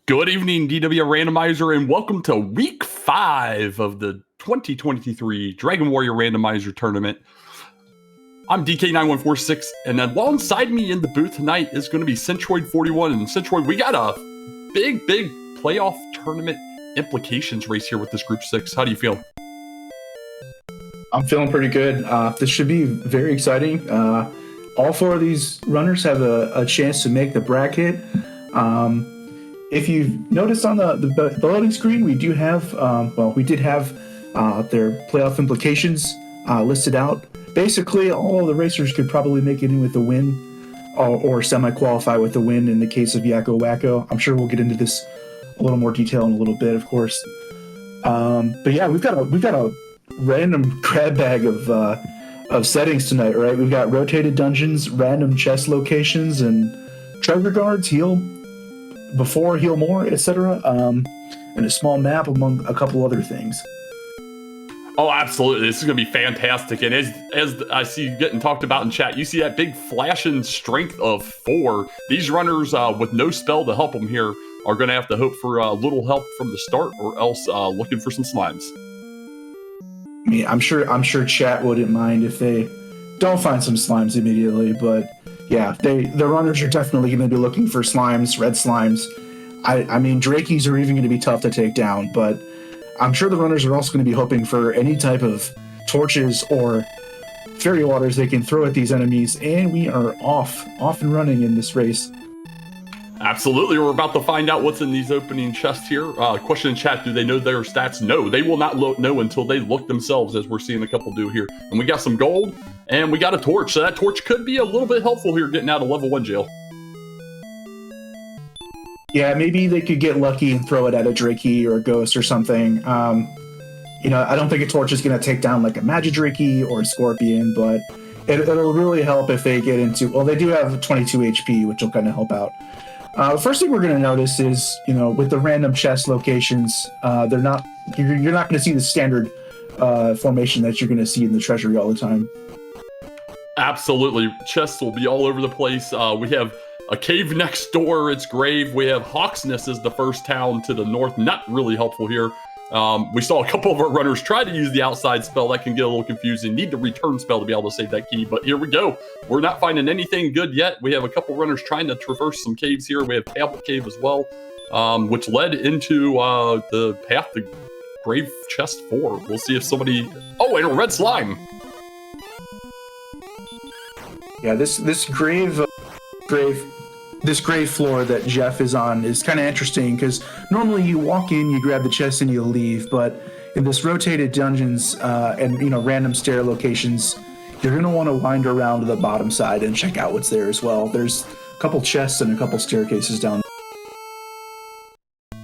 Good evening, DWR Randomizer, and welcome to Week 5 of the 2023 Dragon Warrior Randomizer Tournament. I'm DK9146, and alongside me in the booth tonight is going to be Centroid41. And Centroid, we got a big playoff tournament implications race here with this Group 6. How do you feel? I'm feeling pretty good. This should be very exciting. All four of these runners have a chance to make the bracket. If you've noticed on the loading screen, we did have their playoff implications listed out. Basically, all of the racers could probably make it in with a win or semi-qualify with a win in the case of YakkoWakko. I'm sure we'll get into this a little more detail in a little bit, of course. But yeah, we've got a random grab bag of settings tonight, right? We've got rotated dungeons, random chest locations, and treasure guards, heal before, heal more, etc. And a small map among a couple other things. Oh, absolutely. This is going to be fantastic. And as I see getting talked about in chat, you see that big flashing strength of 4. These runners with no spell to help them here are going to have to hope for a little help from the start, or else looking for some slimes. I mean, I'm sure chat wouldn't mind if they don't find some slimes immediately, but yeah, the runners are definitely going to be looking for slimes, red slimes. I mean, Drakies are even going to be tough to take down, but I'm sure the runners are also going to be hoping for any type of torches or fairy waters they can throw at these enemies, and we are off and running in this race. Absolutely. We're about to find out what's in these opening chests here. Question in chat, do they know their stats? No, they will not know until they look themselves, as we're seeing a couple do here. And we got some gold, and we got a torch. So that torch could be a little bit helpful here getting out of level 1 jail. Yeah, maybe they could get lucky and throw it at a Drakey or a Ghost or something. I don't think a torch is going to take down like a Magidrakey or a Scorpion, but it'll really help if they get into... Well, they do have 22 HP, which will kind of help out. The first thing we're going to notice is, with the random chest locations, you're not going to see the standard formation that you're going to see in the treasury all the time. Absolutely. Chests will be all over the place. We have a cave next door. It's Grave. We have Hawksness as the first town to the north. Not really helpful here. We saw a couple of our runners try to use the outside spell. That can get a little confusing. Need the return spell to be able to save that key, but here we go. We're not finding anything good yet. We have a couple runners trying to traverse some caves here. We have Tablet Cave as well, which led into the path to Grave Chest 4. We'll see if somebody... Oh, and a red slime! Yeah, this grave floor that Jeff is on is kind of interesting, because normally you walk in, you grab the chest, and you leave. But in this rotated dungeons and random stair locations, you're going to want to wind around to the bottom side and check out what's there as well. There's a couple chests and a couple staircases down there.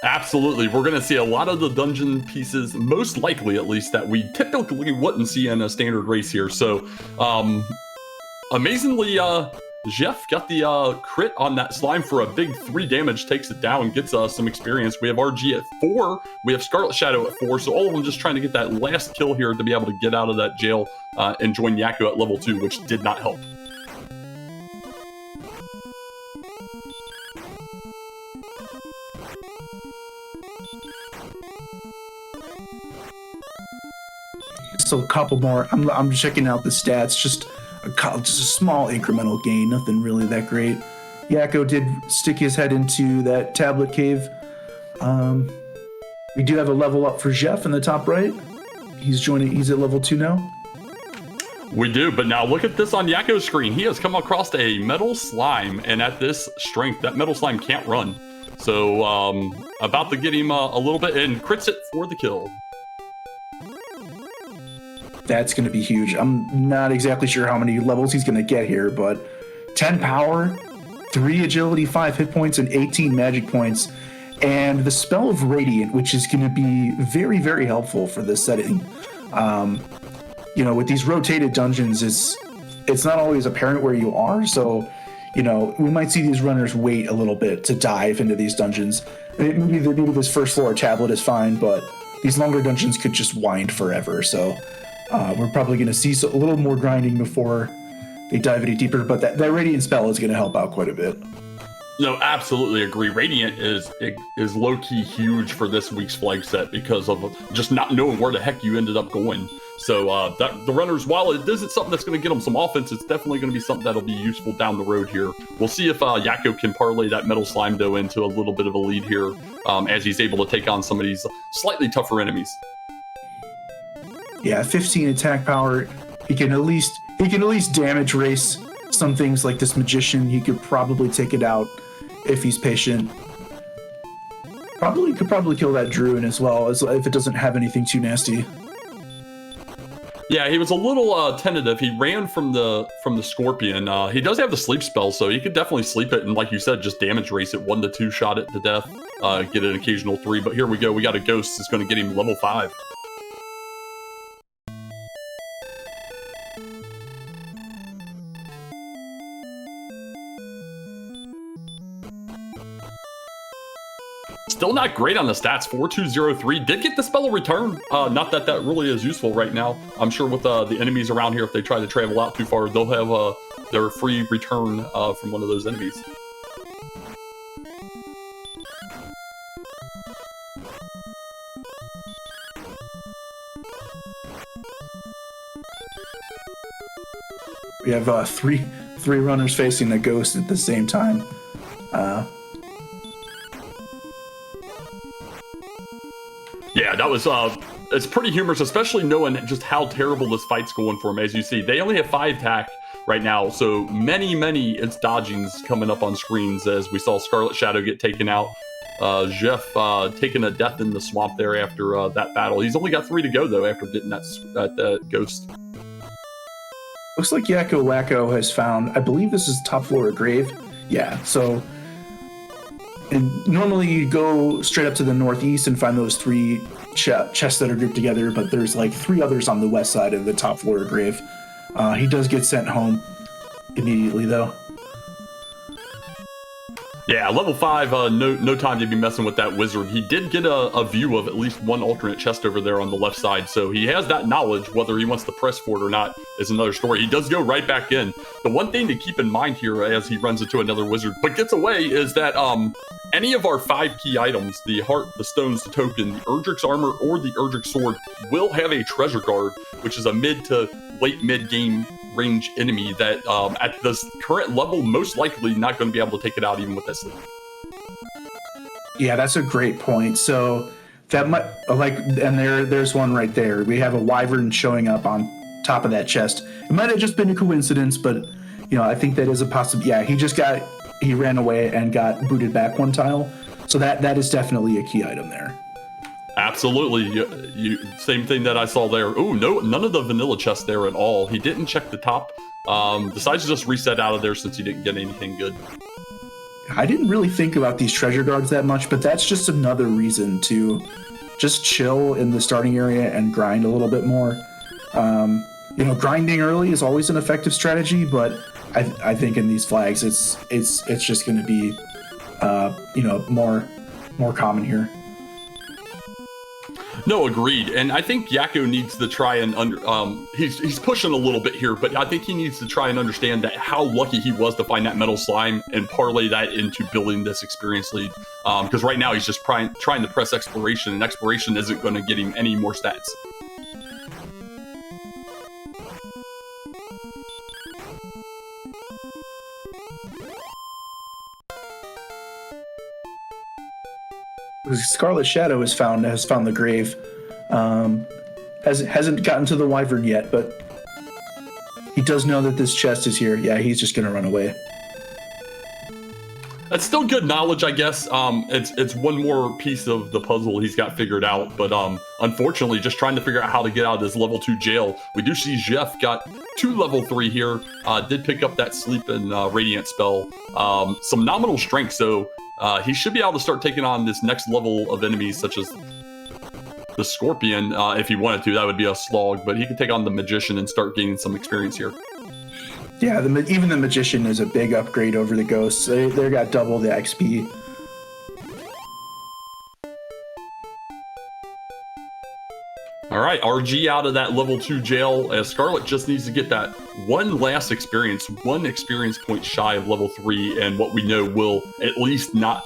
Absolutely. We're going to see a lot of the dungeon pieces, most likely at least, that we typically wouldn't see in a standard race here. So, amazingly, Jeff got the crit on that slime for a big 3 damage, takes it down, gets some experience. We have RG at 4, we have Scarletshadoww at 4, so all of them just trying to get that last kill here to be able to get out of that jail and join Yakko at level 2, which did not help. So a couple more. I'm checking out the stats. Just a small incremental gain, nothing really that great. Yakko did stick his head into that tablet cave. We do have a level up for Jeff in the top right. He's at level 2 now. We do, but now look at this on Yakko's screen. He has come across a metal slime, and at this strength, that metal slime can't run. So, about to get him a little bit, and crits it for the kill. That's going to be huge. I'm not exactly sure how many levels he's going to get here, but 10 power, 3 agility, 5 hit points, and 18 magic points. And the spell of Radiant, which is going to be very, very helpful for this setting. With these rotated dungeons, it's not always apparent where you are. So, we might see these runners wait a little bit to dive into these dungeons. Maybe this first floor tablet is fine, but these longer dungeons could just wind forever. So... we're probably going to see a little more grinding before they dive any deeper, but that Radiant spell is going to help out quite a bit. No, absolutely agree. Radiant is low-key huge for this week's flag set because of just not knowing where the heck you ended up going. So that the runners, while it isn't something that's going to get them some offense, it's definitely going to be something that'll be useful down the road here. We'll see if Yakko can parlay that Metal Slime Dough into a little bit of a lead here as he's able to take on some of these slightly tougher enemies. Yeah, 15 attack power. He can at least damage race some things like this Magician. He could probably take it out if he's patient. Could probably kill that Druid as well, as if it doesn't have anything too nasty. Yeah, he was a little tentative. He ran from the Scorpion. He does have the sleep spell, so he could definitely sleep it, and like you said, just damage race it, 1 to 2 shot it to death, get an occasional 3. But here we go. We got a Ghost that's going to get him level 5. Still not great on the stats. 4203 did get the spell of return. Not that really is useful right now. I'm sure with the enemies around here, if they try to travel out too far, they'll have their free return from one of those enemies. We have three runners facing the Ghost at the same time. Yeah, that was it's pretty humorous, especially knowing just how terrible this fight's going for him. As you see, they only have 5 attack right now, so many it's dodgings coming up on screens as we saw Scarletshadoww get taken out. Juef taking a death in the swamp there after that battle. He's only got 3 to go though after getting that Ghost. Looks like YakkoWakko has found, I believe this is top floor grave. Yeah, so and normally you go straight up to the northeast and find those 3 chests that are grouped together, but there's like 3 others on the west side of the top floor grave. He does get sent home immediately though. Yeah, level 5, no time to be messing with that wizard. He did get a view of at least one alternate chest over there on the left side, so he has that knowledge. Whether he wants to press for it or not is another story. He does go right back in. The one thing to keep in mind here as he runs into another wizard but gets away is that any of our 5 key items, the heart, the stones, the token, the Erdrick's armor, or the Erdrick's sword, will have a treasure guard, which is a mid to late mid-game range enemy that at this current level, most likely not going to be able to take it out even with that sleep. Yeah, that's a great point. So that might, and there's one right there. We have a wyvern showing up on top of that chest. It might have just been a coincidence, but I think that is a possibility. Yeah, he ran away and got booted back 1 tile. So that is definitely a key item there. Absolutely. You same thing that I saw there. Oh, no, none of the vanilla chests there at all. He didn't check the top. Decides to just reset out of there since he didn't get anything good. I didn't really think about these treasure guards that much, but that's just another reason to just chill in the starting area and grind a little bit more. Grinding early is always an effective strategy, but I think in these flags, it's just going to be, more common here. No, agreed. And I think Yakko needs to try and he's pushing a little bit here, but I think he needs to try and understand that how lucky he was to find that metal slime and parlay that into building this experience lead. Because right now he's just trying to press exploration, and exploration isn't going to get him any more stats. Scarletshadoww has found the grave. Hasn't gotten to the wyvern yet, but he does know that this chest is here. Yeah, he's just gonna run away. That's still good knowledge, I guess. It's one more piece of the puzzle he's got figured out, but unfortunately, just trying to figure out how to get out of this level 2 jail. We do see Juef got 2 level 3 here. Did pick up that sleep and radiant spell. Some nominal strength, so he should be able to start taking on this next level of enemies, such as the Scorpion. If he wanted to, that would be a slog, but he could take on the Magician and start gaining some experience here. Yeah, even the Magician is a big upgrade over the Ghosts. They got double the XP. All All right, RG out of that level 2 jail, as Scarlet just needs to get that one last experience, 1 experience point shy of level 3, and what we know will at least not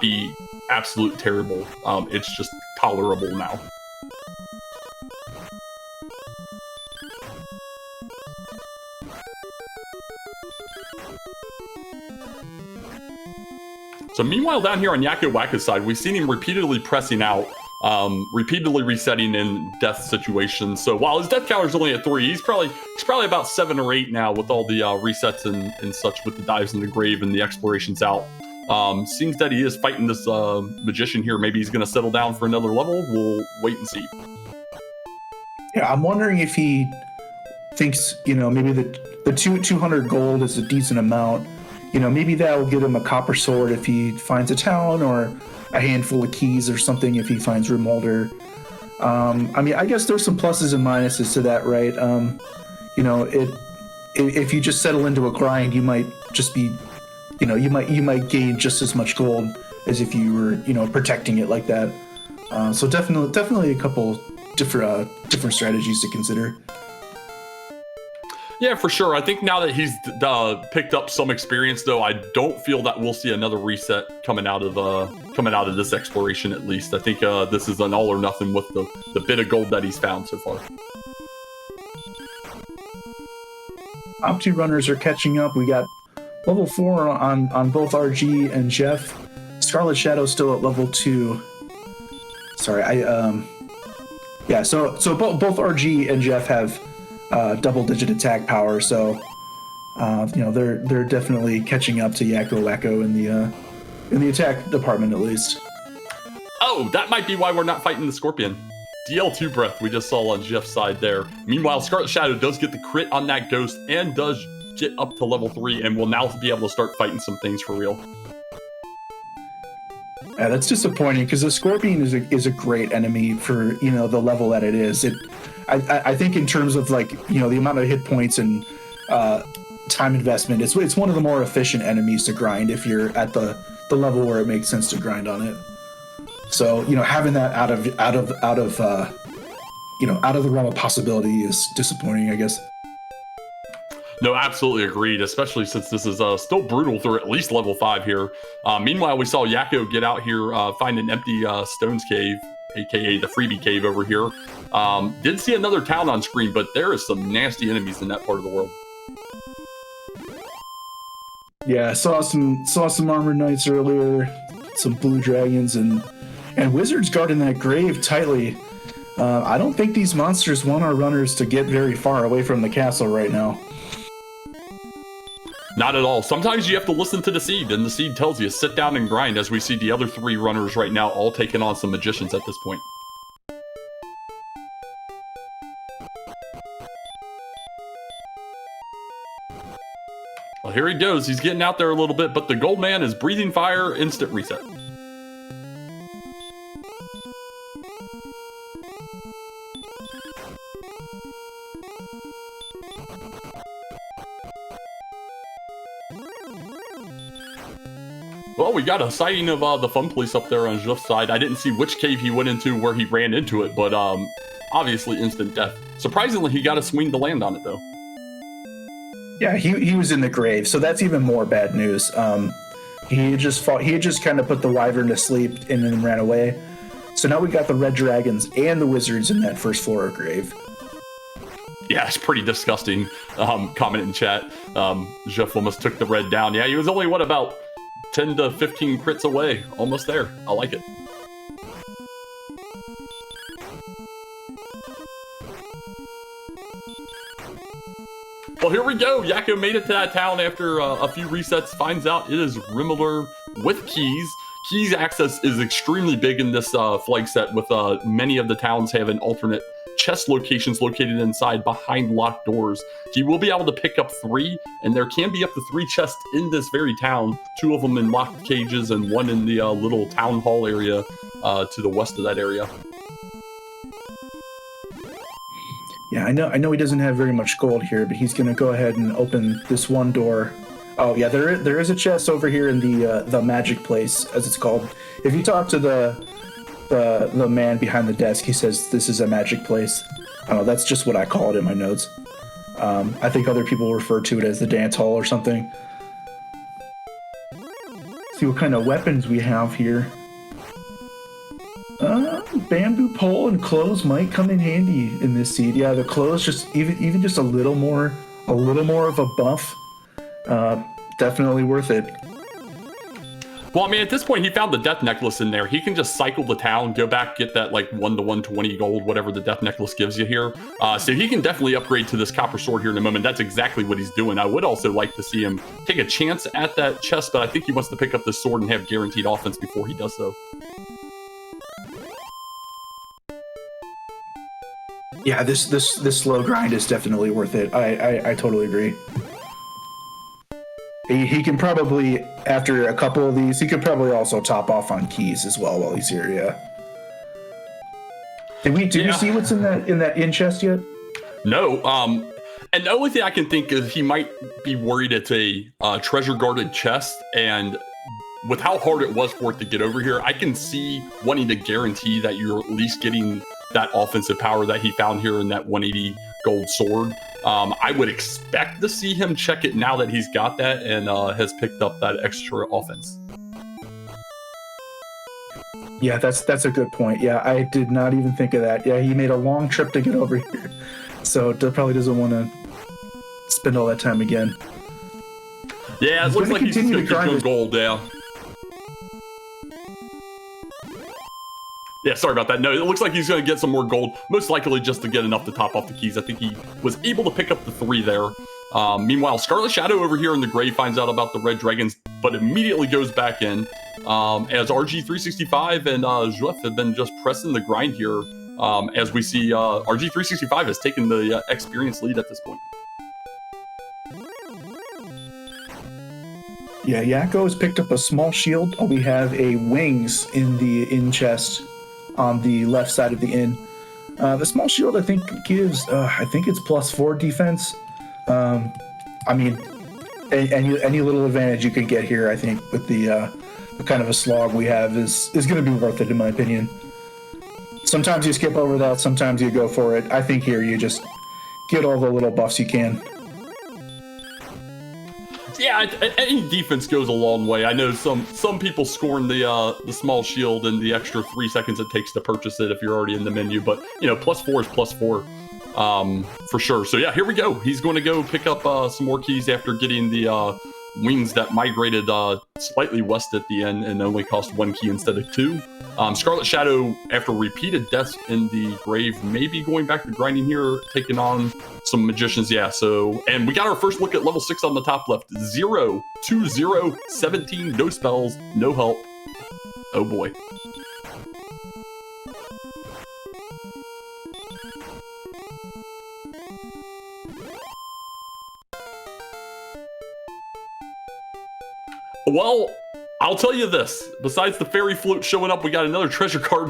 be absolute terrible. It's just tolerable now. So meanwhile, down here on YakkoWakko's side, we've seen him repeatedly pressing out, repeatedly resetting in death situations. So while his death counter is only at 3, he's probably about 7 or 8 now with all the resets and such, with the dives in the grave and the explorations out. Seems that he is fighting this magician here. Maybe he's going to settle down for another level. We'll wait and see. Yeah, I'm wondering if he thinks, maybe the 200 gold is a decent amount. Maybe that will get him a copper sword if he finds a town, or a handful of keys or something if he finds Rimulder. I guess there's some pluses and minuses to that, right? If you just settle into a grind, you might just be, you might gain just as much gold as if you were, protecting it like that. So definitely a couple different strategies to consider. Yeah, for sure. I think now that he's picked up some experience, though, I don't feel that we'll see another reset coming out of this exploration. At least I think this is an all or nothing with the bit of gold that he's found so far. Top 2 runners are catching up. We got level 4 on both RG and Juef. Scarletshadoww still at level 2. Sorry, So both RG and Juef have double-digit attack power, so they're definitely catching up to YakkoWakko in the attack department, at least. Oh, that might be why we're not fighting the Scorpion. DL2 breath we just saw on Jeff's side there. Meanwhile, Scarletshadoww does get the crit on that ghost and does get up to level 3, and will now be able to start fighting some things for real. Yeah, that's disappointing, because the Scorpion is a great enemy for the level that it is. I think in terms of the amount of hit points and time investment, it's one of the more efficient enemies to grind if you're at the level where it makes sense to grind on it. So having that out of the realm of possibility is disappointing, I guess. No, absolutely agreed, especially since this is still brutal through at least level 5 here. Meanwhile, we saw Yakko get out here, find an empty stones cave, aka the freebie cave over here. Did see another town on screen, but there is some nasty enemies in that part of the world. Yeah, I saw some armored knights earlier, some blue dragons and wizards guarding that grave tightly. I don't think these monsters want our runners to get very far away from the castle right now. Not at all. Sometimes you have to listen to the seed, and the seed tells you sit down and grind, as we see the other 3 runners right now all taking on some magicians at this point. Well, here he goes. He's getting out there a little bit, but the gold man is breathing fire, instant reset. Well, we got a sighting of the fun police up there on Juef's side. I didn't see which cave he went into, where he ran into it, but obviously instant death. Surprisingly, he got a swing to land on it, though. Yeah, he was in the grave, so that's even more bad news. He had just kind of put the wyvern to sleep and then ran away. So now we got the red dragons and the wizards in that first floor grave. Yeah, it's pretty disgusting. Comment in chat. Juef almost took the red down. Yeah, he was only, about 10 to 15 crits away. Almost there. I like it. Well, here we go. Yakko made it to that town after a few resets. Finds out it is Rimulder with keys. Keys access is extremely big in this flag set, with many of the towns having alternate chest locations located inside behind locked doors. He will be able to pick up 3, and there can be up to 3 chests in this very town, 2 of them in locked cages and 1 in the little town hall area to the west of that area. Yeah, I know he doesn't have very much gold here, but he's going to go ahead and open this one door. Oh yeah, there is a chest over here in the magic place, as it's called. If you talk to the the man behind the desk, he says this is a magic place. I don't know, that's just what I call it in my notes. I think other people refer to it as the dance hall or something. See what kind of weapons we have here. Bamboo pole and clothes might come in handy in this seed. Yeah, the clothes just even just a little more of a buff. Definitely worth it. Well, I mean, at this point, he found the death necklace in there. He can just cycle the town, go back, get that like 1 to 120 gold, whatever the death necklace gives you here. So he can definitely upgrade to this copper sword here in a moment. That's exactly what he's doing. I would also like to see him take a chance at that chest, but I think he wants to pick up this sword and have guaranteed offense before he does so. Yeah, this slow grind is definitely worth it. I totally agree. He can probably, after a couple of these, he could probably also top off on keys as well while he's here. Yeah. Did we see what's in that chest yet? No. And the only thing I can think is he might be worried it's a treasure guarded chest, and with how hard it was for it to get over here, I can see wanting to guarantee that you're at least getting that offensive power that he found here in that 180 gold sword. I would expect to see him check it now that he's got that and has picked up that extra offense. Yeah, that's a good point. Yeah, I did not even think of that. Yeah, he made a long trip to get over here, so probably doesn't want to spend all that time again. Yeah, it looks like he's going to go gold, yeah. Yeah, sorry about that. No, it looks like he's going to get some more gold, most likely just to get enough to top off the keys. I think he was able to pick up the 3 there. Meanwhile, Scarletshadoww over here in the grave finds out about the red dragons, but immediately goes back in as RG365 and Juef have been just pressing the grind here as we see RG365 has taken the experience lead at this point. Yeah, Yakko has picked up a small shield. We have a wings in the inn chest on the left side of the inn. The small shield, I think, gives, I think it's +4 defense. I mean, any little advantage you can get here, I think, with the kind of a slog we have is going to be worth it, in my opinion. Sometimes you skip over that, sometimes you go for it. I think here you just get all the little buffs you can. Yeah, any defense goes a long way. I know some people scorn the small shield and the extra 3 seconds it takes to purchase it if you're already in the menu, but you know, +4 is +4 for sure. So yeah, here we go. He's going to go pick up some more keys after getting the wings that migrated slightly west at the end and only cost 1 key instead of 2. Scarletshadoww, after repeated deaths in the grave, may be going back to grinding here, taking on some magicians. Yeah, so, and we got our first look at level 6 on the top left. 0, 2, 0, 17, no spells, no help. Oh boy. Well, I'll tell you this. Besides the fairy float showing up, we got another treasure card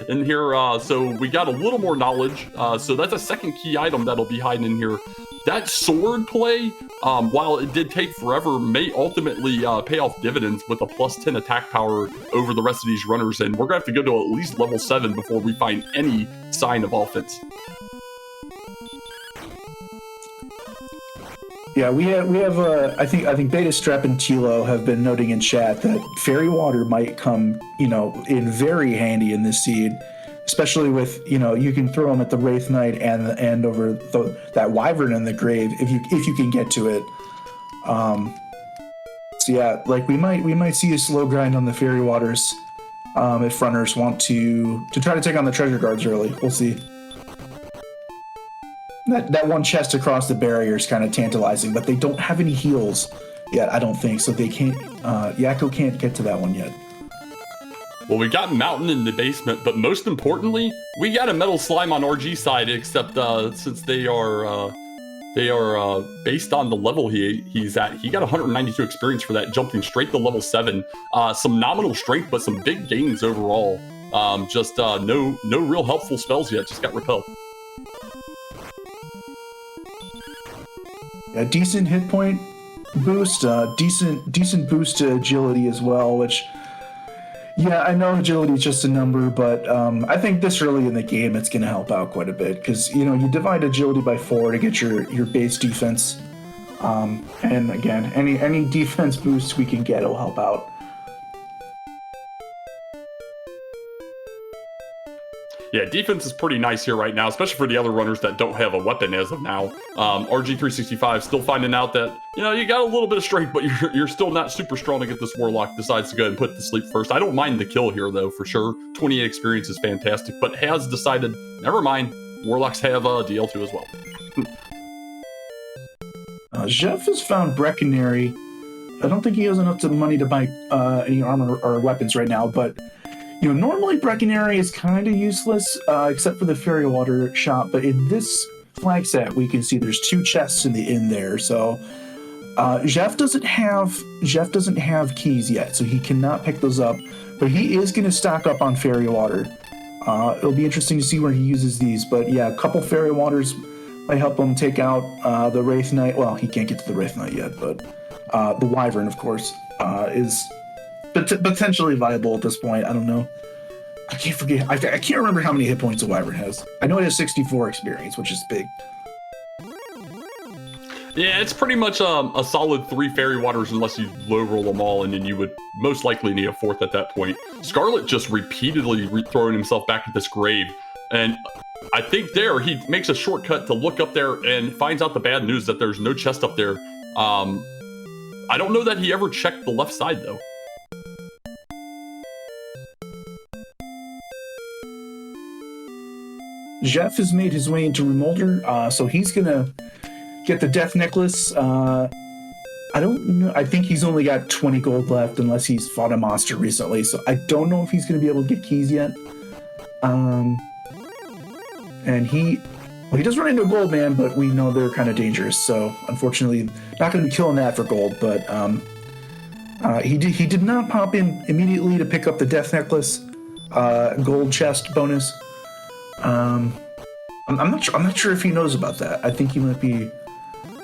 in here. So we got a little more knowledge. So that's a second key item that'll be hiding in here. That sword play, while it did take forever, may ultimately pay off dividends with a +10 attack power over the rest of these runners. And we're going to have to go to at least level 7 before we find any sign of offense. Yeah, we have I think Beta Strep and Chilo have been noting in chat that fairy water might come, in very handy in this seed, especially with, you can throw them at the Wraith Knight and over that Wyvern in the grave if you can get to it. So yeah, like we might see a slow grind on the fairy waters if runners want to try to take on the treasure guards early. We'll see. That one chest across the barrier is kind of tantalizing, but they don't have any heals yet, I don't think, so they can't. Yakko can't get to that one yet. Well, we got Mountain in the basement, but most importantly, we got a metal slime on RG side. Except since they are based on the level he's at, he got 192 experience for that, jumping straight to level 7. Some nominal strength, but some big gains overall. Just no real helpful spells yet. Just got repelled. A decent hit point boost, decent boost to agility as well, which Yeah, I know agility is just a number, but I think this early in the game, it's going to help out quite a bit because, you know, you divide agility by 4 to get your base defense. And again, any defense boost we can get will help out. Yeah, defense is pretty nice here right now, especially for the other runners that don't have a weapon as of now. RG365 still finding out that, you know, you got a little bit of strength, but you're still not super strong to get this Warlock. Decides to go ahead and put it to sleep first. I don't mind the kill here, though, for sure. 28 experience is fantastic, but has decided, never mind, Warlocks have DL2 as well. Juef has found Breckenary. I don't think he has enough money to buy any armor or weapons right now, but you know, normally Breckenary is kind of useless, except for the Fairy Water shop. But in this flag set, we can see there's 2 chests in the inn there. So Juef doesn't have keys yet, so he cannot pick those up. But he is going to stock up on Fairy Water. It'll be interesting to see where he uses these. But yeah, a couple Fairy Waters might help him take out the Wraith Knight. Well, he can't get to the Wraith Knight yet, but the Wyvern, of course, is potentially viable at this point. I don't know. I can't forget. I can't remember how many hit points a Wyvern has. I know it has 64 experience, which is big. Yeah, it's pretty much a solid 3 Fairy Waters unless you low roll them all, and then you would most likely need a 4th at that point. Scarlet just repeatedly throwing himself back at this grave, and I think there he makes a shortcut to look up there and finds out the bad news that there's no chest up there. I don't know that he ever checked the left side, though. Juef has made his way into Remolder, so he's gonna get the Death Necklace. I don't know. I think he's only got 20 gold left unless he's fought a monster recently, so I don't know if he's gonna be able to get keys yet. And he does run into a gold man, but we know they're kind of dangerous, so unfortunately not gonna be killing that for gold. But he did not pop in immediately to pick up the Death Necklace gold chest bonus. I'm not sure if he knows about that. I think he might be.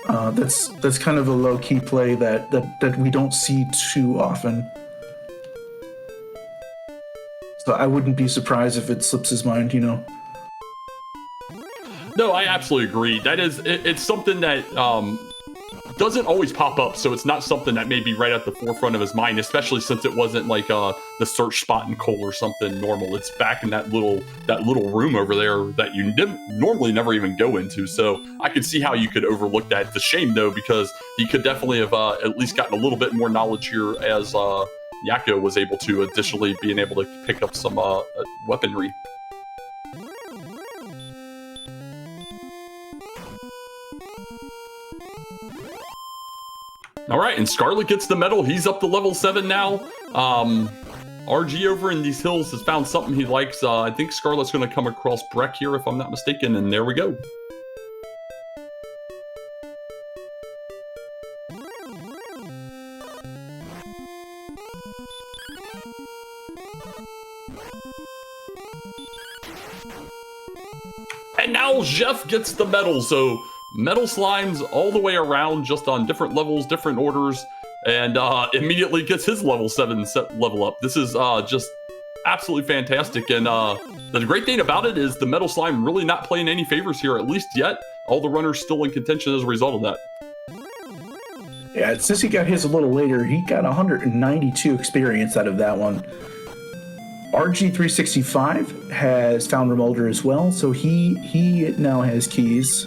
That's kind of a low key play that we don't see too often. So I wouldn't be surprised if it slips his mind. You know. No, I absolutely agree. That is, it's something that doesn't always pop up, so it's not something that may be right at the forefront of his mind, especially since it wasn't like the search spot in Cole or something normal. It's back in that little room over there that you normally never even go into. So I could see how you could overlook that. It's a shame though, because he could definitely have at least gotten a little bit more knowledge here as Yakko was able to, additionally being able to pick up some weaponry. All right, and Scarlet gets the medal. He's up to level 7 now. RG over in these hills has found something he likes. I think Scarlet's going to come across Breck here, if I'm not mistaken, and there we go. And now Juef gets the medal, so metal slimes all the way around, just on different levels, different orders, and immediately gets his level 7 level up. This is just absolutely fantastic, and the great thing about it is the metal slime really not playing any favors here, at least yet. All the runners still in contention as a result of that. Yeah, since he got his a little later, he got 192 experience out of that one. RG365 has found Remolder as well, so he now has keys.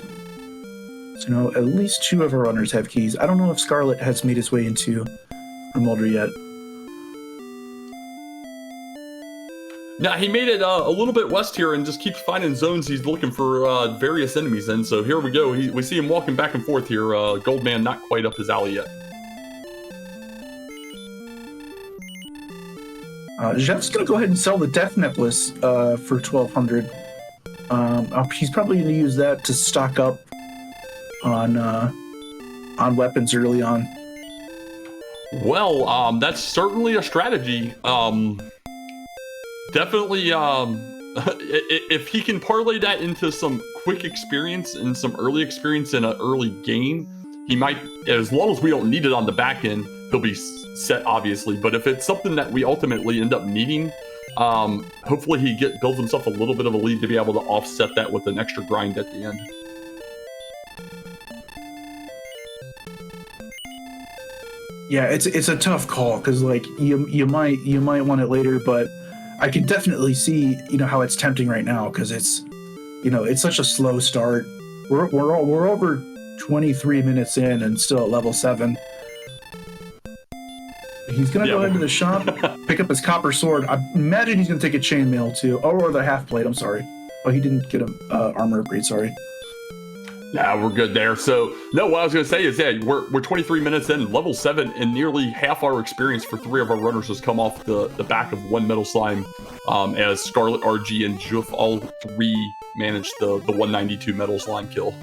So no, at least 2 of our runners have keys. I don't know if Scarlet has made his way into Remolder yet. Now, he made it a little bit west here and just keeps finding zones he's looking for various enemies in. So here we go. We see him walking back and forth here. Goldman not quite up his alley yet. Juef's going to go ahead and sell the Death Necklace for 1,200. He's probably going to use that to stock up on weapons early on. Well, that's certainly a strategy. Definitely, if he can parlay that into some quick experience and some early experience in an early game, he might, as long as we don't need it on the back end, he'll be set, obviously. But if it's something that we ultimately end up needing, hopefully he builds himself a little bit of a lead to be able to offset that with an extra grind at the end. Yeah, it's a tough call because like you might want it later, but I can definitely see how it's tempting right now because it's it's such a slow start. We're over 23 minutes in and still at level 7. He's gonna go into the shop, pick up his copper sword. I imagine he's gonna take a chainmail too, or the half plate. I'm sorry. Oh, he didn't get a armor upgrade. Sorry. Nah, we're good there. So, no, what I was going to say is, yeah, we're 23 minutes in, level 7, and nearly half our experience for 3 of our runners has come off the back of 1 metal slime, as Scarlet, RG, and Juef all 3 managed the 192 metal slime kill.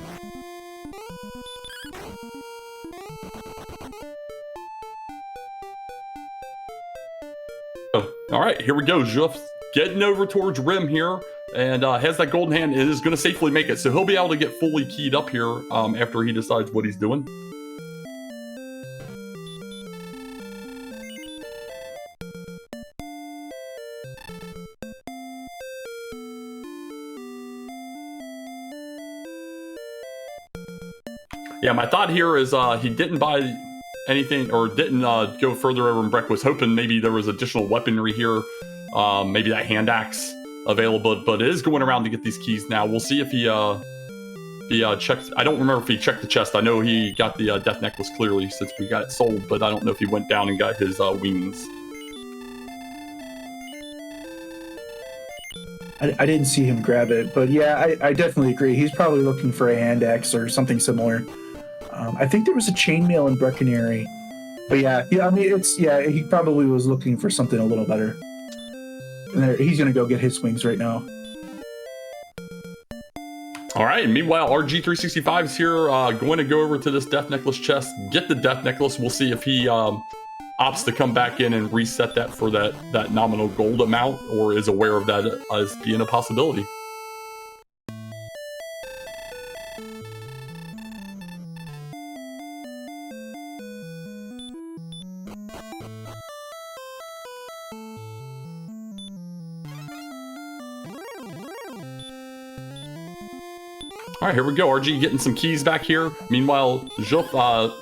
Oh, all right, here we go. Juef getting over towards Rim here. And has that golden hand and is going to safely make it. So he'll be able to get fully keyed up here after he decides what he's doing. Yeah, my thought here is he didn't buy anything or didn't go further over, and Breck was hoping maybe there was additional weaponry here. Maybe that hand axe available, but it is going around to get these keys now. We'll see if he checked. I don't remember if he checked the chest. I know he got the death necklace clearly since we got it sold, but I don't know if he went down and got his wings. I didn't see him grab it, but yeah, I definitely agree. He's probably looking for a hand axe or something similar. I think there was a chainmail in Brecconary, but yeah, I mean, he probably was looking for something a little better. And he's going to go get his wings right now. All right. And meanwhile, RG365 is here, going to go over to this death necklace chest, get the death necklace. We'll see if he opts to come back in and reset that for that nominal gold amount, or is aware of that as being a possibility. All right, here we go. RG getting some keys back here. Meanwhile, Juef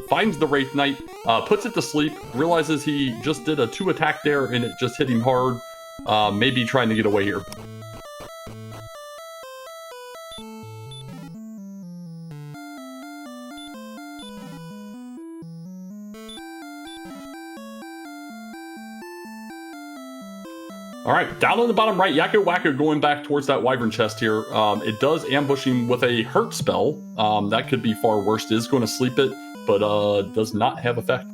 finds the Wraith Knight, puts it to sleep, realizes he just did a 2 attack there and it just hit him hard. Maybe trying to get away here. All right, down on the bottom right, YakkoWakko going back towards that Wyvern chest here. It does ambush him with a hurt spell. That could be far worse. It is going to sleep it, but does not have effect.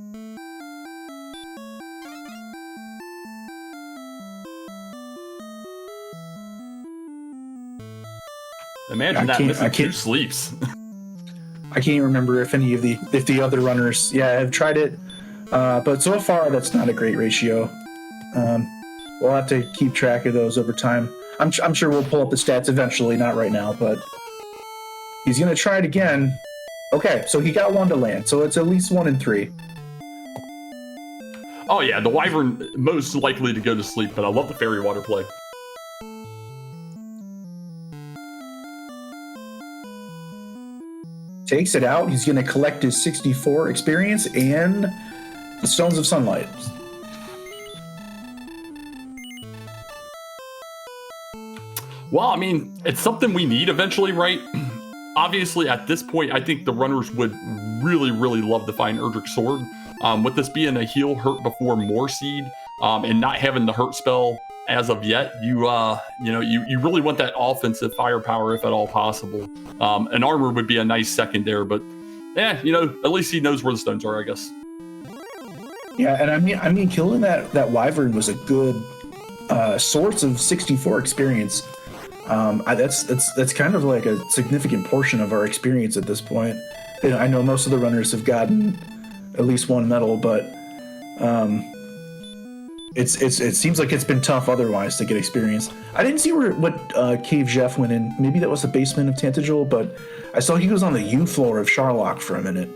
Imagine that missing 2 sleeps. I can't remember if any of the other runners, have tried it, but so far that's not a great ratio. We'll have to keep track of those over time. I'm sure we'll pull up the stats eventually, not right now, but he's going to try it again. Okay, so he got 1 to land, so it's at least 1 in 3. Oh yeah, the Wyvern most likely to go to sleep, but I love the fairy water play. Takes it out. He's going to collect his 64 experience and the Stones of Sunlight. Well, I mean, it's something we need eventually, right? Obviously, at this point, I think the runners would really, really love to find Erdrick's Sword. With this being a heal hurt before more seed, and not having the hurt spell as of yet, you really want that offensive firepower if at all possible. An armor would be a nice second there, but at least he knows where the stones are, I guess. Yeah, and I mean, killing that Wyvern was a good source of 64 experience. That's kind of like a significant portion of our experience at this point. I know most of the runners have gotten at least 1 medal, but it seems like it's been tough otherwise to get experience. I didn't see what cave Jeff went in. Maybe that was the basement of Tantagel, but I saw he was on the U floor of Sharlock for a minute.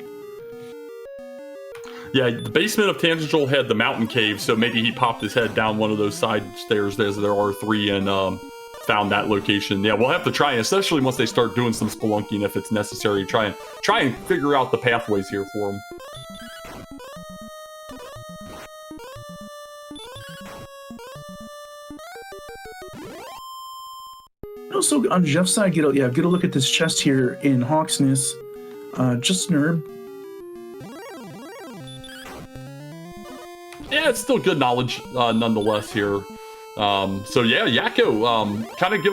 Yeah, the basement of Tangential had the mountain cave, so maybe he popped his head down one of those side stairs as there are three and found that location. Yeah, we'll have to try, especially once they start doing some spelunking, if it's necessary, try and figure out the pathways here for them. Also, on Jeff's side, get a look at this chest here in Hawksness. Just an herb. Yeah, it's still good knowledge nonetheless here. So yeah, Yakko, kind of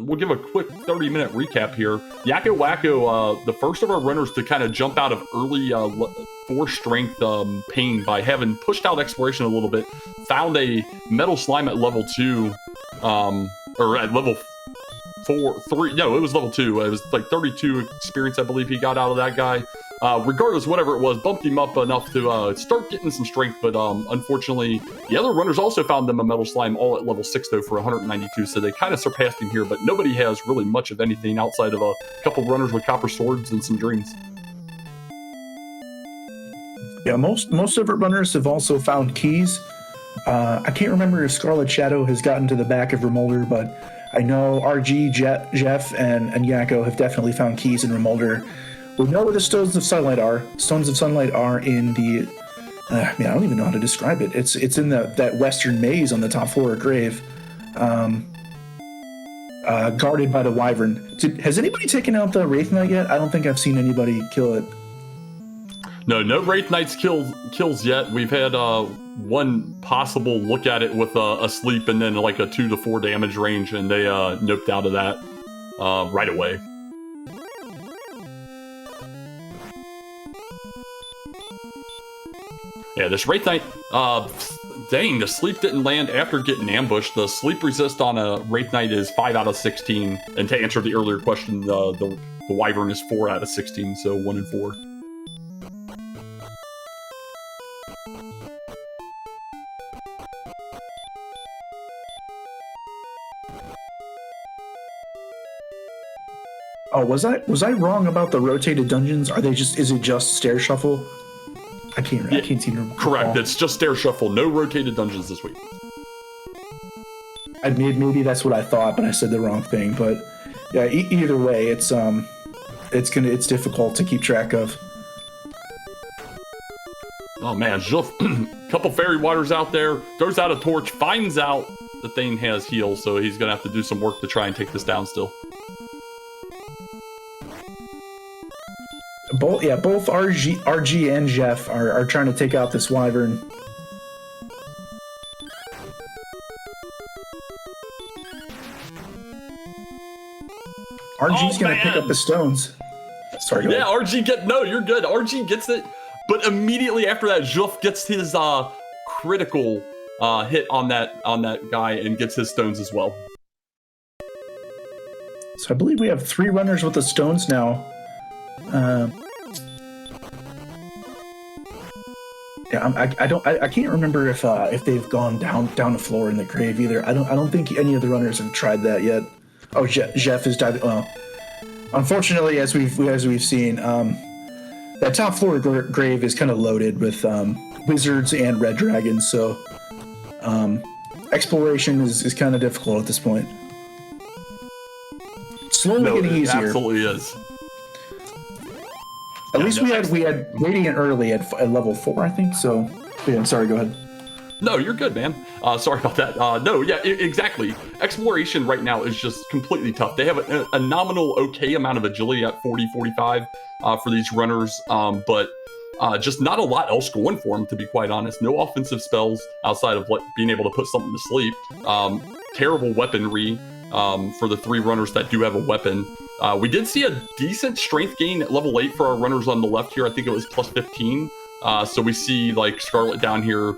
we'll give a quick 30-minute recap here. YakkoWakko, the first of our runners to kind of jump out of early 4 strength pain by having pushed out exploration a little bit, found a metal slime at level 2, or at level 3. No, it was level 2. It was like 32 experience, I believe he got out of that guy. Regardless, whatever it was, bumped him up enough to start getting some strength, but unfortunately, the other runners also found them a metal slime, all at level 6 though, for 192, so they kind of surpassed him here, but nobody has really much of anything outside of a couple runners with copper swords and some dreams. Yeah, most of our runners have also found keys. I can't remember if Scarletshadoww has gotten to the back of Remolder, but I know RG, Jeff, and Yakko have definitely found keys in Remolder. We know where the Stones of Sunlight are. Stones of Sunlight are in the... I don't even know how to describe it. It's in that western maze on the top floor of Grave. Guarded by the Wyvern. Has anybody taken out the Wraith Knight yet? I don't think I've seen anybody kill it. No Wraith Knights kills yet. We've had one possible look at it with a sleep and then like a 2 to 4 damage range, and they noped out of that right away. Yeah, this Wraith Knight, dang, the sleep didn't land after getting ambushed. The sleep resist on a Wraith Knight is 5 out of 16. And to answer the earlier question, the Wyvern is 4 out of 16, so 1 in 4. Oh, was I wrong about the rotated dungeons? Is it just stair shuffle? I can't seem to recall. Correct. It's just stair shuffle. No rotated dungeons this week. Maybe that's what I thought, but I said the wrong thing. But yeah, either way, it's difficult to keep track of. Oh man, couple fairy waters out there. Throws out a torch. Finds out the thing has heals, so he's gonna have to do some work to try and take this down still. Both RG and Jeff are trying to take out this Wyvern. RG's gonna pick up the stones. Sorry. Yeah, you're good. RG gets it, but immediately after that, Juef gets his critical hit on that guy and gets his stones as well. So I believe we have 3 runners with the stones now. I can't remember if they've gone down the floor in the grave either. I don't think any of the runners have tried that yet. Oh, Jeff has died. Well, unfortunately, as we've seen, that top floor grave is kind of loaded with wizards and red dragons. So exploration is kind of difficult at this point. Slowly getting easier. It absolutely is. At least we had Radiant early at level 4, I think. So, yeah, sorry, go ahead. No, you're good, man. Sorry about that. No, yeah, exactly. Exploration right now is just completely tough. They have a nominal okay amount of agility at 40, 45 for these runners, but just not a lot else going for them, to be quite honest. No offensive spells outside of being able to put something to sleep. Terrible weaponry for the 3 runners that do have a weapon. We did see a decent strength gain at level 8 for our runners on the left here. I think it was plus 15. So we see like Scarlet down here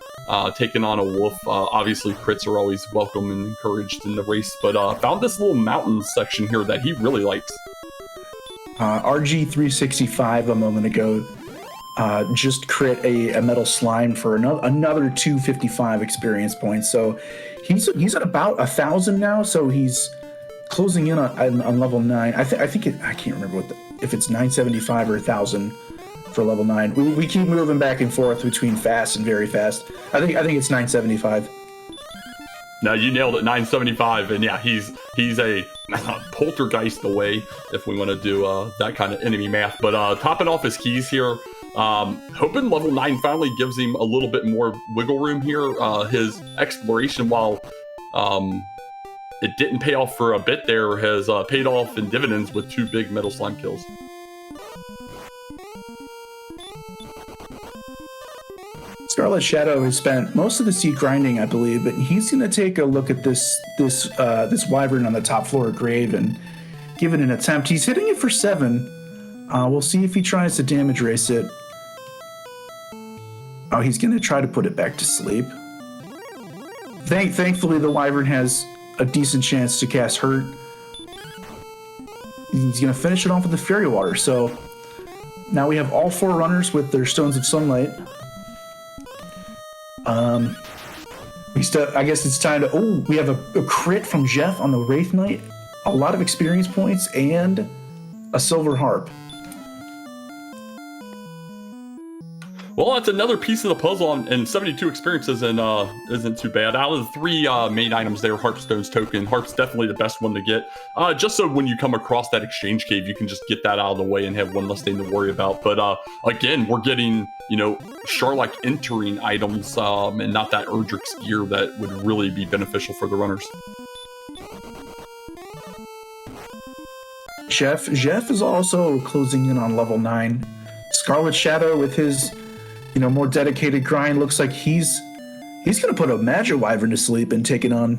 taking on a wolf. Obviously crits are always welcome and encouraged in the race, but found this little mountain section here that he really likes. RG365 a moment ago just crit a metal slime for another 255 experience points. So he's at about 1,000 now. So he's closing in on level 9. I can't remember if it's 975 or 1,000. for level 9. We keep moving back and forth between fast and very fast. I think it's 975. No, you nailed it, 975, and yeah, he's a poltergeist away if we want to do that kind of enemy math. But topping off his keys here, hoping level 9 finally gives him a little bit more wiggle room here. His exploration, while it didn't pay off for a bit there, has paid off in dividends with 2 big metal slime kills. Scarletshadoww has spent most of the seed grinding, I believe, but he's going to take a look at this wyvern on the top floor of Grave and give it an attempt. He's hitting it for 7. We'll see if he tries to damage race it. Oh, he's going to try to put it back to sleep. Thankfully, the wyvern has a decent chance to cast Hurt. He's going to finish it off with the Fairy Water. So now we have all 4 runners with their Stones of Sunlight. I guess it's time to. Oh, we have a crit from Juef on the Wraith Knight, a lot of experience points, and a Silver Harp. Well, that's another piece of the puzzle, and 72 experience isn't too bad. Out of the 3 main items there, Harpstone's token. Harp's definitely the best one to get, just so when you come across that exchange cave, you can just get that out of the way and have one less thing to worry about. But again, we're getting, Sharlock entering items, and not that Erdrick's gear that would really be beneficial for the runners. Juef is also closing in on level 9. Scarletshadoww with his more dedicated grind looks like he's gonna put a Magic Wyvern to sleep and take it on.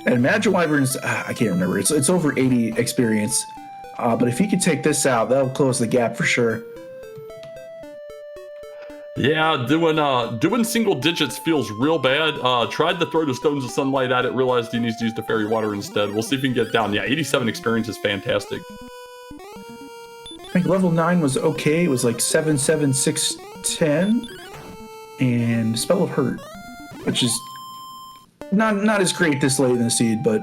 And Magic Wyvern's I can't remember. It's over 80 experience. But if he could take this out, that'll close the gap for sure. Yeah, doing single digits feels real bad. Tried to throw the Stones of Sunlight at it, realized he needs to use the Fairy Water instead. We'll see if he can get down. Yeah, 87 experience is fantastic. I think level 9 was okay. It was like 7, 7, 6, 10, and Spell of Hurt, which is not as great this late in the seed, but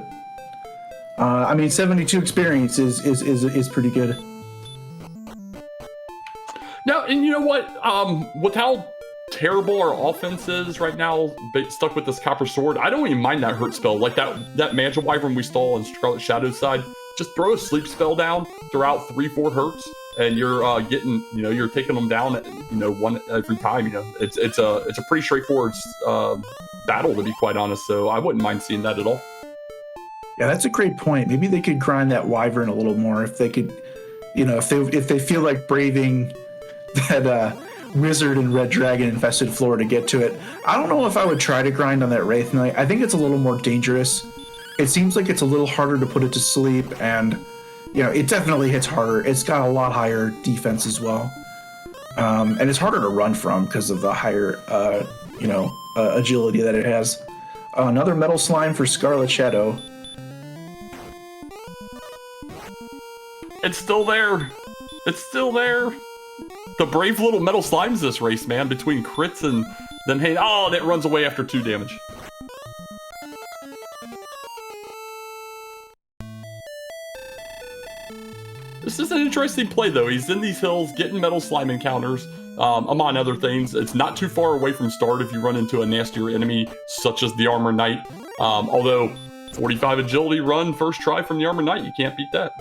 72 experience is pretty good. Now, and you know what? With how terrible our offense is right now, stuck with this Copper Sword, I don't even mind that Hurt spell. Like that Magic Wyvern we stole on Scarletshadoww's side. Just throw a sleep spell down, throw out 3-4 hurts, and you're getting, you're taking them down, one every time. It's a pretty straightforward battle, to be quite honest. So I wouldn't mind seeing that at all. Yeah, that's a great point. Maybe they could grind that Wyvern a little more if they could, if they feel like braving that Wizard and Red Dragon infested floor to get to it. I don't know if I would try to grind on that Wraith Knight. I think it's a little more dangerous. It seems like it's a little harder to put it to sleep, and it definitely hits harder. It's got a lot higher defense as well, and it's harder to run from because of the higher agility that it has. Another Metal Slime for Scarletshadoww. It's still there. It's still there. The brave little Metal Slimes this race, man, between crits and then hey, and it runs away after 2 damage. This is an interesting play, though. He's in these hills, getting Metal Slime encounters, among other things. It's not too far away from start if you run into a nastier enemy, such as the Armor Knight. Although, 45 agility run first try from the Armor Knight, you can't beat that.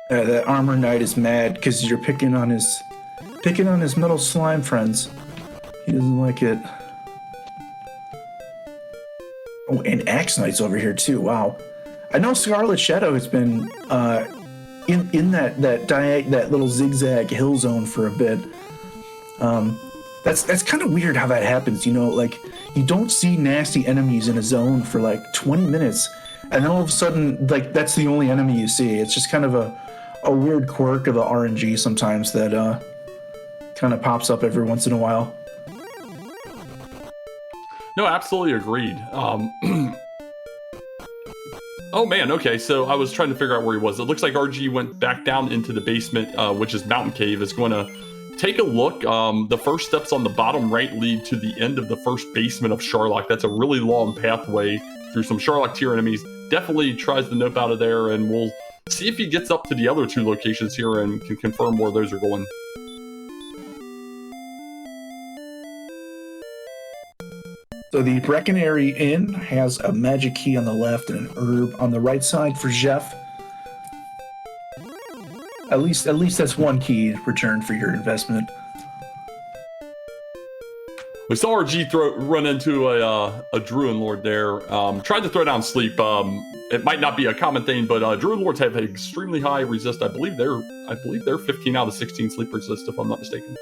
That Armor Knight is mad because you're picking on his Metal Slime friends. He doesn't like it. Oh, and Axe Knight's over here too. Wow. I know Scarletshadoww has been in that little zigzag hill zone for a bit. That's kind of weird how that happens. Like you don't see nasty enemies in a zone for like 20 minutes, and then all of a sudden, like that's the only enemy you see. It's just kind of a weird quirk of the RNG sometimes that kind of pops up every once in a while. No, absolutely agreed. Oh man, okay, so I was trying to figure out where he was. It looks like RG went back down into the basement, which is Mountain Cave. Is going to take a look. The first steps on the bottom right lead to the end of the first basement of Sharlock. That's a really long pathway through some Sharlock tier enemies. Definitely tries to nope out of there, and we'll see if he gets up to the other 2 locations here and can confirm where those are going. So the Breckenary Inn has a magic key on the left and an herb on the right side for Jeff. At least that's 1 key returned for your investment. We saw RG run into a Druid Lord there. Tried to throw down sleep. It might not be a common thing, but Druid Lords have extremely high resist. I believe they're 15 out of 16 sleep resist, if I'm not mistaken.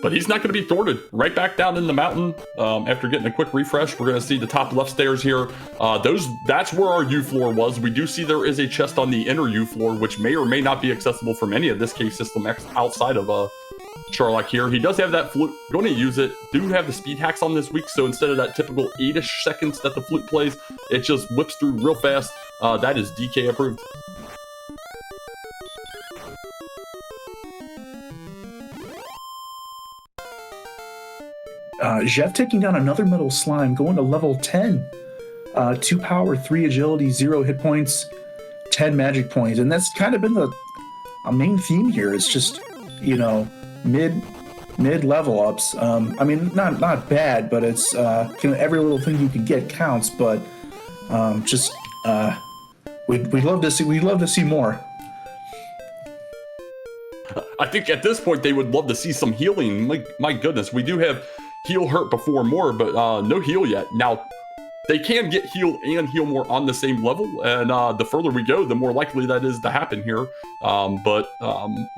But he's not going to be thwarted. Right back down in the mountain after getting a quick refresh. We're going to see the top left stairs here. That's where our U floor was. We do see there is a chest on the inner U floor, which may or may not be accessible from any of this cave system outside of Charlock here. He does have that flute. Going to use it. Do have the speed hacks on this week, so instead of that typical 8-ish seconds that the flute plays, it just whips through real fast. That is DK approved. Jeff taking down another metal slime, going to level 10. 2 power, 3 agility, 0 hit points, 10 magic points. And that's kind of been a main theme here. It's just, you know, mid level ups. I mean, not bad, but it's every little thing you can get counts. But we'd love to see more. I think at this point they would love to see some healing. My goodness, we do have heal, hurt before more, but no heal yet. Now, they can get heal and heal more on the same level, and the further we go, the more likely that is to happen here.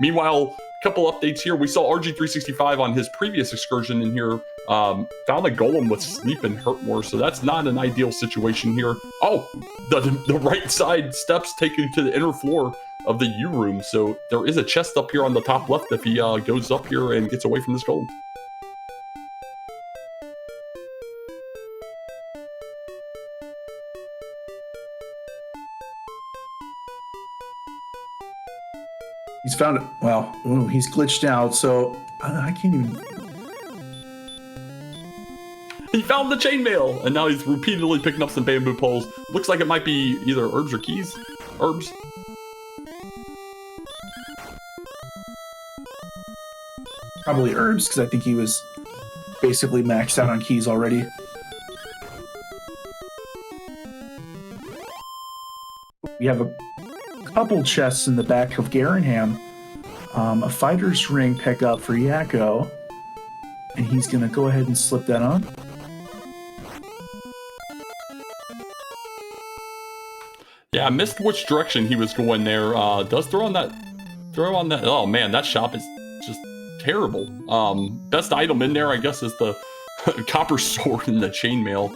Meanwhile, a couple updates here. We saw RG365 on his previous excursion in here, found a golem with sleep and hurt more, so that's not an ideal situation here. Oh, the right side steps take you to the inner floor of the U room, so there is a chest up here on the top left if he goes up here and gets away from this golem. He's found it. Well, he's glitched out, so I can't even. He found the chainmail, and now he's repeatedly picking up some bamboo poles. Looks like it might be either herbs or keys. Herbs. Probably herbs, because I think he was basically maxed out on keys already. We have a couple chests in the back of Garenham. A fighter's ring pickup for Yakko. And he's going to go ahead and slip that on. Yeah, I missed which direction he was going there. Does throw on that. Oh man, that shop is just terrible. Best item in there, I guess, is the copper sword and the chainmail.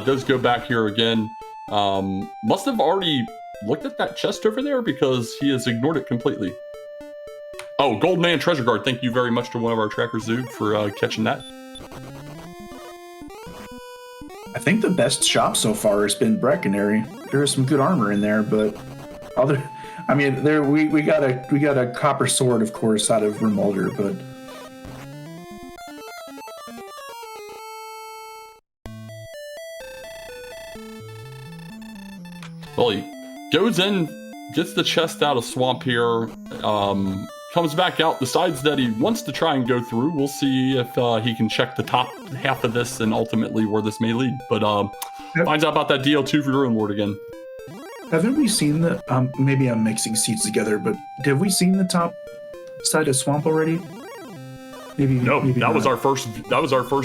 Does go back here again. Must have already looked at that chest over there because he has ignored it completely. Oh, Goldman Treasure Guard. Thank you very much to one of our trackers, Zoog, for catching that. I think the best shop so far has been Breckenary. There is some good armor in there, but we got a copper sword, of course, out of Remolder, but well, he goes in, gets the chest out of swamp here, comes back out, decides that he wants to try and go through. We'll see if he can check the top half of this and ultimately where this may lead. But finds out about that DL2 for Druid Lord again. Haven't we seen the, maybe I'm mixing seats together, but have we seen the top side of swamp already? No, maybe that not. was our first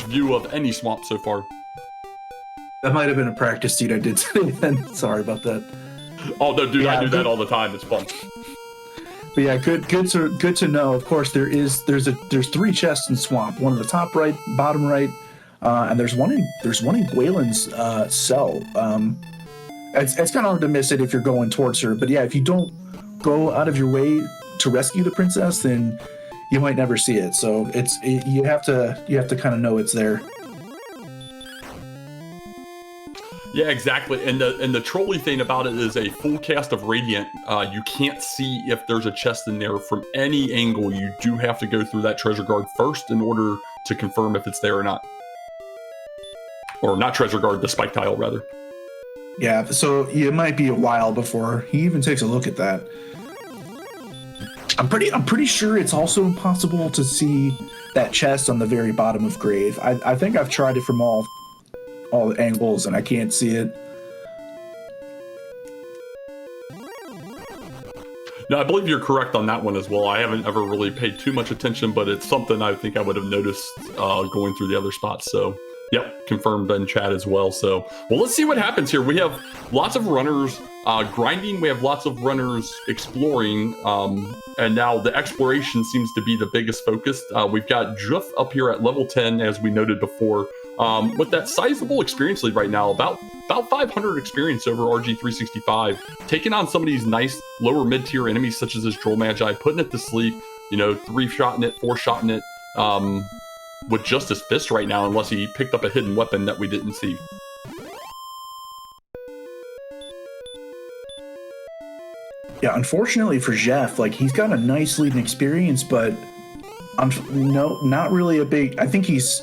view of any swamp so far. That might have been a practice seat I did today then. Sorry about that. Oh no, dude, Yeah, I do that all the time. It's fun. But yeah, good to know. Of course, there's 3 chests in swamp. One in the top right, bottom right, and there's one in Gwaelin's cell. It's kind of hard to miss it if you're going towards her. But yeah, if you don't go out of your way to rescue the princess, then you might never see it. So you have to kind of know it's there. Yeah, exactly. And the trolly thing about it is a full cast of Radiant. You can't see if there's a chest in there from any angle. You do have to go through that treasure guard first in order to confirm if it's there or not. Or not treasure guard, the spike tile, rather. Yeah, so it might be a while before he even takes a look at that. I'm pretty sure it's also impossible to see that chest on the very bottom of Grave. I think I've tried it from all angles and I can't see it. No, I believe you're correct on that one as well. I haven't ever really paid too much attention, but it's something I think I would have noticed going through the other spots. So, yep, confirmed in chat as well. So, well, let's see what happens here. We have lots of runners grinding. We have lots of runners exploring. And now the exploration seems to be the biggest focus. We've got Juef up here at level 10, as we noted before. With that sizable experience lead right now, about 500 experience over RG365, taking on some of these nice lower mid-tier enemies such as this Droll Magi, putting it to sleep, 3-shotting it, 4-shotting it, with just his fist right now, unless he picked up a hidden weapon that we didn't see. Yeah, unfortunately for Jeff, like, he's got a nice lead in experience, but not really a big. I think he's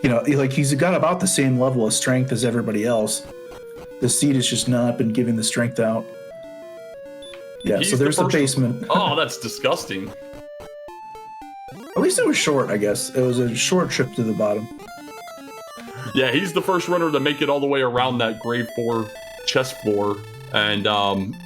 got about the same level of strength as everybody else. The seed has just not been giving the strength out. Yeah, so there's the basement. Oh, that's disgusting. At least it was short, I guess. It was a short trip to the bottom. Yeah, he's the first runner to make it all the way around that grave 4 chest floor. And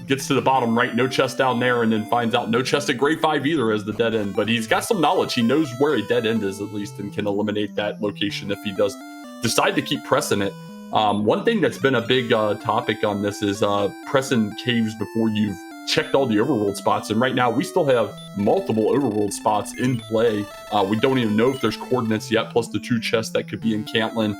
gets to the bottom right, no chest down there, and then finds out no chest at grade 5 either as the dead end. But he's got some knowledge. He knows where a dead end is at least and can eliminate that location if he does decide to keep pressing it. One thing that's been a big topic on this is pressing caves before you've checked all the overworld spots. And right now we still have multiple overworld spots in play. We don't even know if there's coordinates yet, plus the 2 chests that could be in Cantlin.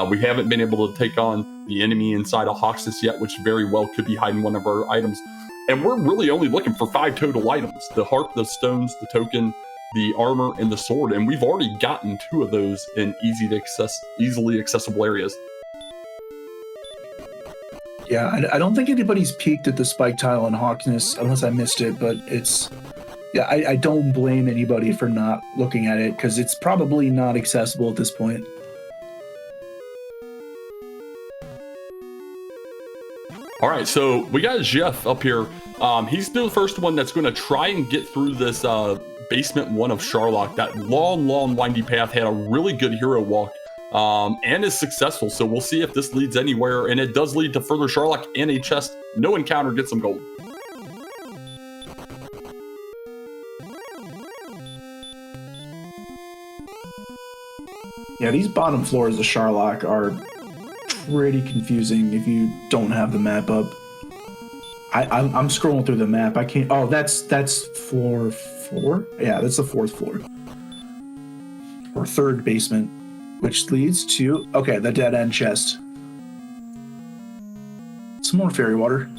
We haven't been able to take on the enemy inside of Hawksness yet, which very well could be hiding one of our items. And we're really only looking for 5 total items: the harp, the stones, the token, the armor, and the sword. And we've already gotten 2 of those in easily accessible areas. Yeah, I don't think anybody's peeked at the spike tile in Hawksness unless I missed it, but it's... Yeah, I don't blame anybody for not looking at it, because it's probably not accessible at this point. All right, so we got Jeff up here. He's the first one that's going to try and get through this basement 1 of Sharlock. That long, windy path had a really good hero walk and is successful. So we'll see if this leads anywhere. And it does lead to further Sharlock and a chest. No encounter gets some gold. Yeah, these bottom floors of Sharlock are pretty confusing if you don't have the map up. I'm scrolling through the map. I can't. Oh, that's floor 4. Yeah, that's the 4th floor or 3rd basement, which leads to the dead end chest. Some more fairy water.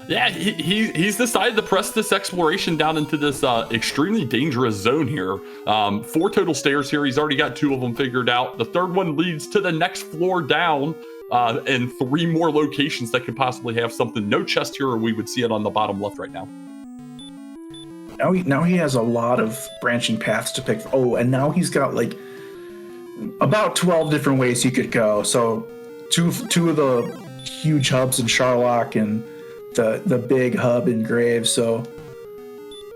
Yeah, he's decided to press this exploration down into this extremely dangerous zone here. 4 total stairs here. He's already got 2 of them figured out. The 3rd one leads to the next floor down, and 3 more locations that could possibly have something. No chest here, or we would see it on the bottom left right now. Now he has a lot of branching paths to pick. Oh, and now he's got like about 12 different ways he could go. So two of the huge hubs in Sharlock and the big hub in Grave. So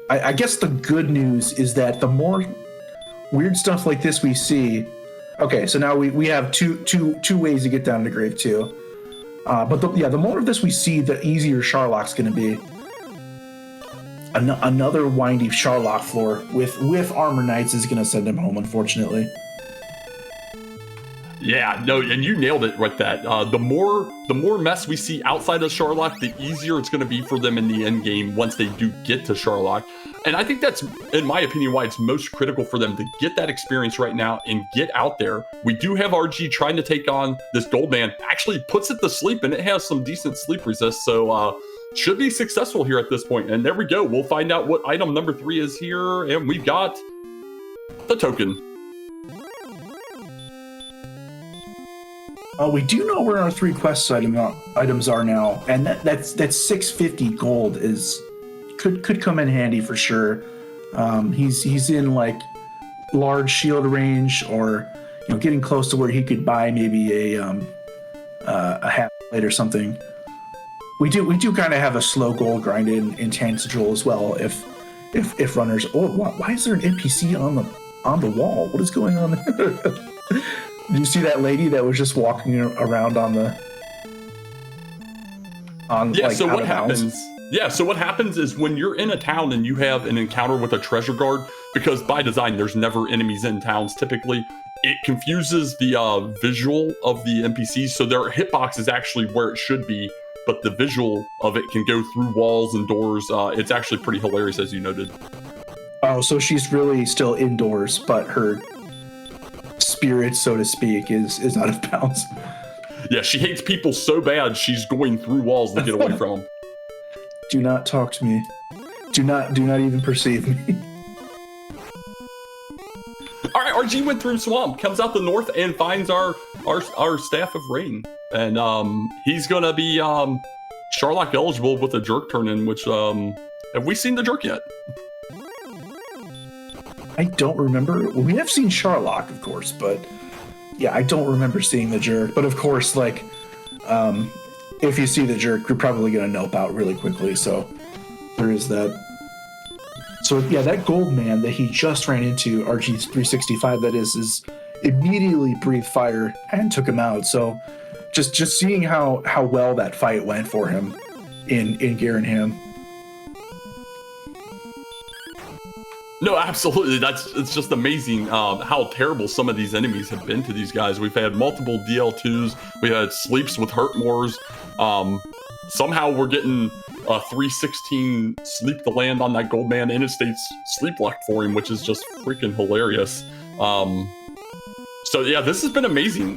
I guess the good news is that the more weird stuff like this we see. Okay, so now we have two ways to get down to Grave 2. But the more of this we see, the easier Sharlock's going to be. Another windy Sharlock floor with Armor Knights is going to send him home, unfortunately. Yeah, no, and you nailed it with that. The more mess we see outside of Sharlock, the easier it's going to be for them in the end game once they do get to Sharlock. And I think that's, in my opinion, why it's most critical for them to get that experience right now and get out there. We do have RG trying to take on this gold man. Actually puts it to sleep, and it has some decent sleep resist, so should be successful here at this point. And there we go. We'll find out what item number 3 is here, and we've got the token. We do know where our 3 quest items are now, and that's 650 gold could come in handy for sure. He's in like large shield range, or getting close to where he could buy maybe a half plate or something. We do kind of have a slow gold grind in Tansigil as well. If runners, why is there an NPC on the wall? What is going on there? Did you see that lady that was just walking around so what happens? Yeah, so what happens is when you're in a town and you have an encounter with a treasure guard, because by design there's never enemies in towns typically, it confuses the visual of the NPCs, so their hitbox is actually where it should be, but the visual of it can go through walls and doors. It's actually pretty hilarious, as you noted. Oh, so she's really still indoors, but her spirit, so to speak, is out of bounds. Yeah, she hates people so bad she's going through walls to get away from them. Do not talk to me. Do not even perceive me. All right, RG went through swamp, comes out the north and finds our staff of rain, and he's gonna be Sharlock eligible with a jerk turn in. Which have we seen the jerk yet? I don't remember. We have seen Sharlock, of course, but yeah, I don't remember seeing the jerk. But of course, like, if you see the jerk, you're probably going to nope out really quickly. So there is that. So yeah, that gold man that he just ran into, RG365, that is immediately breathed fire and took him out. So just seeing how well that fight went for him in Garenham. No, absolutely. It's just amazing how terrible some of these enemies have been to these guys. We've had multiple DL2s. We had sleeps with Hurtmores. Somehow we're getting a 316 sleep to land on that gold man, and it stays sleep locked for him, which is just freaking hilarious. So yeah, this has been amazing.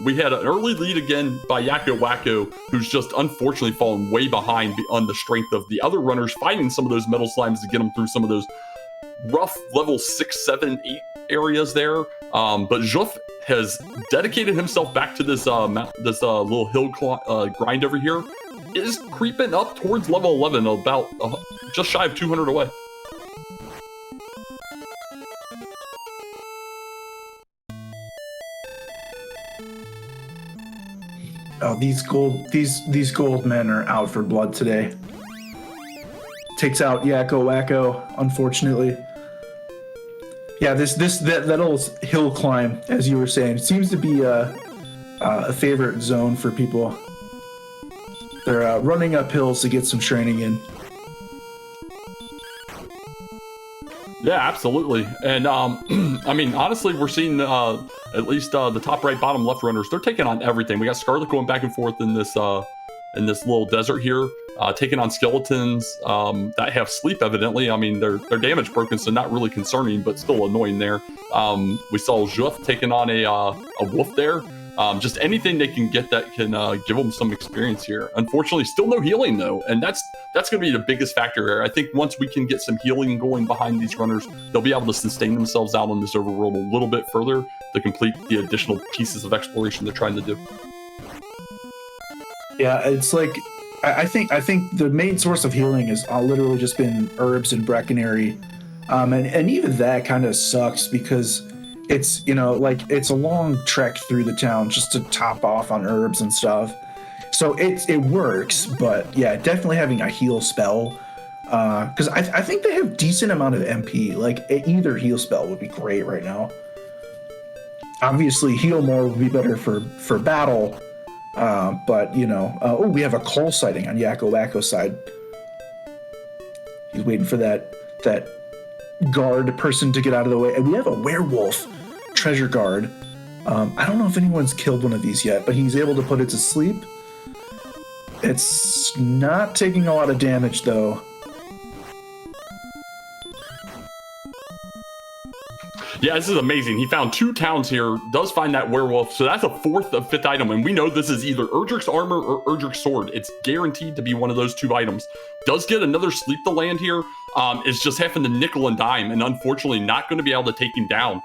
We had an early lead again by YakkoWakko, who's just unfortunately fallen way behind on the strength of the other runners fighting some of those metal slimes to get them through some of those rough level 6, 7, 8 areas there. But Juef has dedicated himself back to this little hill grind over here. Is creeping up towards level 11, about just shy of 200 away. Oh, these gold men are out for blood today. Takes out YakkoWakko, unfortunately. Yeah, that little hill climb, as you were saying, seems to be a favorite zone for people. They're running up hills to get some training in. Yeah, absolutely. And I mean, honestly, we're seeing at least the top right, bottom left runners. They're taking on everything. We got Scarlet going back and forth in this little desert here, taking on skeletons that have sleep. Evidently, I mean, they're damage broken, so not really concerning, but still annoying there. We saw Juef taking on a wolf there. Just anything they can get that can give them some experience here. Unfortunately, still no healing though, and that's going to be the biggest factor here. I think once we can get some healing going behind these runners, they'll be able to sustain themselves out on this overworld a little bit further to complete the additional pieces of exploration they're trying to do. Yeah, it's like I think the main source of healing has literally just been herbs and Breckenary, and even that kind of sucks because it's it's a long trek through the town just to top off on herbs and stuff. So it works, but yeah, definitely having a heal spell, because I think they have decent amount of MP. Like either heal spell would be great right now. Obviously, heal more would be better for battle, but we have a coal sighting on YakkoWakko's side. He's waiting for that guard person to get out of the way, and we have a werewolf treasure guard. I don't know if anyone's killed one of these yet, but he's able to put it to sleep. It's not taking a lot of damage though. Yeah, this is amazing. He found 2 towns here, does find that werewolf, so that's a 4th of 5th item, and we know this is either Erdrick's armor or Erdrick's sword. It's guaranteed to be one of those 2 items. Does get another sleep to land here. It's just having to nickel and dime, and unfortunately not going to be able to take him down.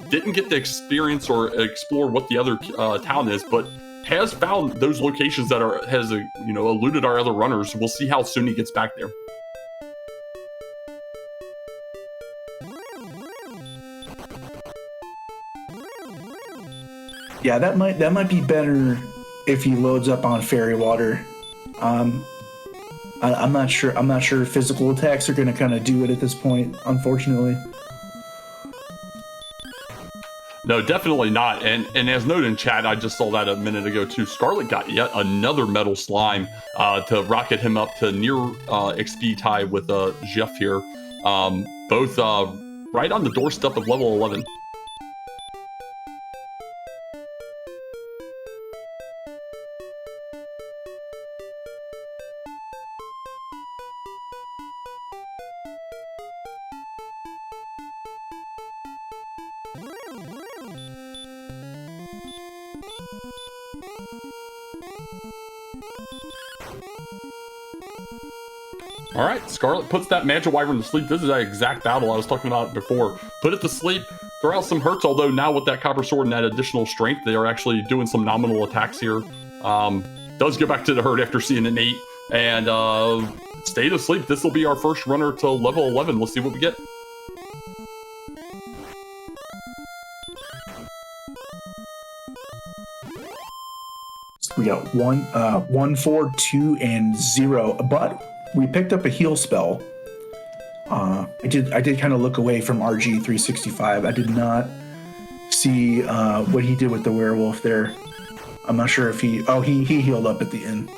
Didn't get to experience or explore what the other town is, but has found those locations that has eluded our other runners. We'll see how soon he gets back there. Yeah, that might be better if he loads up on fairy water. I'm not sure. I'm not sure physical attacks are going to kind of do it at this point, unfortunately. No, definitely not. And as noted in chat, I just saw that a minute ago too. Scarlet got yet another metal slime to rocket him up to near XP tie with Juef here. Both right on the doorstep of level 11. All right, Scarlet puts that Magic Wyvern to sleep. This is that exact battle I was talking about before. Put it to sleep, throw out some hurts, although now with that Copper Sword and that additional strength, they are actually doing some nominal attacks here. Does go back to the hurt after seeing an 8, and stay to sleep. This will be our first runner to level 11. Let's see what we get. We got 1, 4, 2, and 0, but we picked up a heal spell. I did kind of look away from RG365. I did not see what he did with the werewolf there. I'm not sure if he healed up at the end.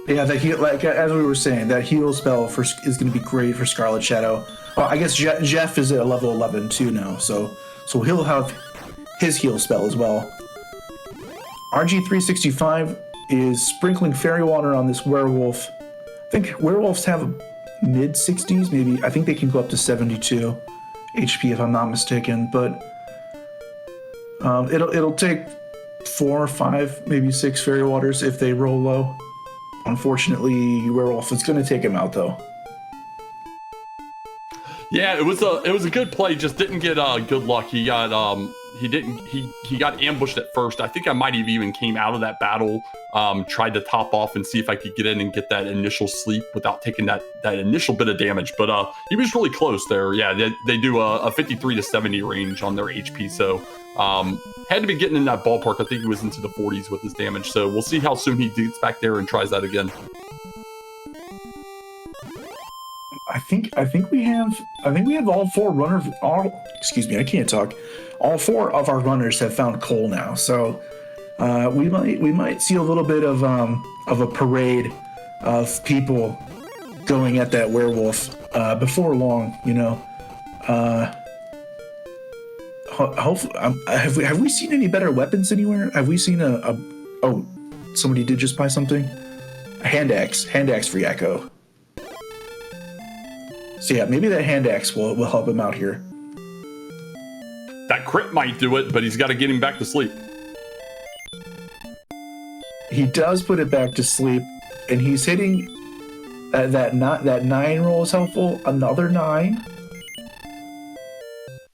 But yeah, that heal, like as we were saying, that heal spell is going to be great for Scarletshadoww. Well, I guess Juef is at level 11 too now, so he'll have his heal spell as well. RG365 is sprinkling fairy water on this werewolf. I think werewolves have mid 60s, maybe. I think they can go up to 72 HP if I'm not mistaken, but it'll take 4 or 5, maybe 6 fairy waters if they roll low. Unfortunately, werewolf is going to take him out though. Yeah, it was a good play. Just didn't get good luck. He got he got ambushed at first. I think I might have even came out of that battle, tried to top off and see if I could get in and get that initial sleep without taking that initial bit of damage. But he was really close there. Yeah, they do a 53 to 70 range on their HP, so had to be getting in that ballpark. I think he was into the 40s with his damage. So we'll see how soon he gets back there and tries that again. I think we have all 4 runners. Excuse me, I can't talk. All 4 of our runners have found coal now, so we might see a little bit of a parade of people going at that werewolf before long. You know, hopefully, have we seen any better weapons anywhere? Have we seen oh, somebody did just buy something. A hand axe for Yakko. So yeah, maybe that hand axe will help him out here. That crit might do it, but he's got to get him back to sleep. He does put it back to sleep, and he's hitting that 9 roll is helpful. Another 9,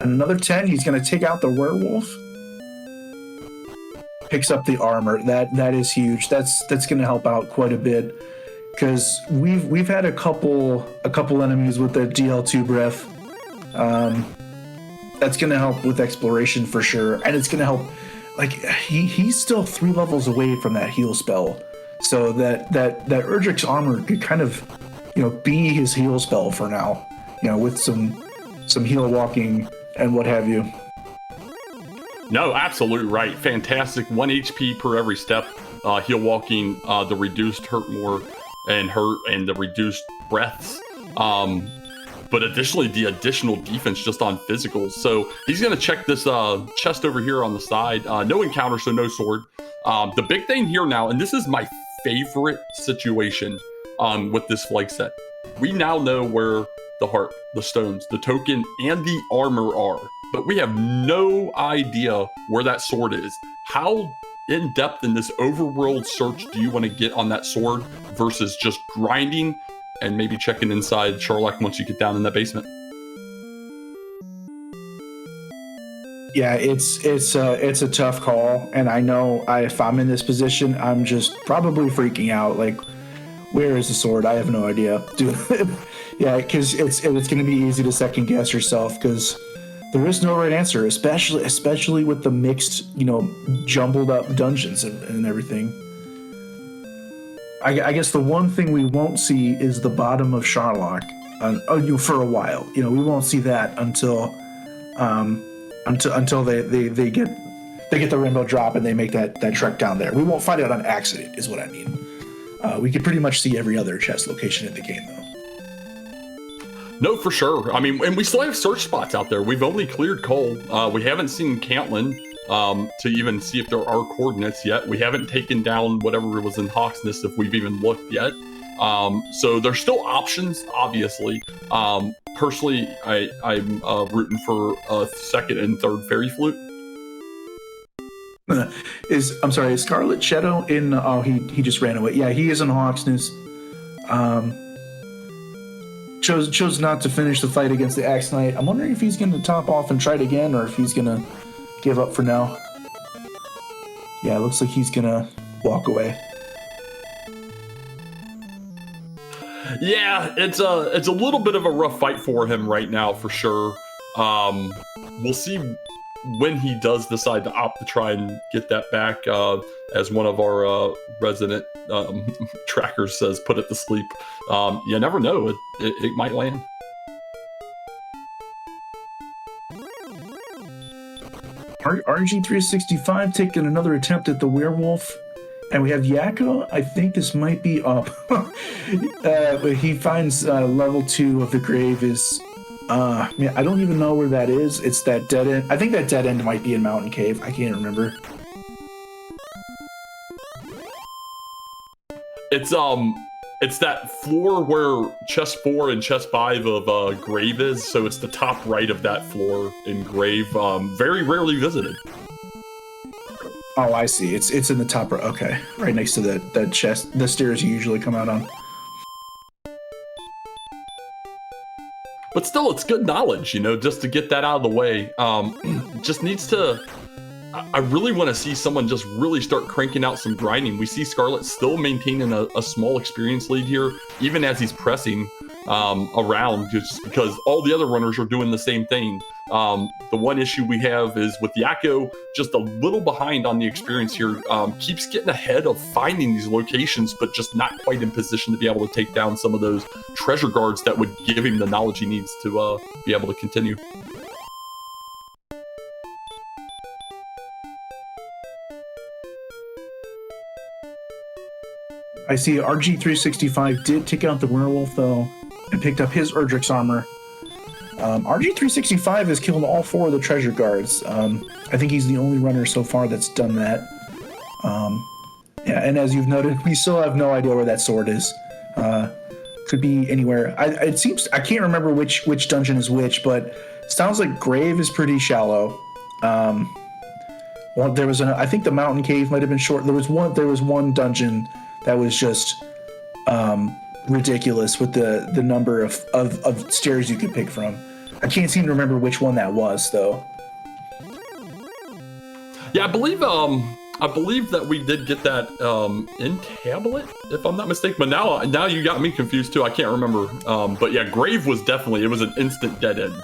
and another 10. He's going to take out the werewolf. Picks up the armor. That is huge. That's going to help out quite a bit. Because we've had a couple enemies with the DL2 breath. That's gonna help with exploration for sure, and it's gonna help. Like he's still 3 levels away from that heal spell, so that Erdrick's armor could kind of, be his heal spell for now. With some heal walking and what have you. No, absolutely right. Fantastic. 1 HP per every step. Heal walking, the reduced hurt more. And the reduced breaths, but additionally the additional defense just on physicals. So he's gonna check this chest over here on the side. No encounter, so no sword. The big thing here now, and this is my favorite situation with this flag set. We now know where the heart, the stones, the token, and the armor are. but we have no idea where that sword is. How in depth in this overworld search do you want to get on that sword versus just grinding and maybe checking inside Charlock once you get down in that basement? Yeah, it's a tough call, and I know if I'm in this position, I'm just probably freaking out. Like, where is the sword? I have no idea, dude. Yeah, because it's going to be easy to second guess yourself because there is no right answer, especially with the mixed, jumbled up dungeons and everything. I guess the one thing we won't see is the bottom of Charlock for a while. We won't see that until they get the rainbow drop and they make that trek down there. We won't find it on accident, is what I mean. We could pretty much see every other chest location in the game, though. No, for sure. I mean, and we still have search spots out there. We've only cleared Cole. We haven't seen Cantlin to even see if there are coordinates yet. We haven't taken down whatever was in Hawksness if we've even looked yet. So there's still options, obviously. Personally, I'm rooting for a second and third fairy flute. Is Scarletshadoww in? Oh, he just ran away. Yeah, he is in Hawksness. Chose not to finish the fight against the Axe Knight. I'm wondering if he's going to top off and try it again, or if he's going to give up for now. Yeah, it looks like he's going to walk away. Yeah, it's a little bit of a rough fight for him right now, for sure. We'll see when he does decide to opt to try and get that back, as one of our resident trackers says, put it to sleep. You never know, it might land. RG365 taking another attempt at the werewolf. And we have Yakko. I think this might be up. He finds level 2 of the grave is... I don't even know where that is. It's that dead end. I think that dead end might be in Mountain Cave. I can't remember. It's that floor where chest 4 and chest 5 of grave is. So it's the top right of that floor in grave. Very rarely visited. Oh, I see. It's in the top right. Okay, right next to that chest, the stairs you usually come out on. But still, it's good knowledge, just to get that out of the way. Just needs to... I really want to see someone just really start cranking out some grinding. We see Scarlet still maintaining a small experience lead here, even as he's pressing around, just because all the other runners are doing the same thing. The one issue we have is with Yakko, just a little behind on the experience here. Keeps getting ahead of finding these locations, but just not quite in position to be able to take down some of those treasure guards that would give him the knowledge he needs to be able to continue. I see RG365 did take out the werewolf, though, and picked up his Erdrick's armor. RG365 has killed all 4 of the treasure guards. I think he's the only runner so far that's done that. Yeah, and as you've noted, we still have no idea where that sword is. Could be anywhere. It seems... I can't remember which dungeon is which, but it sounds like Grave is pretty shallow. Well, there was I think the Mountain Cave might have been short. There was one dungeon that was just ridiculous with the number of stairs you could pick from. I can't seem to remember which one that was, though. Yeah, I believe that we did get that in tablet, if I'm not mistaken. But now you got me confused too. I can't remember. But yeah, Grave was definitely, it was an instant dead end.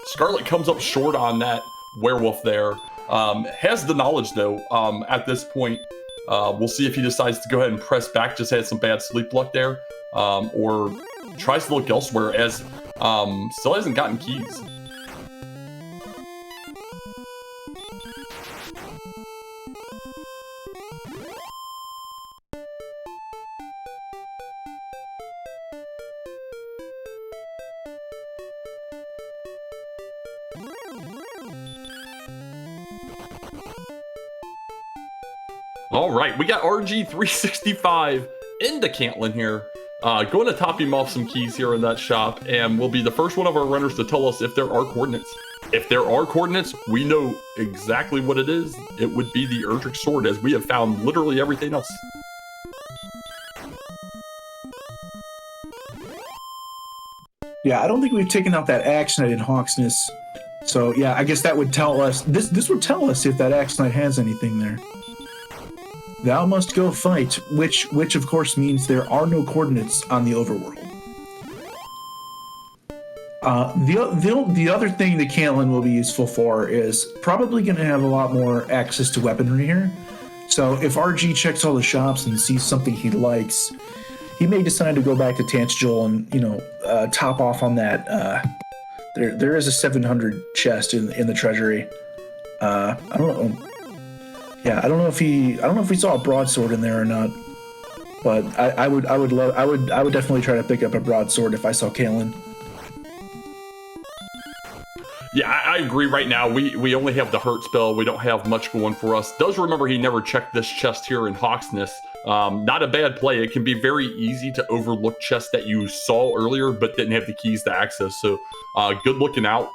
Scarlet comes up short on that werewolf there. Has the knowledge though. At this point, we'll see if he decides to go ahead and press back. Just had some bad sleep luck there, or tries to look elsewhere, as still hasn't gotten keys. All right, we got RG365 into Cantlin here. going to top him off some keys here in that shop, and we'll be the first one of our runners to tell us if there are coordinates. If there are coordinates, we know exactly what it is. It would be the Erdrick sword, as we have found literally everything else. Yeah, I don't think we've taken out that Axe Knight in Hawksness. So yeah, I guess that would tell us, this would tell us if that Axe Knight has anything there. Thou must go fight, which of course means there are no coordinates on the overworld. The other thing that Caitlin will be useful for is probably going to have a lot more access to weaponry here. So if RG checks all the shops and sees something he likes, he may decide to go back to Tantegel and, you know, top off on that. There is a 700 chest in the treasury. I don't know. Yeah, I don't know if he saw a broadsword in there or not. But I would definitely try to pick up a broadsword if I saw Kalen. Yeah, I agree. Right now, we only have the hurt spell. We don't have much going for us. Does remember he never checked this chest here in Hawksness. Not a bad play. It can be very easy to overlook chests that you saw earlier, but didn't have the keys to access. So good looking out.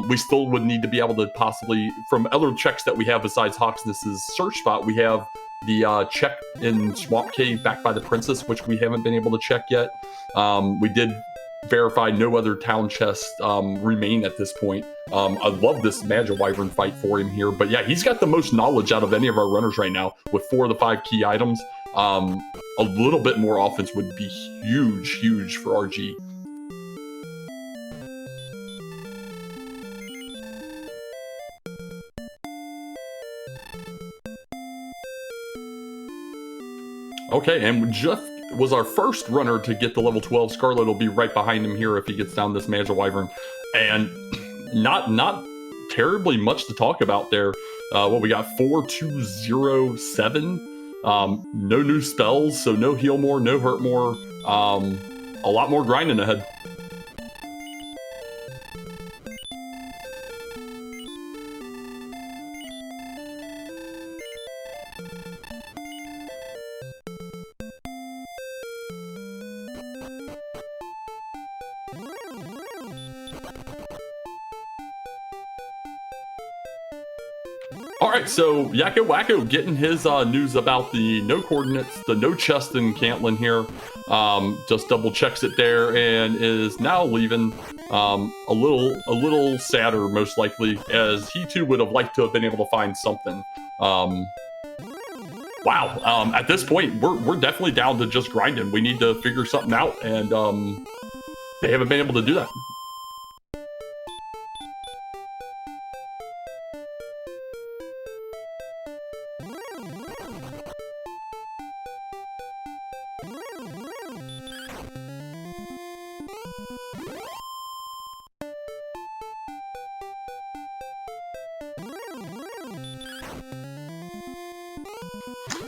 We still would need to be able to possibly, from other checks that we have besides Hawksness's search spot, we have the check in Swamp Cave back by the Princess, which we haven't been able to check yet. We did verify no other town chests remain at this point. I love this Magic Wyvern fight for him here, but yeah, he's got the most knowledge out of any of our runners right now with 4 of the 5 key items. A little bit more offense would be huge for RG. Okay, and Jeff was our first runner to get the level 12. Scarlet will be right behind him here if he gets down this Magic Wyvern. And not terribly much to talk about there. What we got, 4207. No new spells, so no heal more, no hurt more. A lot more grinding ahead. Alright, so YakkoWakko getting his news about the no coordinates, the no chest in Cantlin here. Just double checks it there and is now leaving. A little sadder, most likely, as he too would have liked to have been able to find something. Wow, at this point, we're definitely down to just grinding. We need to figure something out, and they haven't been able to do that.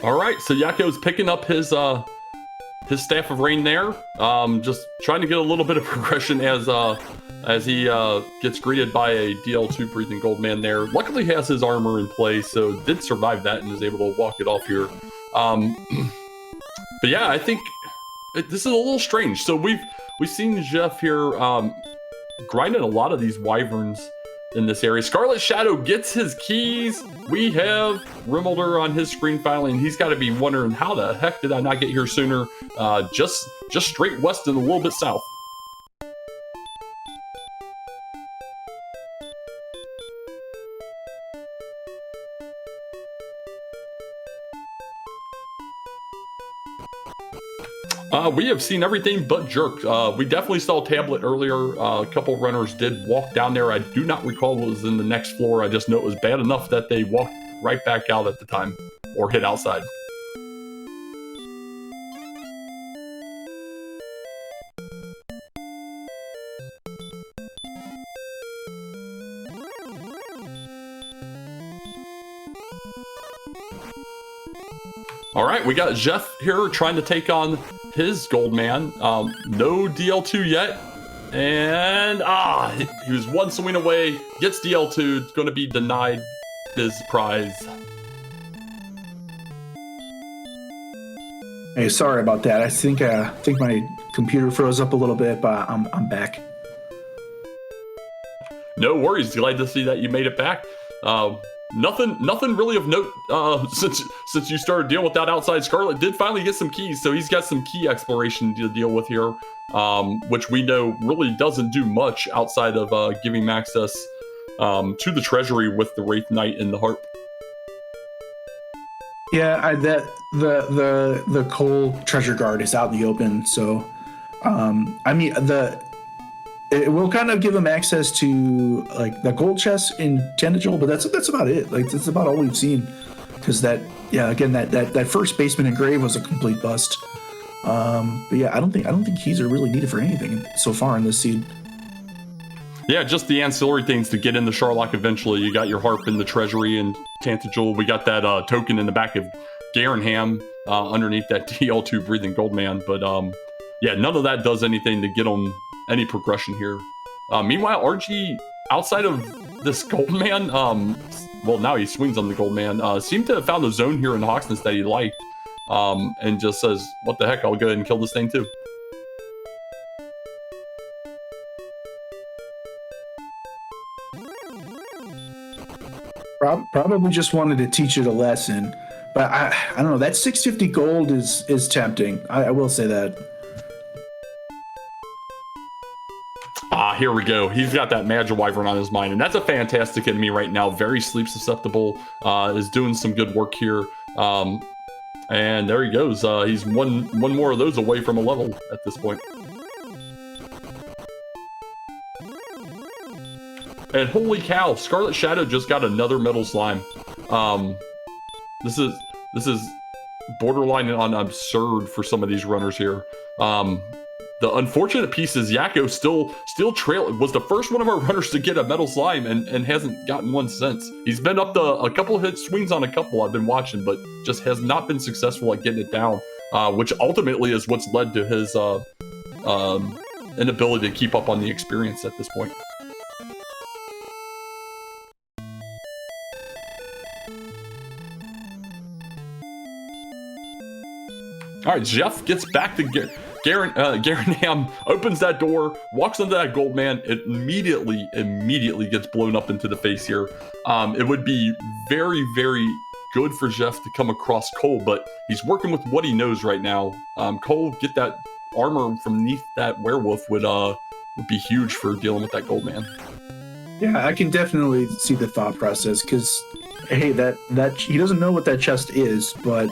All right, so Yakko's picking up his Staff of Rain there. Just trying to get a little bit of progression as he gets greeted by a DL2 Breathing Gold Man there. Luckily, he has his armor in place, so did survive that and is able to walk it off here. But yeah, I think this is a little strange. So we've seen Jeff here grinding a lot of these wyverns in this area. Scarletshadoww gets his keys. We have Rimmelder on his screen finally, and he's got to be wondering, how the heck did I not get here sooner? Just straight west and a little bit south. We have seen everything but Jerk. We definitely saw Tablet earlier. A couple runners did walk down there. I do not recall what was in the next floor. I just know it was bad enough that they walked right back out at the time, or hit outside. All right, we got Jeff here trying to take on his gold man. No DL2 yet. And he was one swing away. Gets DL2. It's going to be denied his prize. Hey, sorry about that. I think my computer froze up a little bit, but I'm back. No worries. Glad to see that you made it back. Nothing really of note since you started dealing with that outside. Scarlet did finally get some keys, so he's got some key exploration to deal with here, which we know really doesn't do much outside of giving him access to the treasury with the Wraith Knight and the harp. Yeah, the coal treasure guard is out in the open, so I mean it will kind of give him access to like the gold chest in Tanager, but that's about it. Like that's about all we've seen, because that first basement and grave was a complete bust. But yeah, I don't think keys are really needed for anything so far in this seed. Yeah, just the ancillary things to get in the Sharlock eventually. You got your harp in the treasury and Tantagel. We got that token in the back of Garenham underneath that DL2 breathing gold man. But yeah, none of that does anything to get on any progression here. Meanwhile, RG, outside of this gold man, well, now he swings on the gold man, seemed to have found a zone here in Hawksness that he liked, and just says, what the heck, I'll go ahead and kill this thing too. Probably just wanted to teach it a lesson, but I don't know. That 650 gold is tempting. I will say that. Here we go. He's got that Magic Wyvern on his mind, and that's a fantastic enemy right now. Very sleep susceptible. Is doing some good work here. And there he goes. He's one more of those away from a level at this point. And holy cow, Scarletshadoww just got another metal slime. This is borderline on absurd for some of these runners here. The unfortunate piece is Yakko still was the first one of our runners to get a metal slime and hasn't gotten one since. He's been up to a couple of hit swings on a couple I've been watching, but just has not been successful at getting it down, which ultimately is what's led to his inability to keep up on the experience at this point. All right, Jeff gets back to Garenham, opens that door, walks into that gold man, it immediately gets blown up into the face here. It would be very, very good for Jeff to come across Cole, but he's working with what he knows right now. Cole, get that armor from beneath that werewolf would be huge for dealing with that gold man. Yeah, I can definitely see the thought process, because hey, that he doesn't know what that chest is, but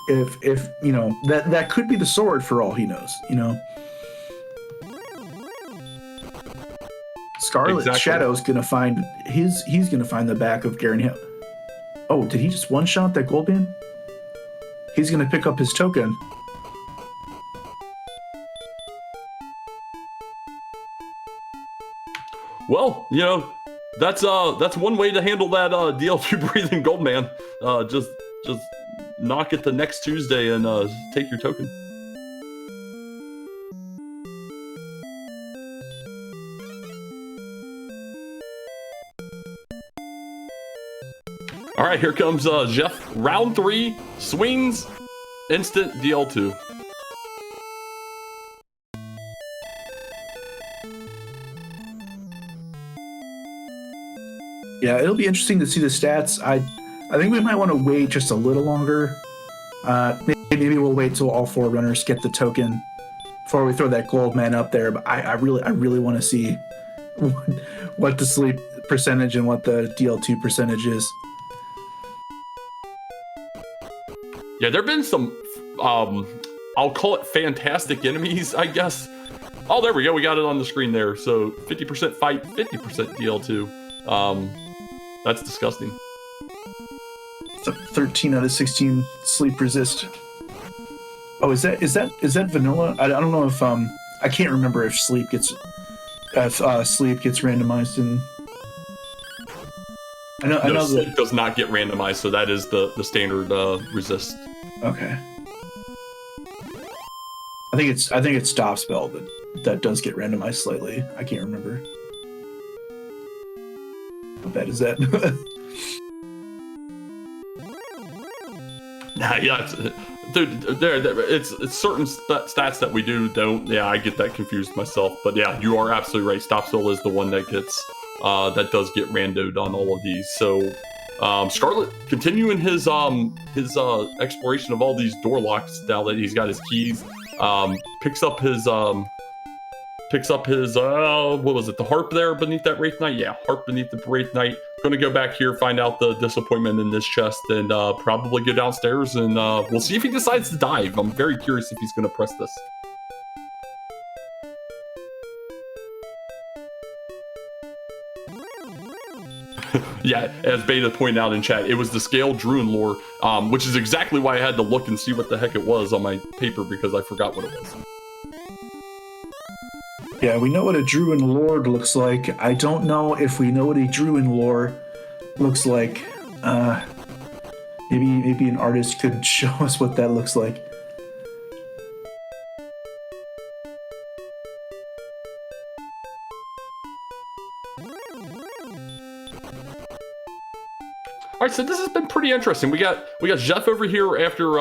if you know, that could be the sword for all he knows, you know. Scarletshadoww's gonna find he's gonna find the back of Garenham. Oh, did he just one-shot that gold man? He's gonna pick up his token. Well, you know, that's one way to handle that DL2 breathing gold man. Just knock it the next Tuesday and take your token. All right, here comes Jeff. Round 3, swings, instant DL2. Yeah, it'll be interesting to see the stats. I think we might want to wait just a little longer. Maybe we'll wait till all 4 runners get the token before we throw that gold man up there. But I really want to see what the sleep percentage and what the DL2 percentage is. Yeah, there've been some, I'll call it fantastic enemies, I guess. Oh, there we go. We got it on the screen there. So 50% fight, 50% DL2. That's disgusting. 13 out of 16 sleep resist. Oh, is that vanilla? I don't know if I can't remember if sleep gets randomized in. I know sleep does not get randomized, so that is the standard resist. Okay. I think it's stop spell that does get randomized slightly. I can't remember. How bad is that? Nah, yeah, Dude, it's certain stats that we don't. Yeah, I get that confused myself. But yeah, you are absolutely right. Stop Still is the one that gets that does get randoed on all of these. So Scarlet continuing his exploration of all these door locks now that he's got his keys. Picks up his what was it, the harp there beneath that Wraith Knight? Yeah, harp beneath the Wraith Knight. Gonna go back here, find out the disappointment in this chest, and probably go downstairs, and we'll see if he decides to dive. I'm very curious if he's gonna press this. Yeah, as Beta pointed out in chat, it was the scale Druid lore, which is exactly why I had to look and see what the heck it was on my paper, because I forgot what it was. Yeah, we know what a Druid Lord looks like. I don't know if we know what a Druid lore looks like. Maybe an artist could show us what that looks like. All right, so this has been pretty interesting. We got Juef over here after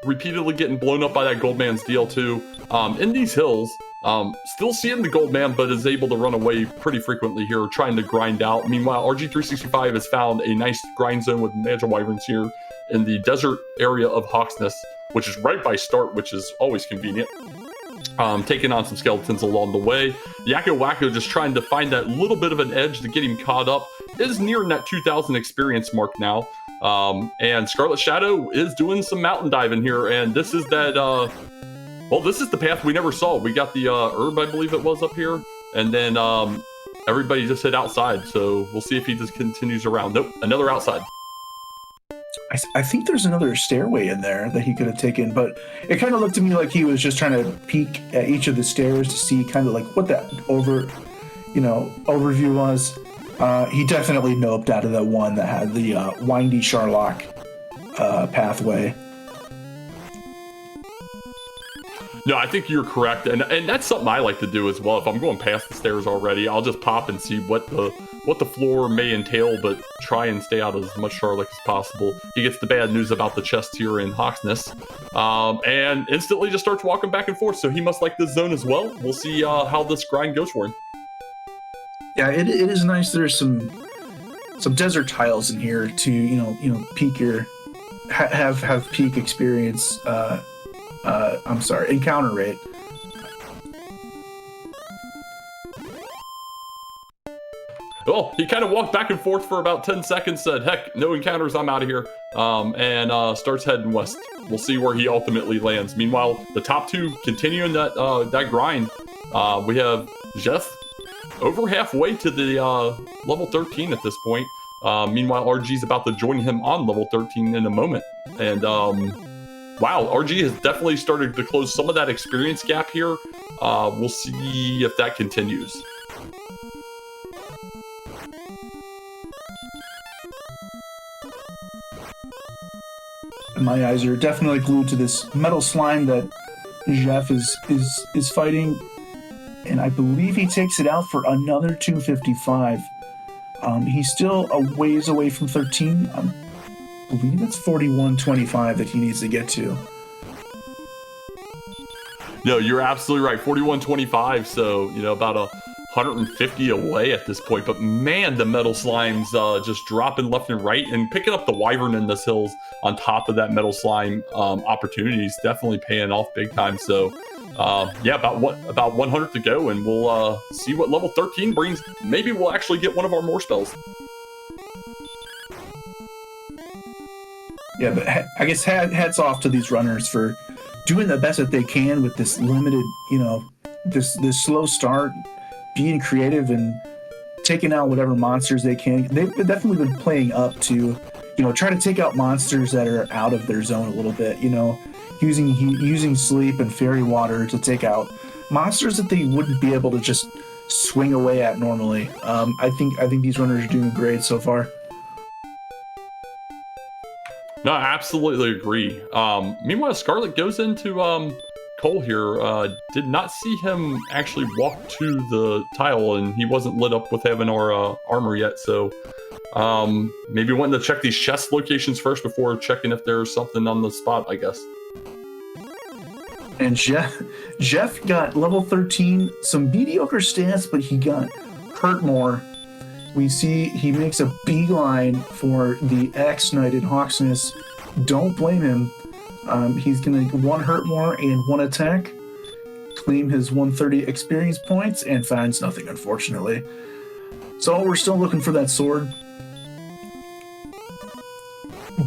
repeatedly getting blown up by that Goldman's DL2 in these hills. Still seeing the Goldman, but is able to run away pretty frequently here, trying to grind out. Meanwhile, RG365 has found a nice grind zone with Magic Wyverns here in the desert area of Hawksness, which is right by start, which is always convenient. Taking on some skeletons along the way. YakkoWakko just trying to find that little bit of an edge to get him caught up. Is nearing that 2,000 experience mark now. And Scarletshadoww is doing some mountain diving here, and this is that well, this is the path we never saw. We got the herb, I believe it was, up here, and then everybody just hit outside, so we'll see if he just continues around. Nope, another outside. I think there's another stairway in there that he could have taken, but it kind of looked to me like he was just trying to peek at each of the stairs to see kind of like what that overview was. He definitely noped out of the one that had the windy Sharlock pathway. No, I think you're correct, and that's something I like to do as well. If I'm going past the stairs already, I'll just pop and see what the floor may entail, but try and stay out of as much Sharlock as possible. He gets the bad news about the chest here in Hawksness, and instantly just starts walking back and forth. So he must like this zone as well. We'll see how this grind goes for him. Yeah, it is nice. There's some desert tiles in here to peak your have peak experience. Encounter rate. Well, he kind of walked back and forth for about 10 seconds, said, heck, no encounters, I'm out of here, and starts heading west. We'll see where he ultimately lands. Meanwhile, the top two continuing that grind. We have Juef over halfway to the level 13 at this point. Meanwhile, RG's about to join him on level 13 in a moment. And wow, RG has definitely started to close some of that experience gap here. We'll see if that continues. My eyes are definitely glued to this metal slime that Juef is fighting, and I believe he takes it out for another 255. He's still a ways away from 13. I believe it's 4125 that he needs to get to. No, you're absolutely right. 4125, so about 150 away at this point. But man, the metal slime's just dropping left and right, and picking up the wyvern in this hills on top of that metal slime opportunities, definitely paying off big time. So yeah, about 100 to go, and we'll see what level 13 brings. Maybe we'll actually get one of our more spells. Yeah, but I guess hats off to these runners for doing the best that they can with this limited, this slow start, being creative and taking out whatever monsters they can. They've definitely been playing up to, try to take out monsters that are out of their zone a little bit, using sleep and fairy water to take out monsters that they wouldn't be able to just swing away at normally. I think these runners are doing great so far. No, I absolutely agree. Meanwhile, Scarlet goes into Cole here. Did not see him actually walk to the tile, and he wasn't lit up with having our armor yet, so Maybe wanting to check these chest locations first before checking if there's something on the spot, I guess. And Jeff got level 13, some mediocre stats, but he got hurt more. We see he makes a beeline for the Axe Knight in Hawksness. Don't blame him. He's going to 1 hurt more and 1 attack, claim his 130 experience points, and finds nothing, unfortunately. So we're still looking for that sword.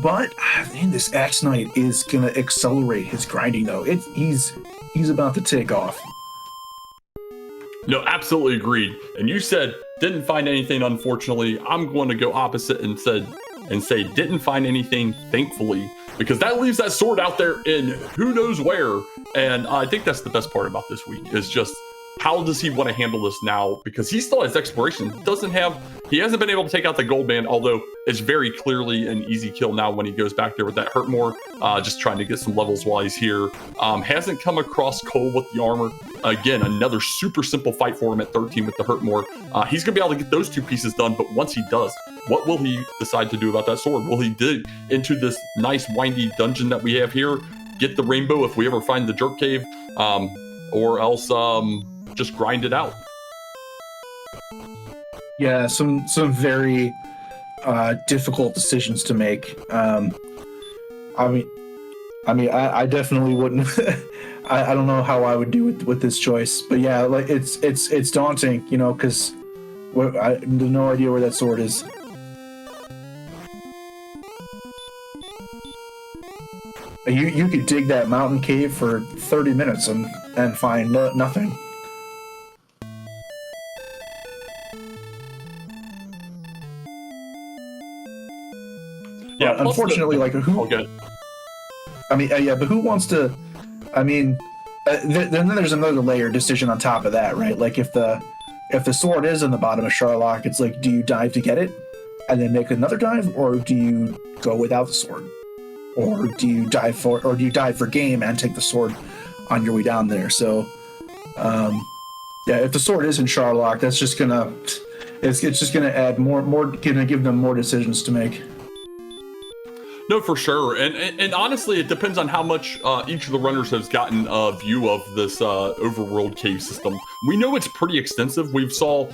But man, this Axe Knight is going to accelerate his grinding, though. He's about to take off. No, absolutely agreed. And you said didn't find anything, unfortunately. I'm going to go opposite and say didn't find anything, thankfully, because that leaves that sword out there in who knows where. And I think that's the best part about this week is just how does he want to handle this now? Because he still has exploration. He hasn't been able to take out the gold band, although it's very clearly an easy kill now when he goes back there with that hurt more, just trying to get some levels while he's here. Hasn't come across Cole with the armor. Again, another super simple fight for him at 13 with the hurt more. He's going to be able to get those 2 pieces done, but once he does, what will he decide to do about that sword? Will he dig into this nice windy dungeon that we have here, get the rainbow if we ever find the jerk cave, or else just grind it out? Yeah, some very difficult decisions to make. I definitely wouldn't. I don't know how I would do with this choice, but yeah, like it's daunting, you know, because I have no idea where that sword is. You could dig that mountain cave for 30 minutes and find nothing. Yeah, unfortunately, like who? Okay. I mean, yeah, but who wants to? I mean, then there's another layer decision on top of that, right? Like if the sword is in the bottom of Sharlock, it's like, do you dive to get it and then make another dive, or do you go without the sword, or do you dive for game and take the sword on your way down there? So, yeah, if the sword is in Sharlock, that's just gonna it's just gonna add more gonna give them more decisions to make. No, for sure. And honestly, it depends on how much each of the runners has gotten a view of this overworld cave system. We know it's pretty extensive. We saw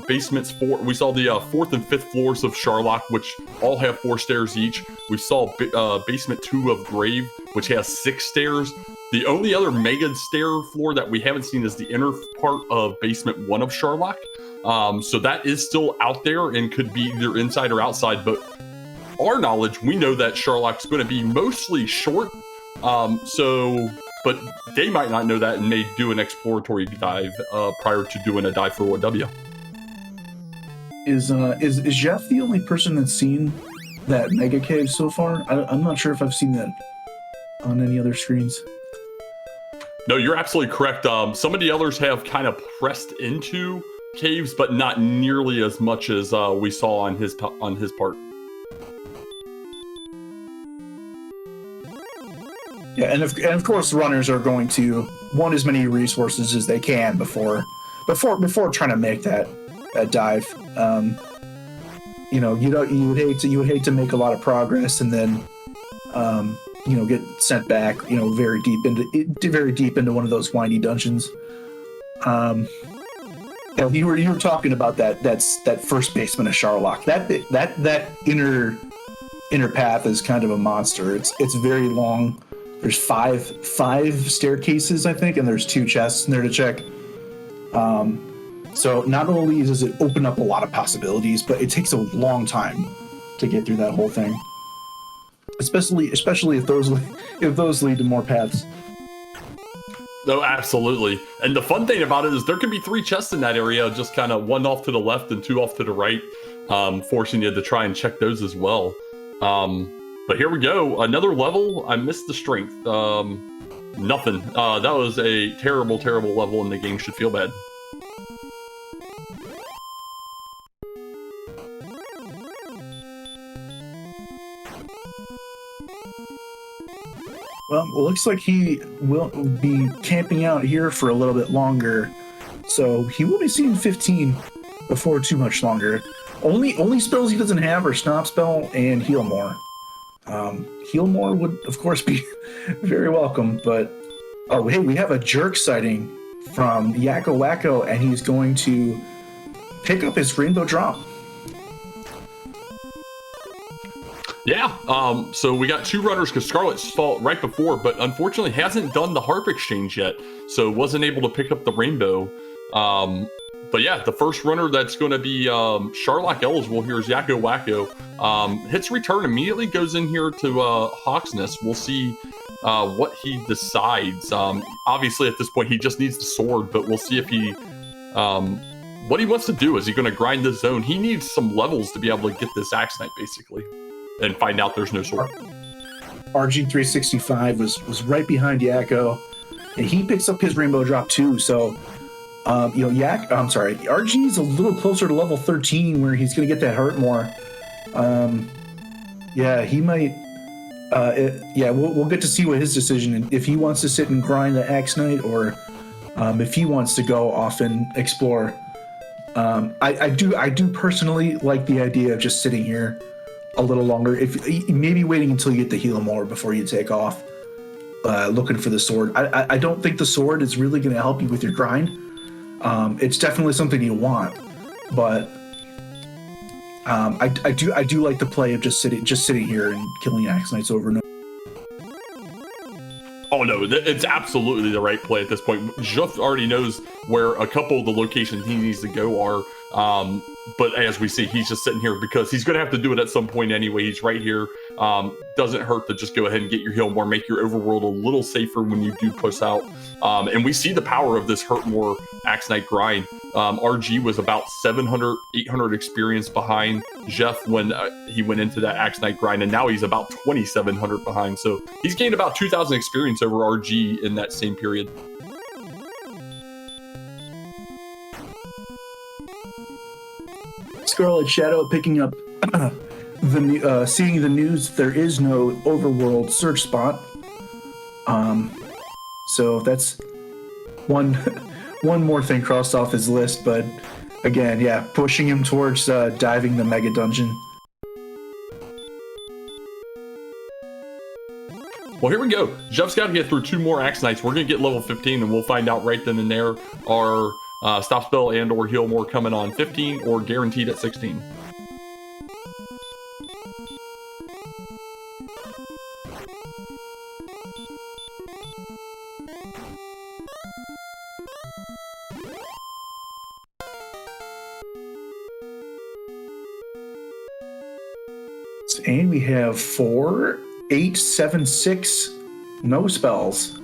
basements we saw the 4th and 5th floors of Sharlock, which all have 4 stairs each. We saw basement 2 of Grave, which has 6 stairs. The only other mega stair floor that we haven't seen is the inner part of basement 1 of Sharlock. So that is still out there and could be either inside or outside, but our knowledge, we know that Sharlock's going to be mostly short, but they might not know that and may do an exploratory dive prior to doing a dive for OW. Is Jeff the only person that's seen that mega cave so far? I'm not sure if I've seen that on any other screens. No, you're absolutely correct. Some of the others have kind of pressed into caves, but not nearly as much as we saw on his part. Yeah, and of course, runners are going to want as many resources as they can before trying to make that dive. You know, you would hate to make a lot of progress and then get sent back, very deep into one of those windy dungeons. You were talking about that first basement of Sharlock. That inner path is kind of a monster. It's very long. There's five staircases, I think, and there's 2 chests in there to check. So not only does it open up a lot of possibilities, but it takes a long time to get through that whole thing. Especially if those lead to more paths. No, absolutely. And the fun thing about it is there can be 3 chests in that area, just kind of 1 off to the left and 2 off to the right, forcing you to try and check those as well. But here we go. Another level. I missed the strength. Nothing. That was a terrible, terrible level, and the game should feel bad. Well, it looks like he will be camping out here for a little bit longer. So he will be seeing 15 before too much longer. Only spells he doesn't have are Snap Spell and Heal More. Heal More would, of course, be very welcome, but... Oh, hey, we have a jerk sighting from YakkoWakko, and he's going to pick up his Rainbow Drop. Yeah, so we got 2 runners because Scarlet saw it right before, but unfortunately hasn't done the Harp Exchange yet, so wasn't able to pick up the Rainbow. But yeah, the first runner that's going to be Sharlock eligible here is YakkoWakko. Hits return immediately, goes in here to Hawksness. We'll see what he decides. Obviously, at this point, he just needs the sword, but we'll see if he... what he wants to do. Is he going to grind this zone? He needs some levels to be able to get this Axe Knight, basically, and find out there's no sword. RG365 was right behind Yakko, and he picks up his Rainbow Drop too, so... RG is a little closer to level 13 where he's going to get that hurt more. Yeah, he might... we'll get to see what his decision, if he wants to sit and grind the Axe Knight, or if he wants to go off and explore. I do personally like the idea of just sitting here a little longer. If maybe waiting until you get the heal more before you take off, looking for the sword. I don't think the sword is really going to help you with your grind. It's definitely something you want, but I do like the play of just sitting here and killing Axe Knights over and over. Oh no, it's absolutely the right play at this point. Juef already knows where a couple of the locations he needs to go are, but as we see, he's just sitting here because he's going to have to do it at some point anyway. He's right here. Doesn't hurt to just go ahead and get your heal more, make your overworld a little safer when you do push out. And we see the power of this hurt more Axe Knight grind. RG was about 700, 800 experience behind Juef when he went into that Axe Knight grind, and now he's about 2,700 behind. So he's gained about 2,000 experience over RG in that same period. Scarletshadoww picking up seeing the news. There is no overworld search spot. So that's one more thing crossed off his list. But again, yeah, pushing him towards diving the mega dungeon. Well, here we go. Juef's got to get through 2 more Axe Knights. We're going to get level 15, and we'll find out right then and there are Stop Spell and or Heal More coming on 15 or guaranteed at 16. And we have 4, 8, 7, 6 no spells.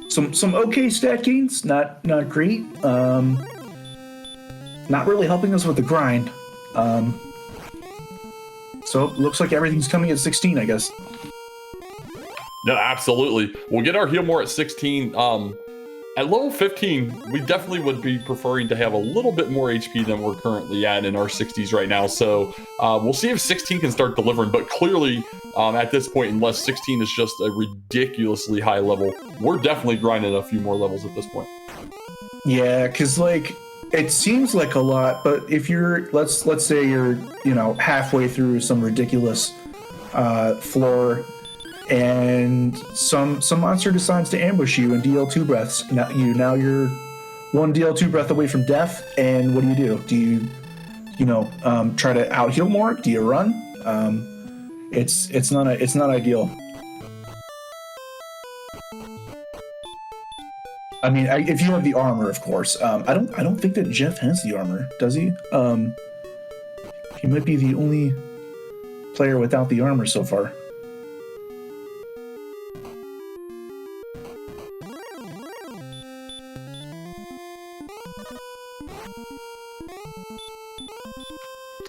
Some okay stat gains, not great. Not really helping us with the grind. So it looks like everything's coming at 16, I guess. No, absolutely. We'll get our heal more at 16. At level 15, we definitely would be preferring to have a little bit more HP than we're currently at in our 60s right now. So we'll see if 16 can start delivering. But clearly, at this point, unless 16 is just a ridiculously high level, we're definitely grinding a few more levels at this point. Yeah, because like it seems like a lot, but if you're let's say you're halfway through some ridiculous floor, and some monster decides to ambush you and deal 2 breaths. Now you're 1 DL2 breath away from death, and what do? Do you try to out heal more? Do you run? It's not ideal. I mean, if you have the armor, of course. I don't think that Juef has the armor, does he? He might be the only player without the armor so far.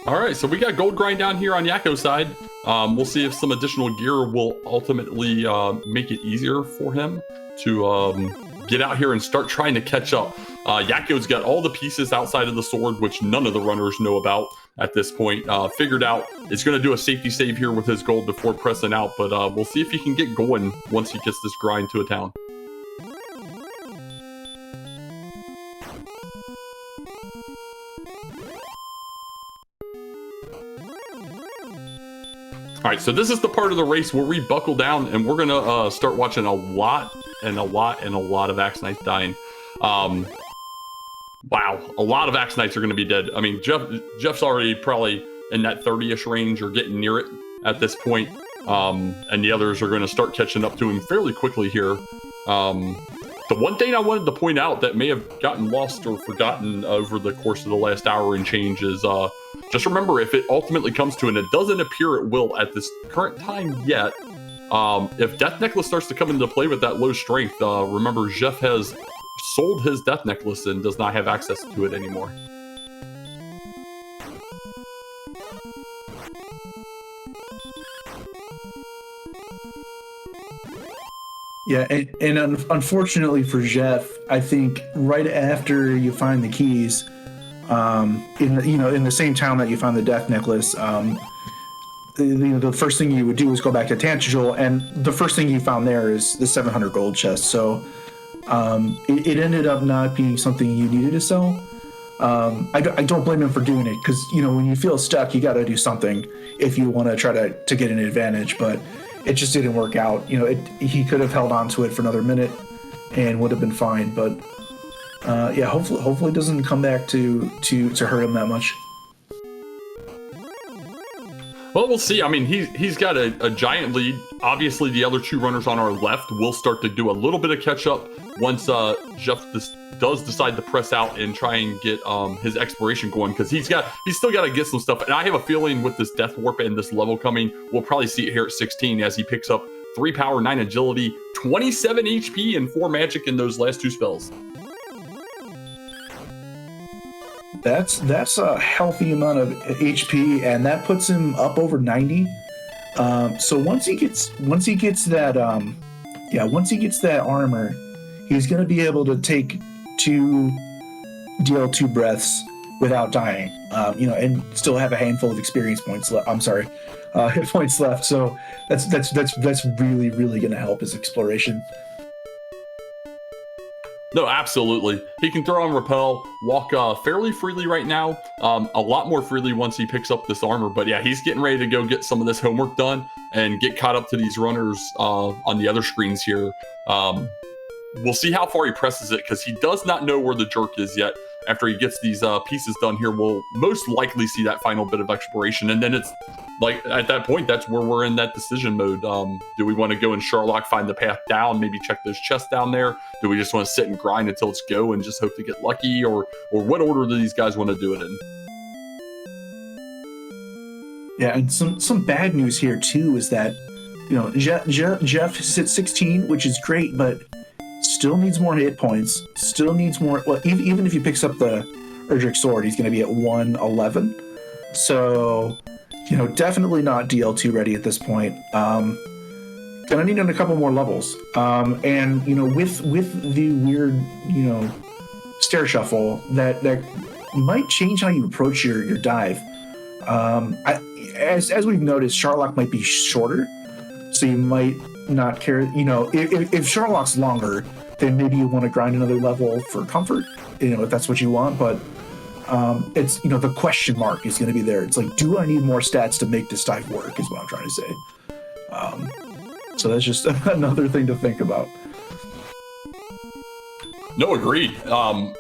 All right, so we got gold grind down here on Yakko's side. We'll see if some additional gear will ultimately make it easier for him to get out here and start trying to catch up. Yakko's got all the pieces outside of the sword, which none of the runners know about at this point. Figured out it's going to do a safety save here with his gold before pressing out, but we'll see if he can get going once he gets this grind to a town. All right, so this is the part of the race where we buckle down and we're gonna start watching a lot of Axe Knights dying. Wow, a lot of Axe Knights are gonna be dead. I mean, Jeff's already probably in that 30-ish range or getting near it at this point. And the others are gonna start catching up to him fairly quickly here. The one thing I wanted to point out that may have gotten lost or forgotten over the course of the last hour and change is just remember, if it ultimately comes to, and it doesn't appear it will at this current time yet, if Death Necklace starts to come into play with that low strength, remember Jeff has sold his Death Necklace and does not have access to it anymore. Yeah, and unfortunately for Jeff, I think right after you find the keys, in the same town that you found the Death Necklace, the first thing you would do is go back to Tantegel, and the first thing you found there is the 700 gold chest. So it ended up not being something you needed to sell. I don't blame him for doing it, because when you feel stuck, you got to do something if you want to try to get an advantage, but it just didn't work out. He could have held on to it for another minute and would have been fine. But yeah, hopefully it doesn't come back to hurt him that much. Well, we'll see. I mean, he's got a giant lead. Obviously, the other two runners on our left will start to do a little bit of catch up once Jeff does decide to press out and try and get his exploration going, because he's still got to get some stuff. And I have a feeling with this Death Warp and this level coming, we'll probably see it here at 16 as he picks up 3 power, 9 agility, 27 HP, and 4 magic in those last 2 spells. That's a healthy amount of HP, and that puts him up over 90. So once he gets that armor, he's going to be able to take 2 DL2 breaths without dying, and still have a handful of experience points left. Hit points left. So that's really, really going to help his exploration. No, absolutely. He can throw on Repel, walk fairly freely right now, a lot more freely once he picks up this armor. But yeah, he's getting ready to go get some of this homework done and get caught up to these runners on the other screens here. We'll see how far he presses it, because he does not know where the jerk is yet. After he gets these pieces done here, we'll most likely see that final bit of exploration. And then it's like, at that point, that's where we're in that decision mode. Do we want to go in Sharlock, find the path down, maybe check those chests down there? Do we just want to sit and grind until it's go and just hope to get lucky? Or what order do these guys want to do it in? Yeah, and some bad news here, too, is that, Jeff sits 16, which is great, but still needs more hit points, still needs more. Well, even if he picks up the Erdrick Sword, he's going to be at 111. So, definitely not DL2 ready at this point. Gonna need a couple more levels. And with the weird, stair shuffle, that might change how you approach your dive. As we've noticed, Sharlock might be shorter, so you might not care. If Sharlock's longer, then maybe you want to grind another level for comfort, if that's what you want. But it's, the question mark is going to be there. It's like, do I need more stats to make this dive work, is what I'm trying to say. So that's just another thing to think about. No, agreed.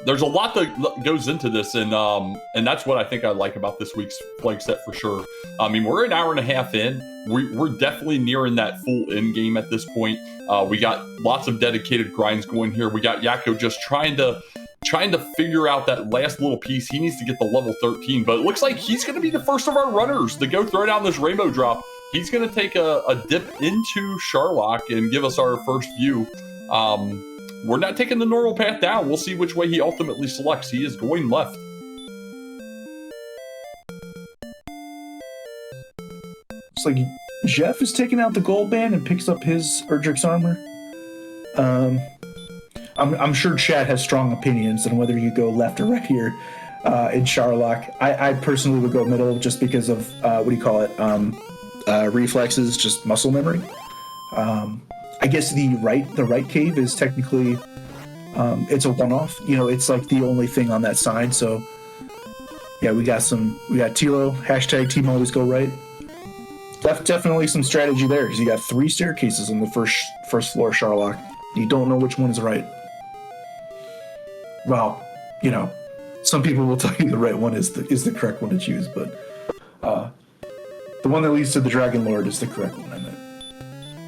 There's a lot that goes into this, and that's what I think I like about this week's flag set for sure. I mean, we're an hour and a half in. We're definitely nearing that full end game at this point. We got lots of dedicated grinds going here. We got Yakko just trying to figure out that last little piece. He needs to get the level 13, but it looks like he's going to be the first of our runners to go throw down this rainbow drop. He's going to take a dip into Sharlock and give us our first view. We're not taking the normal path down. We'll see which way he ultimately selects. He is going left. It's like Jeff is taking out the gold band and picks up his Erdrick's armor. I'm sure Chad has strong opinions on whether you go left or right here in Sharlock. I personally would go middle just because of reflexes, just muscle memory. I guess the right cave is technically it's a one-off. It's like the only thing on that side. So yeah, we got Tilo, hashtag Team Always Go Right. Definitely some strategy there, because you got 3 staircases on the first floor, Sharlock. You don't know which one is right. Well, you know, some people will tell you the right one is the correct one to choose, but the one that leads to the Dragon Lord is the correct one, I meant.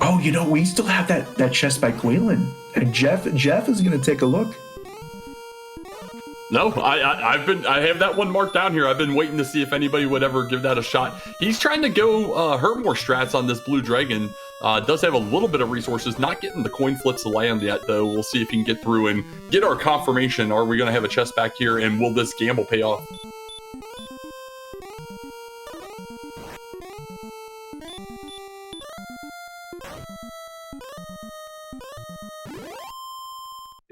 Oh, you know, we still have that chest by Quaylen, and Jeff is going to take a look. No, I have that one marked down here. I've been waiting to see if anybody would ever give that a shot. He's trying to go hurt more strats on this blue dragon. Does have a little bit of resources. Not getting the coin flips to land yet, though. We'll see if he can get through and get our confirmation. Are we going to have a chest back here, and will this gamble pay off?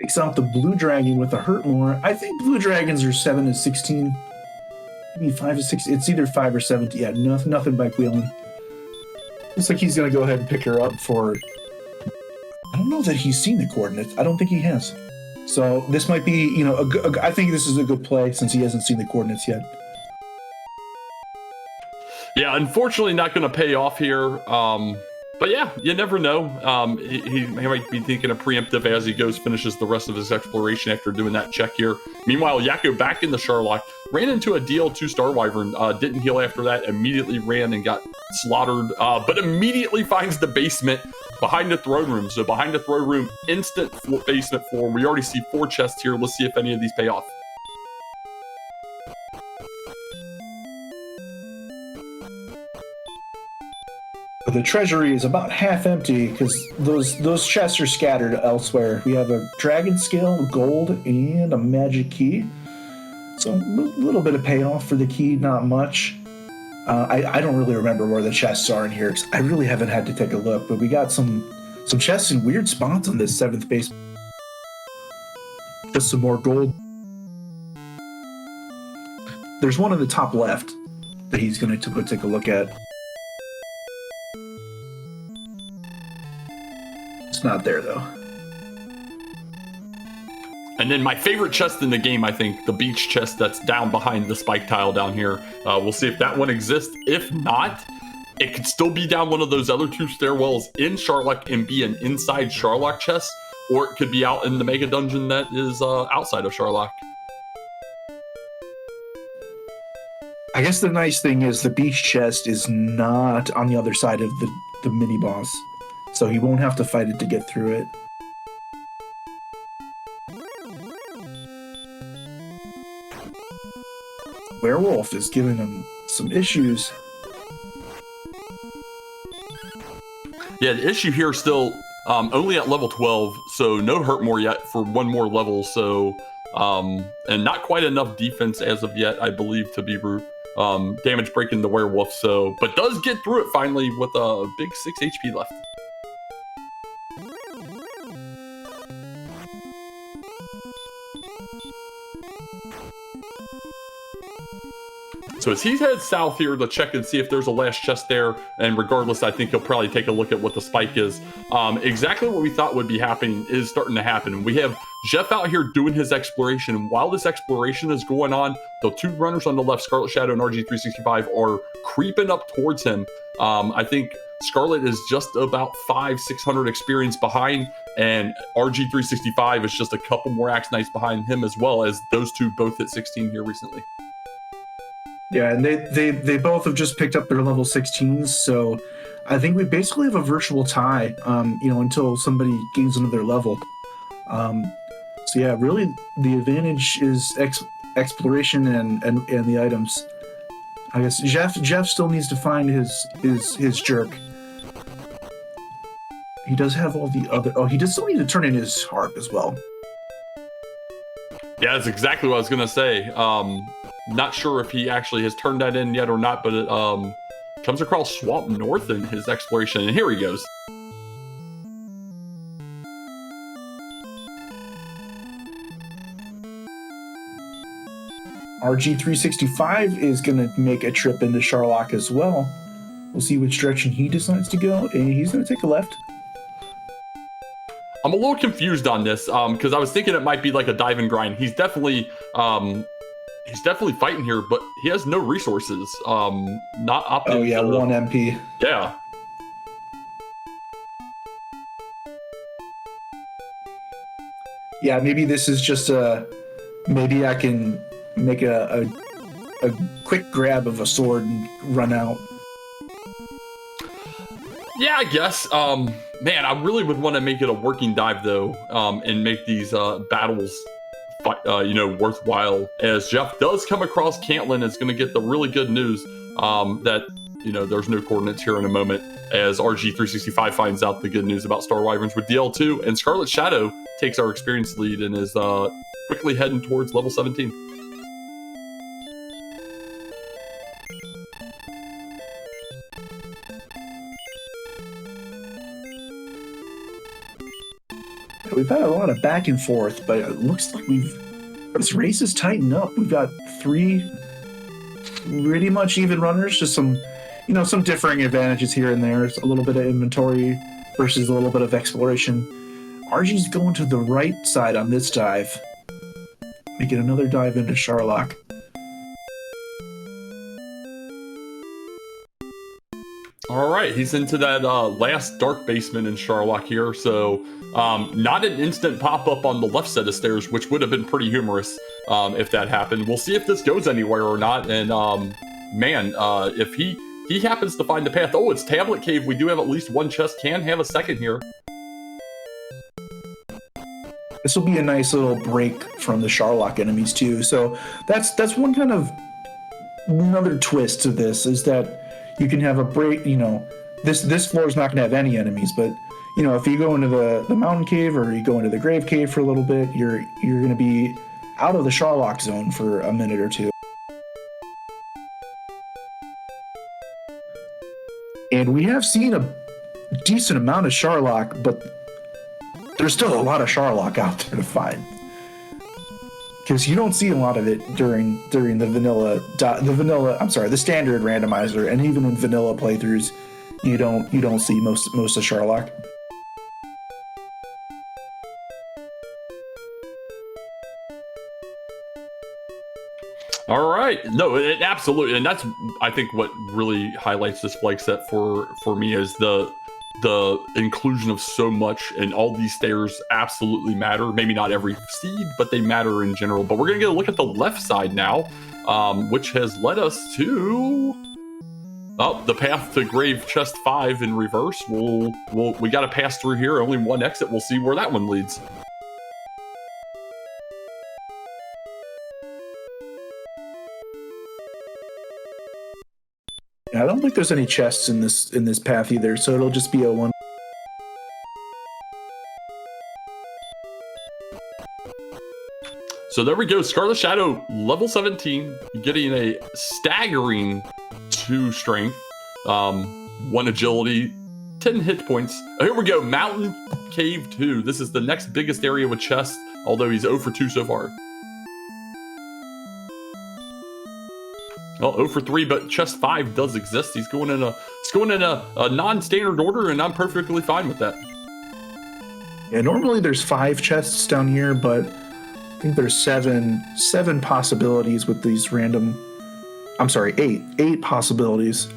Takes out the blue dragon with a hurt more. I think blue dragons are 7 to 16. Maybe 5 to 6. It's either 5 or 7. Yeah, nothing by Quaylen. Looks like he's going to go ahead and pick her up for... I don't know that he's seen the coordinates. I don't think he has. So this might be, you know, I think this is a good play since he hasn't seen the coordinates yet. Yeah, unfortunately not going to pay off here. But yeah, you never know. He might be thinking of preemptive as he finishes the rest of his exploration after doing that check here. Meanwhile, Yakko back in the Sharlock, ran into a DL2 Star Wyvern, didn't heal after that, immediately ran and got slaughtered, but immediately finds the basement behind the throne room. So behind the throne room, instant basement floor. We already see 4 chests here. Let's see if any of these pay off. The treasury is about half empty because those chests are scattered elsewhere. We have a dragon scale, gold, and a magic key. So a little bit of payoff for the key, not much. I don't really remember where the chests are in here because I really haven't had to take a look. But we got some chests in weird spots on this 7th base. Just some more gold. There's one in the top left that he's going to go take a look at. Not there though. And then my favorite chest in the game, I think, the beach chest that's down behind the spike tile down here. We'll see if that one exists. If not, it could still be down one of those other 2 stairwells in Sharlock and be an inside Sharlock chest, or it could be out in the mega dungeon that is outside of Sharlock. I guess the nice thing is the beach chest is not on the other side of the mini boss. So he won't have to fight it to get through it. Werewolf is giving him some issues. Yeah, the issue here still only at level 12, so no hurt more yet for 1 more level. So, and not quite enough defense as of yet, I believe, to be damage breaking the werewolf. So, but does get through it finally with a big 6 HP left. So as he heads south here to check and see if there's a last chest there, and regardless, I think he'll probably take a look at what the spike is. Exactly what we thought would be happening is starting to happen. We have Jeff out here doing his exploration, and while this exploration is going on, the 2 runners on the left, Scarletshadoww and RG365, are creeping up towards him. I think Scarlet is just about 500-600 experience behind, and RG365 is just a couple more Axe Knights behind him, as well as those 2 both hit 16 here recently. Yeah, and they both have just picked up their level 16s, so I think we basically have a virtual tie, you know, until somebody gains another level. So yeah, really the advantage is exploration and the items. I guess Jeff still needs to find his jerk. He does have all the other... Oh, he does still need to turn in his harp as well. Yeah, that's exactly what I was going to say. Not sure if he actually has turned that in yet or not, but it comes across Swamp North in his exploration, and here he goes. RG365 is going to make a trip into Sharlock as well. We'll see which direction he decides to go, and he's going to take a left. I'm a little confused on this because I was thinking it might be like a dive and grind. He's definitely He's definitely fighting here, but he has no resources. Not opting. Oh yeah, 1 MP. Yeah. Yeah, maybe this is just maybe I can make a quick grab of a sword and run out. Yeah, I guess. Man, I really would want to make it a working dive though, and make these battles, worthwhile. As Jeff does come across Cantlin, is going to get the really good news that there's no coordinates here in a moment. As RG365 finds out the good news about Star Wyverns with DL2, and Scarletshadoww takes our experience lead and is quickly heading towards level 17. We've had a lot of back and forth, but it looks like this race is tightened up. We've got 3 pretty much even runners, just some differing advantages here and there. It's a little bit of inventory versus a little bit of exploration. RG's going to the right side on this dive, making another dive into Sharlock. All right, he's into that last dark basement in Sharlock here, so not an instant pop-up on the left set of stairs, which would have been pretty humorous if that happened. We'll see if this goes anywhere or not, and if he happens to find the path. Oh, it's Tablet Cave. We do have at least one chest, can have a second here. This will be a nice little break from the Sharlock enemies too, so that's one kind of another twist to this, is that you can have a break. This floor is not going to have any enemies, but if you go into the mountain cave or you go into the grave cave for a little bit, you're going to be out of the Sharlock zone for a minute or two. And we have seen a decent amount of Sharlock, but there's still a lot of Sharlock out there to find, because you don't see a lot of it during the standard randomizer, and even in vanilla playthroughs, you don't see most of Sharlock. All right, no, absolutely, and that's I think what really highlights this flag set for me is the inclusion of so much, and all these stairs absolutely matter. Maybe not every seed, but they matter in general. But we're gonna get a look at the left side now, which has led us to the path to grave chest 5 in reverse. We got to pass through here. Only one exit. We'll see where that one leads. I don't think there's any chests in this path either, so it'll just be a one. So there we go, Scarletshadoww, level 17, getting a staggering 2 strength, 1 agility, 10 hit points. Here we go, Mountain Cave 2. This is the next biggest area with chests, although he's 0 for 2 so far. Well, 0 for 3, but chest 5 does exist. He's going in a non-standard order, and I'm perfectly fine with that. Yeah, normally there's 5 chests down here, but I think there's seven possibilities with these random. I'm sorry, 8 possibilities.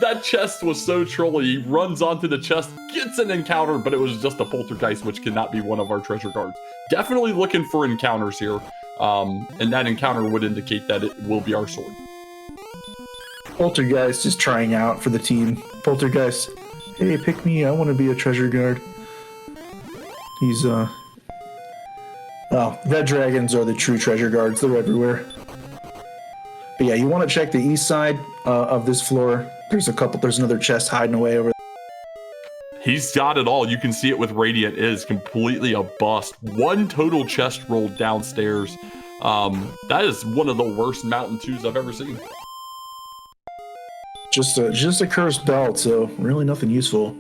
That chest was so trolly. He runs onto the chest, gets an encounter, but it was just a poltergeist, which cannot be one of our treasure cards. Definitely looking for encounters here. And that encounter would indicate that it will be our sword. Poltergeist is trying out for the team. Poltergeist, hey, pick me. I want to be a treasure guard. He's red dragons are the true treasure guards. They're everywhere. But yeah, you want to check the east side of this floor. There's another chest hiding away over there. He's got it all. You can see it with Radiant. It is completely a bust. 1 total chest rolled downstairs. That is one of the worst Mountain 2s I've ever seen. Just a cursed belt, so really nothing useful.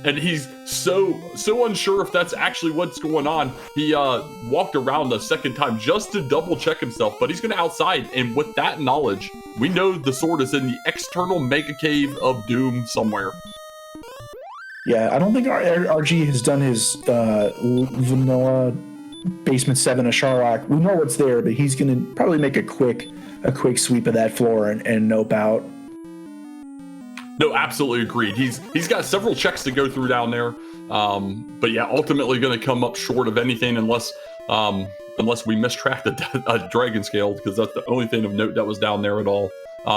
And he's so unsure if that's actually what's going on. He walked around a second time just to double check himself, but he's going to outside. And with that knowledge, we know the sword is in the external mega cave of doom somewhere. Yeah, I don't think RG has done his vanilla basement 7 of Sharlock. We know what's there, but he's going to probably make a quick sweep of that floor and nope out. No, absolutely agreed. He's got several checks to go through down there, but yeah, ultimately going to come up short of anything unless we mistrack the dragon scale, because that's the only thing of note that was down there at all.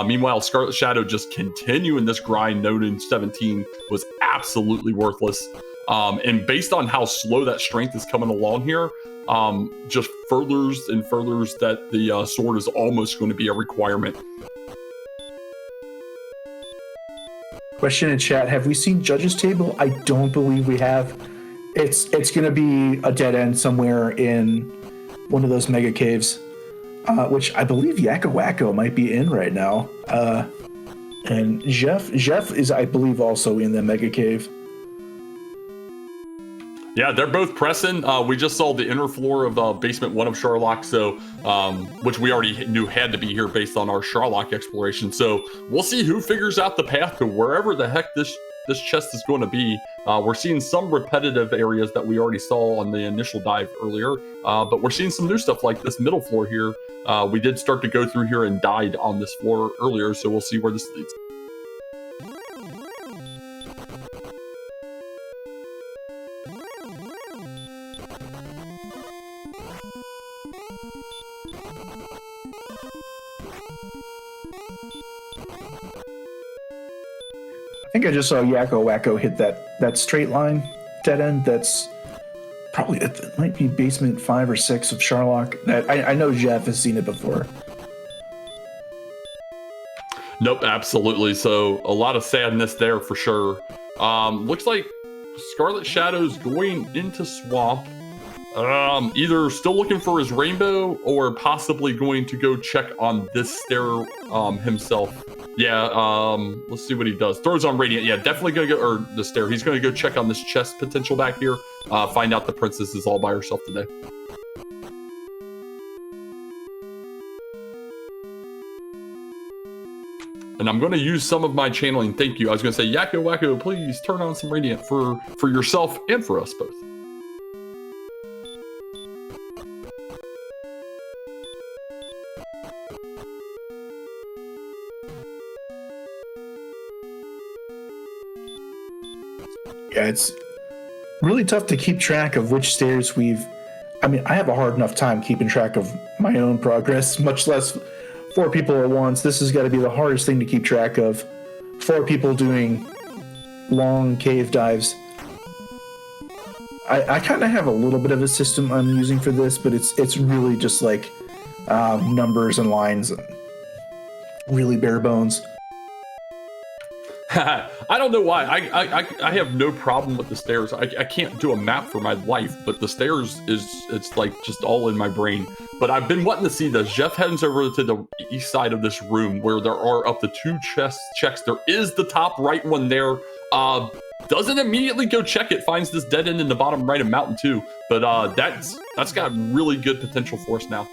Meanwhile, Scarletshadoww just continuing this grind, noting 17 was absolutely worthless. And based on how slow that strength is coming along here, just furthers and furthers that the sword is almost going to be a requirement. Question in chat: have we seen Judge's Table? I don't believe we have. It's going to be a dead end somewhere in one of those mega caves, which I believe YakkoWakko might be in right now. And Jeff is, I believe, also in the mega cave. Yeah, they're both pressing. We just saw the inner floor of basement 1 of Sharlock, so which we already knew had to be here based on our Sharlock exploration. So we'll see who figures out the path to wherever the heck this chest is going to be. We're seeing some repetitive areas that we already saw on the initial dive earlier, but we're seeing some new stuff like this middle floor here. We did start to go through here and died on this floor earlier, so we'll see where this leads. I think I just saw YakkoWakko hit that straight line dead end. That's probably, it might be basement 5 or 6 of Sharlock. I know Jeff has seen it before. Nope, absolutely. So a lot of sadness there for sure. Looks like Scarletshadoww's going into swamp. Either still looking for his rainbow or possibly going to go check on this stair himself. Yeah, let's see what he does. Throws on Radiant. Yeah, definitely gonna go, or the stair. He's gonna go check on this chest potential back here. Find out the princess is all by herself today. And I'm gonna use some of my channeling. Thank you. I was gonna say, YakkoWakko, please turn on some Radiant for yourself and for us both. Yeah, it's really tough to keep track of which stairs I mean, I have a hard enough time keeping track of my own progress, much less 4 people at once. This has got to be the hardest thing to keep track of. 4 people doing long cave dives. I kind of have a little bit of a system I'm using for this, but it's really just like numbers and lines, and really bare bones. I don't know why. I have no problem with the stairs. I can't do a map for my life, but the stairs it's like just all in my brain. But I've been wanting to see this. Jeff heads over to the east side of this room where there are up to 2 checks. There is the top right one there. Doesn't immediately go check it. Finds this dead end in the bottom right of Mountain 2. But that's got really good potential for us now.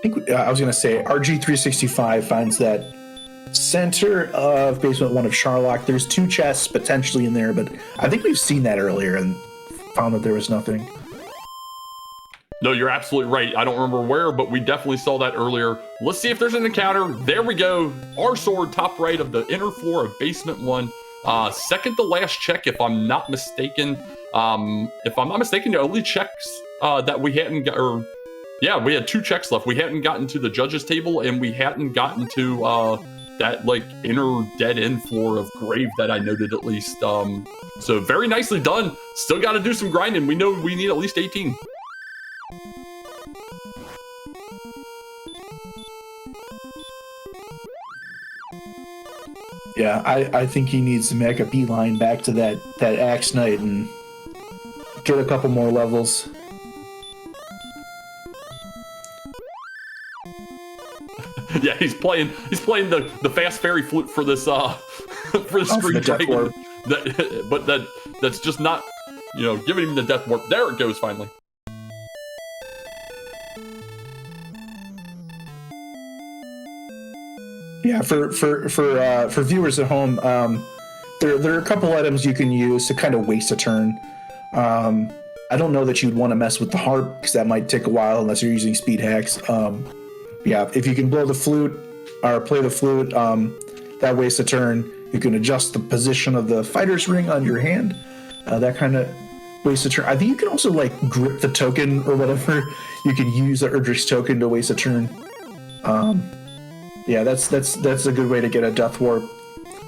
I was going to say RG365 finds that center of basement 1 of Sharlock. There's 2 chests potentially in there, but I think we've seen that earlier and found that there was nothing. No, you're absolutely right. I don't remember where, but we definitely saw that earlier. Let's see if there's an encounter. There we go. Our sword, top right of the inner floor of basement 1. Second to last check, if I'm not mistaken. The only checks that we hadn't got, or yeah, we had 2 checks left. We hadn't gotten to the judge's table, and we hadn't gotten to that like inner dead end floor of grave that I noted at least. So very nicely done. Still got to do some grinding. We know we need at least 18. Yeah, I think he needs to make a beeline back to that Axe Knight and get a couple more levels. Yeah, he's playing the fast fairy flute for this for the Screen Dragon. That's just not, giving him the death warp. There it goes finally. Yeah, for viewers at home, there are a couple items you can use to kind of waste a turn. I don't know that you'd want to mess with the harp because that might take a while unless you're using speed hacks. Yeah, if you can blow the flute or play the flute, that wastes a turn. You can adjust the position of the fighter's ring on your hand. That kind of wastes a turn. I think you can also like grip the token or whatever. You can use the Erdrick's token to waste a turn. Yeah, that's a good way to get a death warp.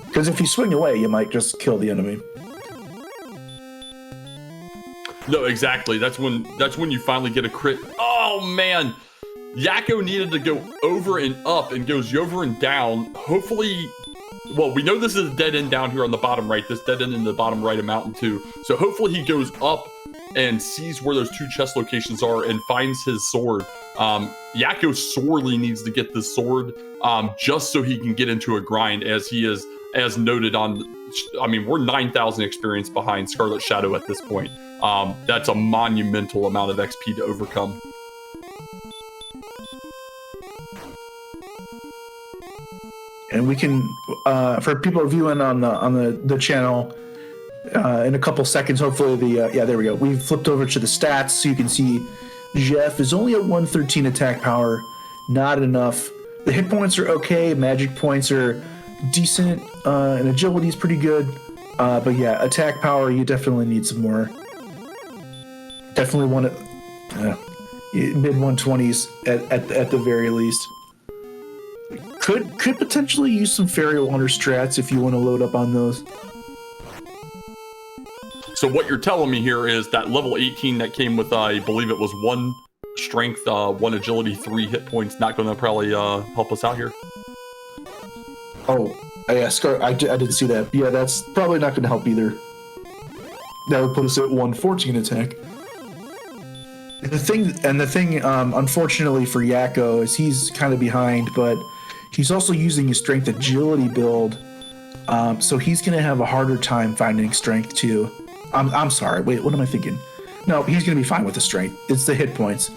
Because if you swing away, you might just kill the enemy. No, exactly. That's when you finally get a crit. Oh man, Yakko needed to go over and up and goes over and down. Hopefully, well, we know this is a dead end down here on the bottom right. This dead end in the bottom right of mountain too. So hopefully he goes up and sees where those two chest locations are and finds his sword. Yakko sorely needs to get this sword just so he can get into a grind, as he is, as noted on, I mean, we're 9,000 experience behind Scarletshadoww at this point. That's a monumental amount of XP to overcome. And we can, for people viewing on the channel, in a couple seconds, hopefully yeah, there we go. We've flipped over to the stats so you can see Juef is only at 113 attack power, not enough. The hit points are okay, magic points are decent, and agility is pretty good. But yeah, attack power, you definitely need some more. Definitely want to mid 120s at the very least. Could potentially use some fairy water strats if you want to load up on those. So what you're telling me here is that level 18 that came with, I believe it was 1 strength, 1 agility, 3 hit points, not going to probably help us out here. Oh, yeah, I didn't see that. Yeah, that's probably not going to help either. That would put us at 114 attack. The thing, unfortunately for Yakko, is he's kind of behind, but he's also using his strength agility build, so he's going to have a harder time finding strength too. I'm sorry. Wait, what am I thinking? No, he's going to be fine with the strength. It's the hit points.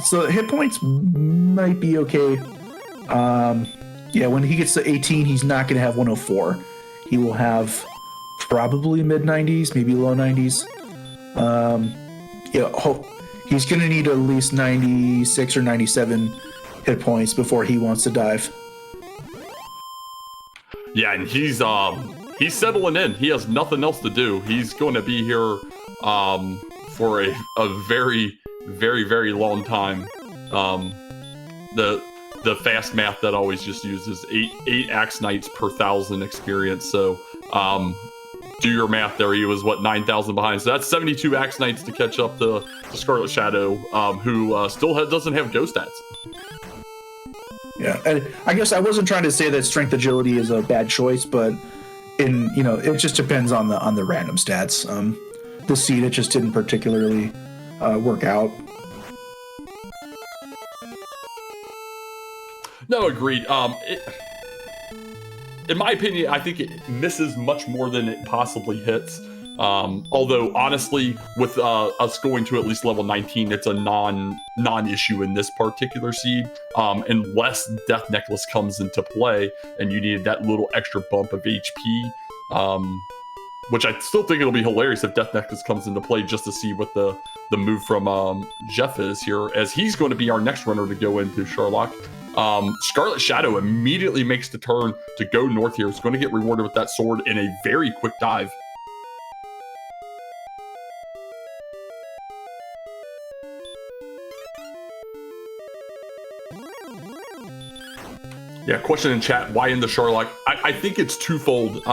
So hit points might be okay. Yeah, when he gets to 18, he's not going to have 104. He will have probably mid 90s, maybe low 90s. Yeah, he's going to need at least 96 or 97 hit points before he wants to dive. Yeah, and he's settling in. He has nothing else to do. He's going to be here for a very, very, very long time. The fast math that always just uses 8 Axe Knights per 1,000 experience. So do your math there. He was, what, 9,000 behind. So that's 72 Axe Knights to catch up to Scarletshadoww, who still doesn't have ghost stats. Yeah, and I guess I wasn't trying to say that strength agility is a bad choice, but it just depends on the random stats. The seed, it just didn't particularly work out. No, agreed. In my opinion, I think it misses much more than it possibly hits. Although, honestly, with us going to at least level 19, it's a non-issue in this particular seed, unless Death Necklace comes into play and you needed that little extra bump of HP, which I still think it'll be hilarious if Death Necklace comes into play just to see what the move from Juef is here, as he's going to be our next runner to go into Sherlock. Scarletshadoww immediately makes the turn to go north here. It's going to get rewarded with that sword in a very quick dive. Yeah, question in chat, why in the Sherlock? I think it's twofold.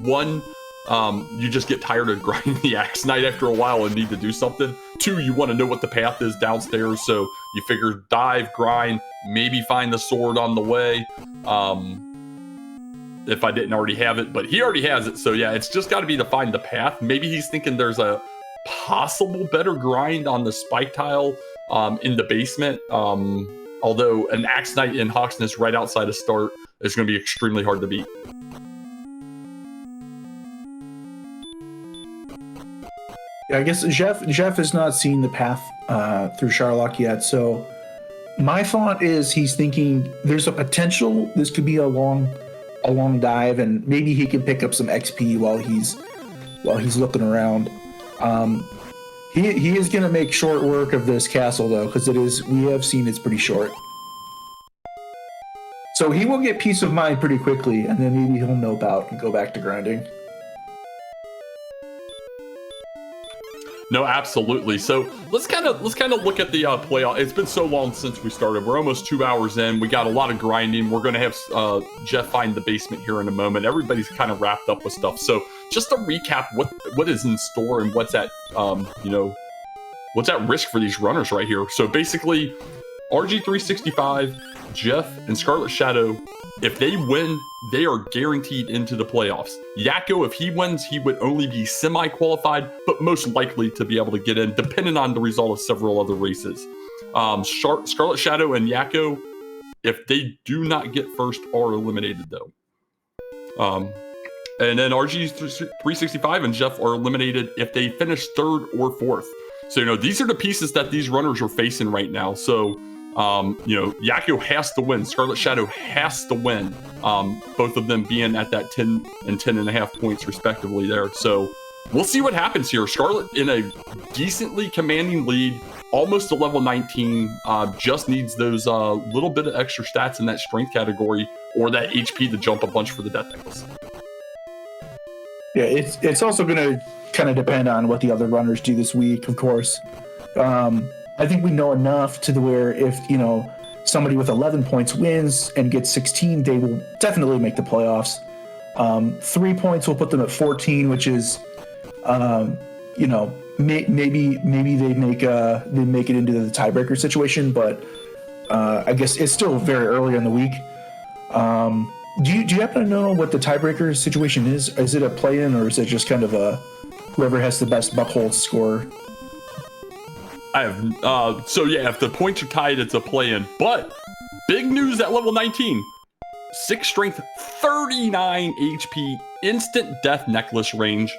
One, you just get tired of grinding the Axe Knight after a while and need to do something. 2, you want to know what the path is downstairs, so you figure dive, grind, maybe find the sword on the way. If I didn't already have it, but he already has it, so yeah, it's just got to be to find the path. Maybe he's thinking there's a possible better grind on the spike tile in the basement. Although an Axe Knight in Hawksness right outside of start is going to be extremely hard to beat. Yeah, I guess Juef has not seen the path through Sherlock yet, so My thought is he's thinking there's a potential this could be a long dive, and maybe he can pick up some XP while he's looking around. He is going to make short work of this castle though, because we have seen it's pretty short. So he will get peace of mind pretty quickly, and then maybe he'll nope out and go back to grinding. No, absolutely. So let's kind of look at the playoff. It's been so long since we started. We're almost 2 hours in. We got a lot of grinding. We're going to have Jeff find the basement here in a moment. Everybody's kind of wrapped up with stuff. So just to recap, what is in store and what's at what's at risk for these runners right here. So basically, RG365, Jeff, and Scarletshadoww, if they win, they are guaranteed into the playoffs. Yakko, if he wins, he would only be semi-qualified, but most likely to be able to get in, depending on the result of several other races. Scarletshadoww and Yakko, if they do not get first, are eliminated though. And then RG365 and Jeff are eliminated if they finish third or fourth. So, these are the pieces that these runners are facing right now. So, Yakko has to win. Scarletshadoww has to win. Both of them being at that 10 and 10.5 points respectively there. So we'll see what happens here. Scarlet in a decently commanding lead, almost to level 19, just needs those little bit of extra stats in that strength category or that HP to jump a bunch for the death necklace. Yeah, it's also going to kind of depend on what the other runners do this week, of course. I think we know enough to where if, somebody with 11 points wins and gets 16, they will definitely make the playoffs. 3 points will put them at 14, which is, maybe they make it into the tiebreaker situation, but I guess it's still very early in the week. Do you happen to know what the tiebreaker situation is? Is it a play-in, or is it just kind of a whoever has the best buckhold score? I have, if the points are tied, it's a play-in. But big news at level 19. 6 strength, 39 HP, instant death necklace range.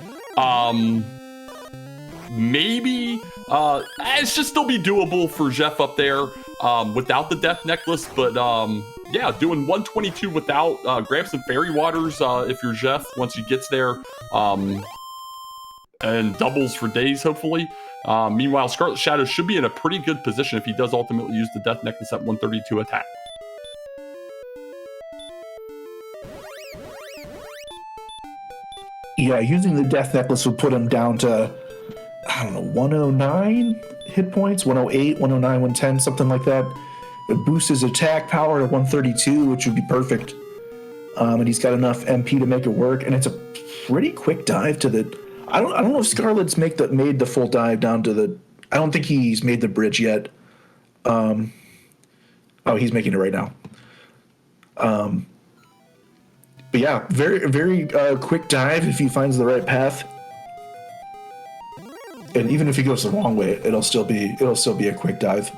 Maybe it should still be doable for Jeff up there without the death necklace, but doing 122 without. Grab some fairy waters if you're Jeff once he gets there, and doubles for days hopefully. Meanwhile, Scarletshadoww should be in a pretty good position if he does ultimately use the death necklace at 132 attack. Yeah, using the death necklace would put him down to, 109 hit points, 108, 109, 110, something like that. It boosts his attack power to 132, which would be perfect. And he's got enough MP to make it work, and it's a pretty quick dive to the... I don't know if Scarlet's made the full dive down to the... I don't think he's made the bridge yet. He's making it right now. But yeah, very, very quick dive if he finds the right path. And even if he goes the wrong way, it'll still be a quick dive.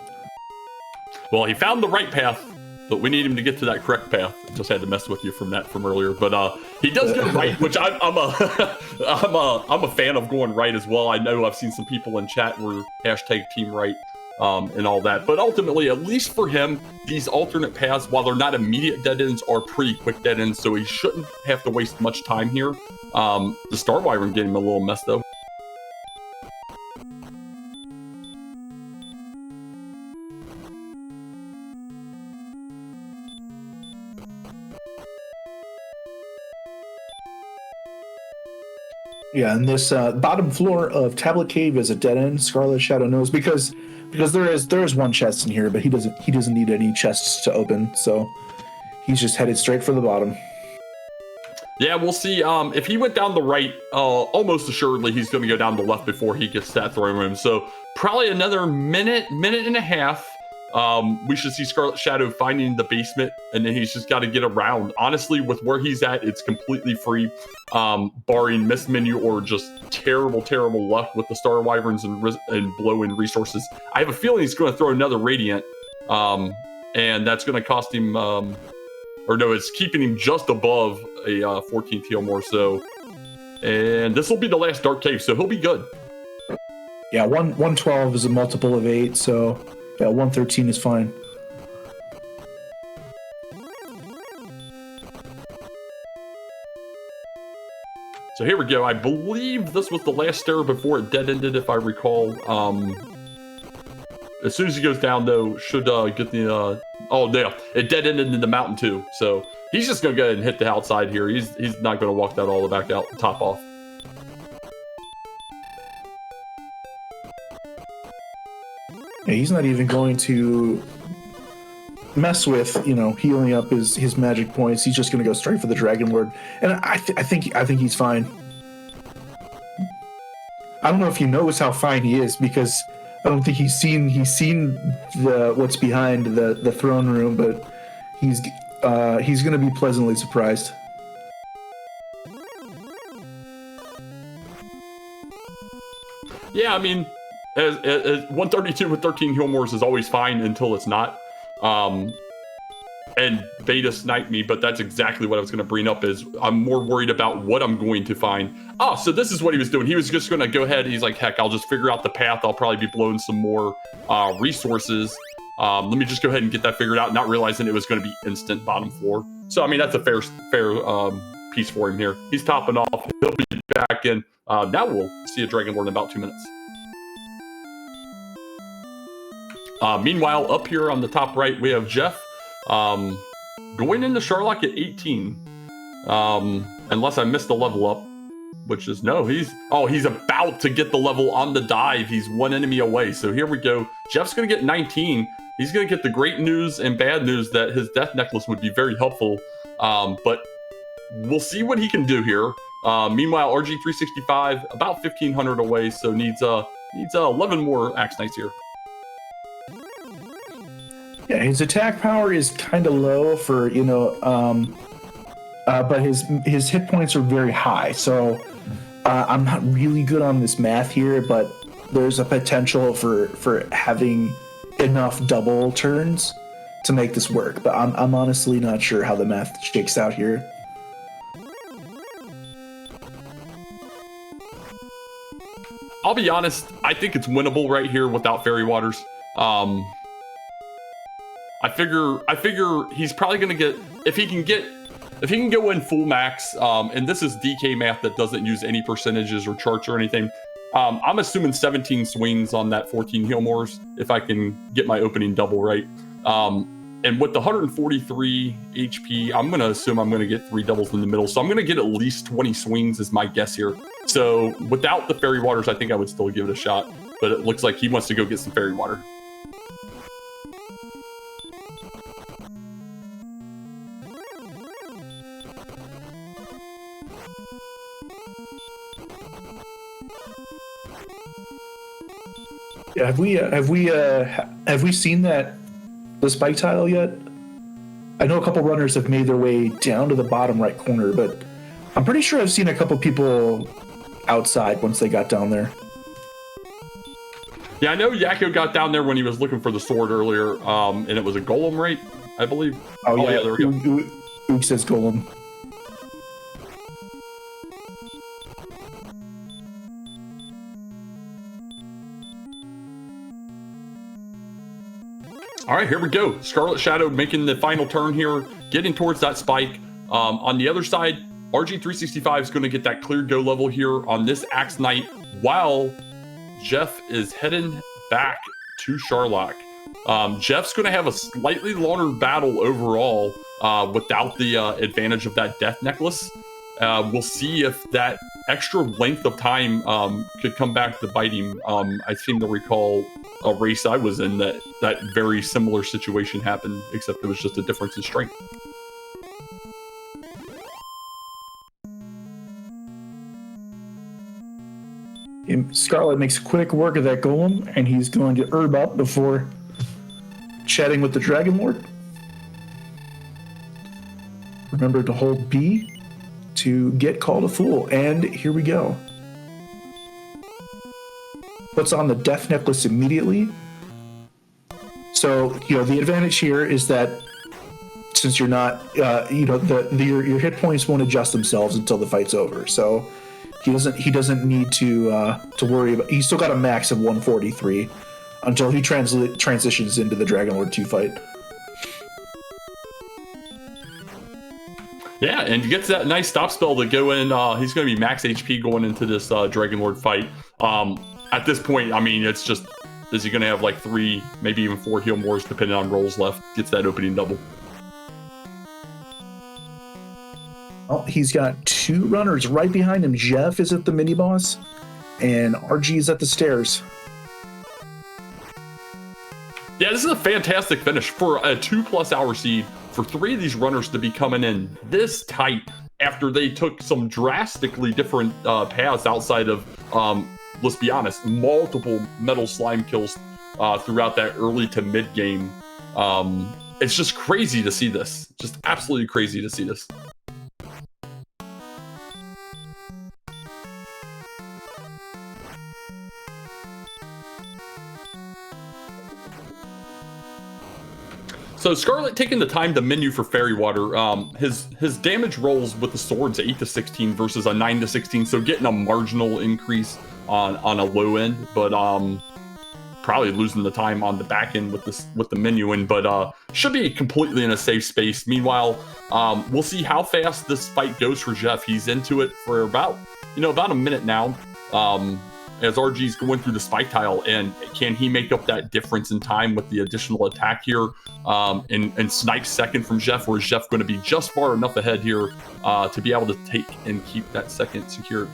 Well, he found the right path, but we need him to get to that correct path. Just had to mess with you from earlier, but he does get right, which I'm a fan of going right as well. I know I've seen some people in chat were #team right and all that, but ultimately, at least for him, these alternate paths, while they're not immediate dead ends, are pretty quick dead ends, so he shouldn't have to waste much time here. The Star Wyvern getting him a little mess though. Yeah, and this bottom floor of Tablet Cave is a dead end. Scarletshadoww knows because there is one chest in here, but he doesn't need any chests to open, so he's just headed straight for the bottom. Yeah, we'll see. If he went down the right, almost assuredly he's going to go down the left before he gets to that throne room. So probably another minute and a half. We should see Scarletshadoww finding the basement, and then he's just got to get around. Honestly, with where he's at, it's completely free, barring miss menu or just terrible luck with the Star Wyverns and blow-in resources. I have a feeling he's going to throw another Radiant, and that's going to cost him, it's keeping him just above a 14 heal more so. And this will be the last Dark Cave, so he'll be good. Yeah, 112 is a multiple of 8, so... Yeah, 113 is fine. So here we go. I believe this was the last stair before it dead-ended, if I recall. As soon as he goes down, though, should get the... oh, yeah. It dead-ended in the mountain, too. So he's just going to go ahead and hit the outside here. He's not going to walk that all the back out, top off. Yeah, he's not even going to mess with, you know, healing up his magic points. He's just going to go straight for the Dragon Lord. And I think he's fine. I don't know if you notice how fine he is, because I don't think he's seen the what's behind the throne room, but he's going to be pleasantly surprised. Yeah, I mean, as 132 with 13 Healmores is always fine until it's not. And Beta sniped me, but that's exactly what I was going to bring up. Is I'm more worried about what I'm going to find. Oh, so this is what he was doing. He was just going to go ahead. He's like, heck, I'll just figure out the path. I'll probably be blowing some more resources. Let me just go ahead and get that figured out, not realizing it was going to be instant bottom floor. So, I mean, that's a fair piece for him here. He's topping off. He'll be back in. Now we'll see a Dragon Lord in about 2 minutes. Meanwhile, up here on the top right, we have Jeff going into Sharlock at 18. Unless I missed the level up, which is no, he's about to get the level on the dive. He's one enemy away. So here we go. Jeff's going to get 19. He's going to get the great news and bad news that his death necklace would be very helpful. But we'll see what he can do here. Meanwhile, RG365 about 1,500 away, so needs 11 more Axe Knights here. Yeah, his attack power is kind of low for, you know, but his hit points are very high. So I'm not really good on this math here, but there's a potential for having enough double turns to make this work. But I'm honestly not sure how the math shakes out here. I'll be honest, I think it's winnable right here without Fairy Waters. I figure he's probably gonna get, if he can go in full max, and this is DK math that doesn't use any percentages or charts or anything. I'm assuming 17 swings on that 14 Healmores if I can get my opening double right. And with the 143 HP, I'm gonna assume I'm gonna get 3 doubles in the middle. So I'm gonna get at least 20 swings is my guess here. So without the Fairy Waters, I think I would still give it a shot. But it looks like he wants to go get some Fairy Water. Yeah, have we seen the spike tile yet? I know a couple runners have made their way down to the bottom right corner, but I'm pretty sure I've seen a couple people outside once they got down there. Yeah, I know Yakko got down there when he was looking for the sword earlier, and it was a golem, right? I believe. Oh yeah, there we go. Ook says golem. All right, here we go. Scarletshadoww making the final turn here, getting towards that spike. On the other side, RG365 is going to get that cleared go level here on this Axe Knight, while Jeff is heading back to Sharlock. Jeff's going to have a slightly longer battle overall without the advantage of that death necklace. We'll see if that extra length of time could come back to bite him. I seem to recall a race I was in that very similar situation happened, except it was just a difference in strength. Scarlet makes quick work of that golem, and he's going to herb up before chatting with the Dragon Lord. Remember to hold B to get called a fool, and here we go. Puts on the death necklace immediately. So, you know, the advantage here is that since you're not, you know, your hit points won't adjust themselves until the fight's over. So he doesn't need to worry about. He's still got a max of 143 until he transitions into the Dragon Lord 2 fight. Yeah, and he gets that nice stop spell to go in. He's going to be max HP going into this Dragon Lord fight. At this point, I mean, it's just, is he going to have like 3, maybe even 4 heal mores depending on rolls left? Gets that opening double. Oh, he's got 2 runners right behind him. Jeff is at the mini boss, and RG is at the stairs. Yeah, this is a fantastic finish for a 2+ hour seed. For 3 of these runners to be coming in this tight after they took some drastically different paths outside of, let's be honest, multiple metal slime kills throughout that early to mid game. It's just crazy to see this. Just absolutely crazy to see this. So Scarlet taking the time to menu for Fairy Water. His damage rolls with the sword's 8 to 16 versus a 9 to 16, so getting a marginal increase on a low end, but probably losing the time on the back end with the menuing, but should be completely in a safe space. Meanwhile, we'll see how fast this fight goes for Jeff. He's into it for about a minute now. As RG's going through the spike tile, and can he make up that difference in time with the additional attack here and snipe second from Jeff, or is Jeff going to be just far enough ahead here to be able to take and keep that second secured?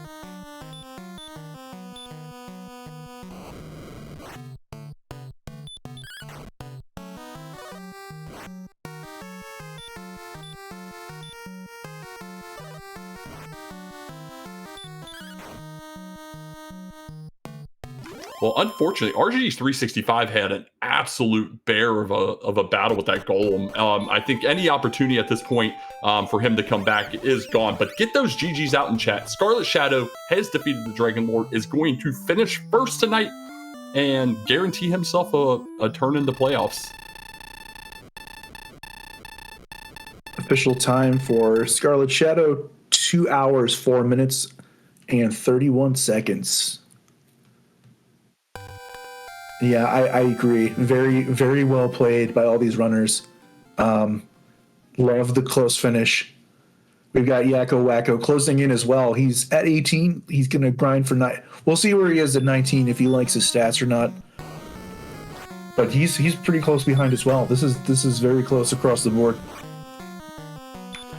Well, unfortunately, RG365 had an absolute bear of a battle with that golem. I think any opportunity at this point for him to come back is gone. But get those GGs out in chat. Scarletshadoww has defeated the Dragon Lord, is going to finish first tonight and guarantee himself a turn in the playoffs. Official time for Scarletshadoww, 2 hours, 4 minutes, and 31 seconds. Yeah, I agree. Very, very well played by all these runners. Love the close finish. We've got YakkoWakko closing in as well. He's at 18. He's going to grind for 9. We'll see where he is at 19, if he likes his stats or not. But he's pretty close behind as well. This is very close across the board.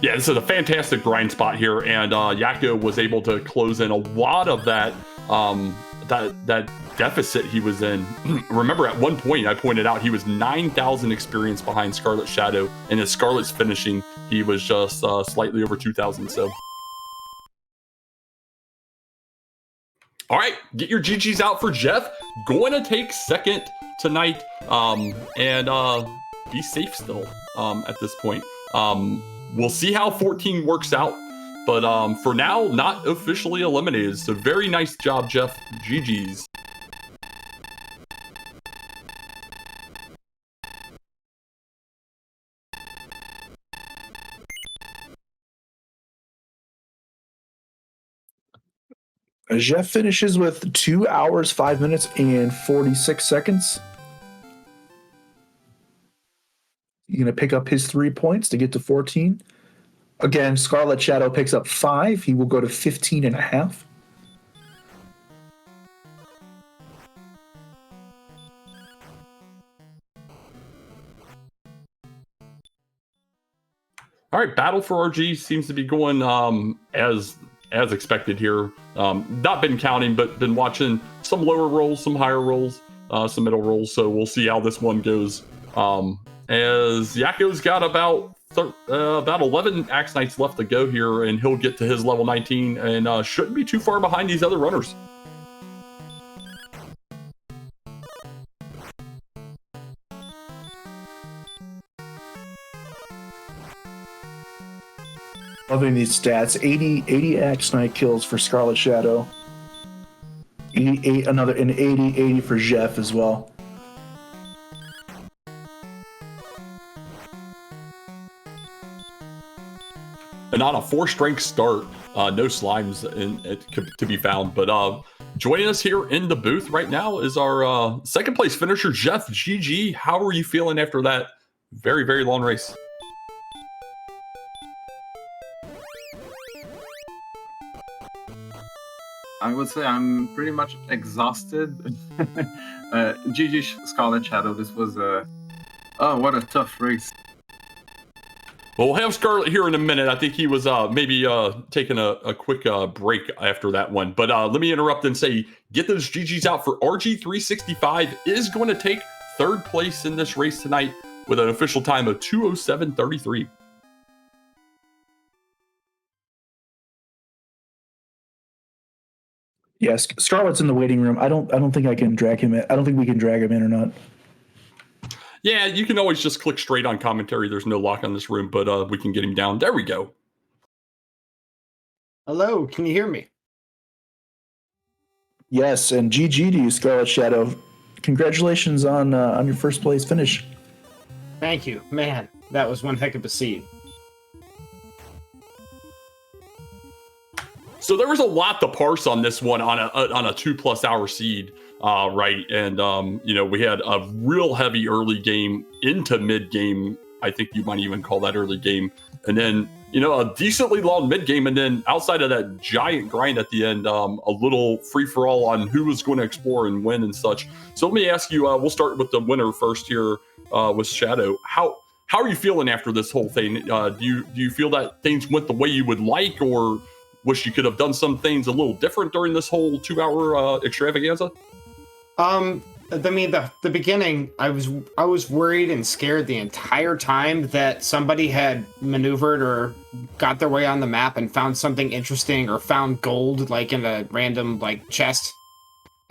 Yeah, this is a fantastic grind spot here, and Yakko was able to close in a lot of that that deficit he was in. Remember, at one point I pointed out he was 9,000 experience behind Scarletshadoww, and as Scarlet's finishing, he was just slightly over 2,000. So, all right, get your GGs out for Jeff. Going to take second tonight, and be safe still at this point. We'll see how 14 works out, but for now, not officially eliminated. So very nice job, Jeff. GGs. Jeff finishes with 2 hours, 5 minutes, and 46 seconds. He's going to pick up his 3 points to get to 14. Again, Scarletshadoww picks up 5. He will go to 15.5. All right, battle for RG seems to be going as expected here. Not been counting, but been watching some lower rolls, some higher rolls, some middle rolls. So we'll see how this one goes. As Yakko's got about 11 Axe Knights left to go here, and he'll get to his level 19 and shouldn't be too far behind these other runners. Loving these stats. 80 Axe Knight kills for Scarletshadoww. 88, another, and 80 for Jeff as well. And on a 4-strength start, no slimes to be found. But joining us here in the booth right now is our second place finisher, Jeff. GG. How are you feeling after that very, very long race? I would say I'm pretty much exhausted. GG Scarletshadoww, this was oh, what a tough race. Well, we'll have Scarlet here in a minute. I think he was maybe taking a quick break after that one. But let me interrupt and say, get those GGs out for RG365 is going to take third place in this race tonight with an official time of 2:07:33. Yes, Scarlet's in the waiting room. I don't think I can drag him in. I don't think we can drag him in or not. Yeah, you can always just click straight on commentary. There's no lock on this room, but we can get him down. There we go. Hello, can you hear me? Yes, and GG to you, Scarletshadoww. Congratulations on your first place finish. Thank you. Man, that was one heck of a seed. So there was a lot to parse on this one on a 2+ hour seed, right? And we had a real heavy early game into mid game. I think you might even call that early game, and then a decently long mid game, and then outside of that giant grind at the end, a little free for all on who was going to explore and win and such. So let me ask you. We'll start with the winner first here with Shadow. How are you feeling after this whole thing? Do you feel that things went the way you would like, or wish you could have done some things a little different during this whole 2-hour extravaganza? I mean, the beginning, I was worried and scared the entire time that somebody had maneuvered or got their way on the map and found something interesting or found gold, like in a random chest,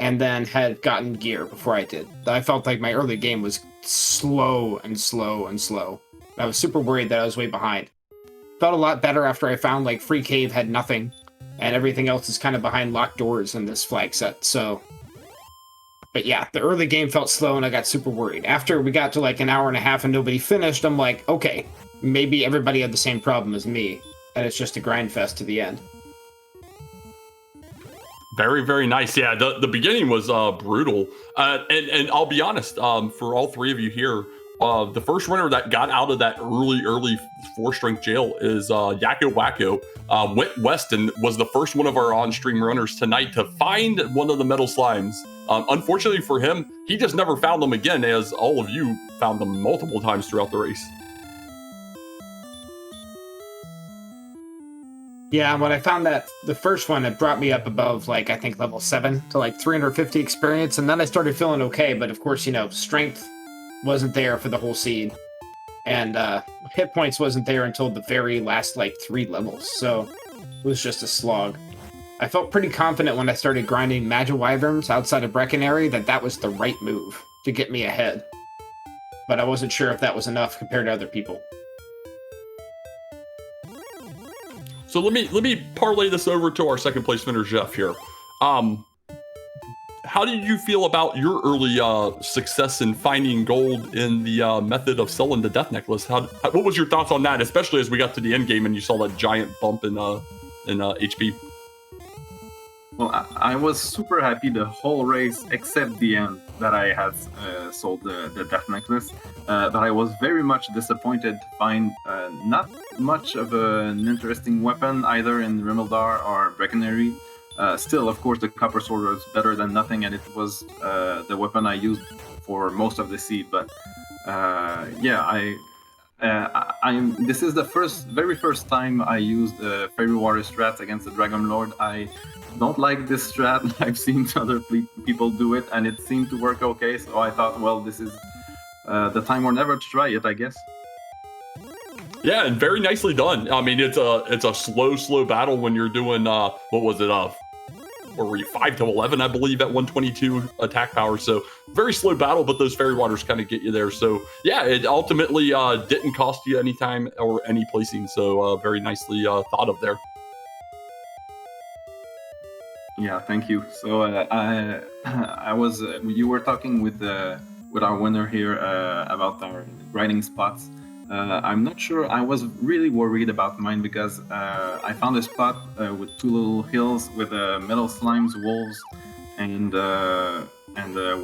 and then had gotten gear before I did. I felt like my early game was slow and slow and slow. I was super worried that I was way behind. Felt a lot better after I found Free Cave had nothing, and everything else is kind of behind locked doors in this flag set, so... But yeah, the early game felt slow and I got super worried. After we got to an hour and a half and nobody finished, I'm like, okay, maybe everybody had the same problem as me, and it's just a grind fest to the end. Very, very nice. Yeah, the beginning was brutal. And I'll be honest, for all three of you here, the first runner that got out of that early 4-strength jail is YakkoWakko. Went west and was the first one of our on-stream runners tonight to find one of the metal slimes. Unfortunately for him, he just never found them again, as all of you found them multiple times throughout the race. Yeah, when I found that the first one, it brought me up above I think level 7 to 350 experience, and then I started feeling okay, but of course, strength wasn't there for the whole seed, and hit points wasn't there until the very last 3 levels, so it was just a slog. I felt pretty confident when I started grinding Magic Wyverns outside of Breckenary that was the right move to get me ahead, but I wasn't sure if that was enough compared to other people. So let me parlay this over to our second place winner, Jeff here. How did you feel about your early success in finding gold in the method of selling the death necklace? What was your thoughts on that, especially as we got to the end game and you saw that giant bump in HP? Well, I was super happy the whole race, except the end, that I had sold the death necklace. But I was very much disappointed to find not much of an interesting weapon either in Rimeldar or Breckenary. Still, of course, the copper sword was better than nothing, and it was the weapon I used for most of the seed. But yeah, this is the very first time I used Fairy Water strats against the Dragon Lord. I don't like this strat. I've seen other people do it, and it seemed to work okay. So I thought, well, this is the time or never to try it, I guess. Yeah, and very nicely done. I mean, it's a slow battle when you're doing what was it? Or were you 5 to 11, I believe, at 122 attack power? So very slow battle, but those fairy waters kind of get you there. So yeah, it ultimately didn't cost you any time or any placing. So very nicely thought of there. Yeah, thank you. So I was you were talking with our winner here about our grinding spots. I'm not sure. I was really worried about mine because I found a spot with 2 little hills with metal slimes, wolves, and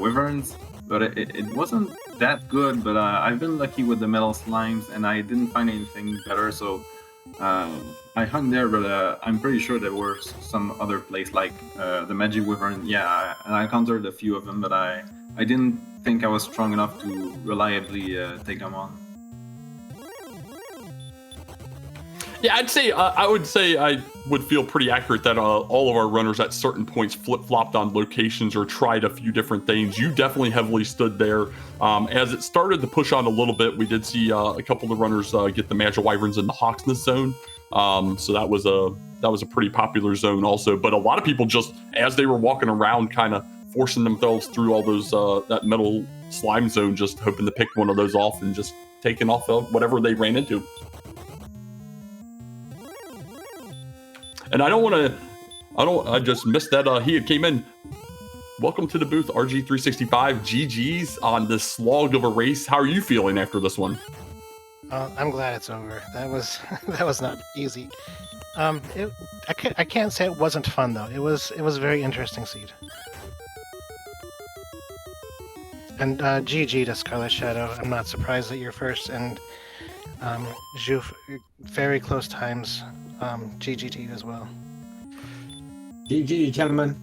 wyverns. But it wasn't that good. But I've been lucky with the metal slimes, and I didn't find anything better. So I I hung there, but I'm pretty sure there were some other place like the Magic Wyvern. Yeah, and I encountered a few of them, but I didn't think I was strong enough to reliably take them on. Yeah, I would say I would feel pretty accurate that all of our runners at certain points flip-flopped on locations or tried a few different things. You definitely heavily stood there. As it started to push on a little bit, we did see a couple of the runners get the Magic Wyverns in the Hawksness zone. So that was a pretty popular zone also. But a lot of people just, as they were walking around, kind of forcing themselves through all those that metal slime zone, just hoping to pick one of those off and just taking off whatever they ran into. And I just missed that he had came in. Welcome to the booth, RG365. GG's on this slog of a race. How are you feeling after this one? I'm glad it's over. That was not easy. I can't say it wasn't fun though. It was a very interesting seed. And GG to Scarletshadoww. I'm not surprised that you're first, and Juef, very close times. GG to you as well. GG, gentlemen.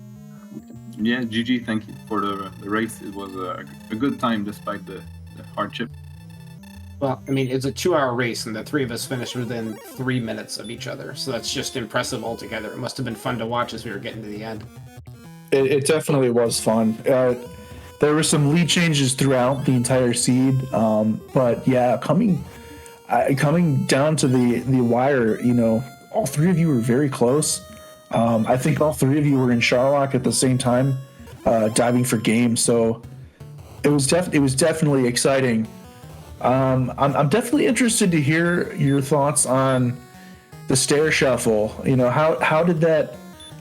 Yeah, GG. Thank you for the race. It was a good time despite the hardship. Well, I mean, it's a 2-hour race, and the three of us finished within 3 minutes of each other, so that's just impressive altogether. It must have been fun to watch as we were getting to the end. It definitely was fun. There were some lead changes throughout the entire seed, but yeah, coming down to the wire, you know, all three of you were very close. I think all three of you were in Sharlock at the same time, diving for game. So it was definitely exciting. I'm definitely interested to hear your thoughts on the stair shuffle. You know, how did that?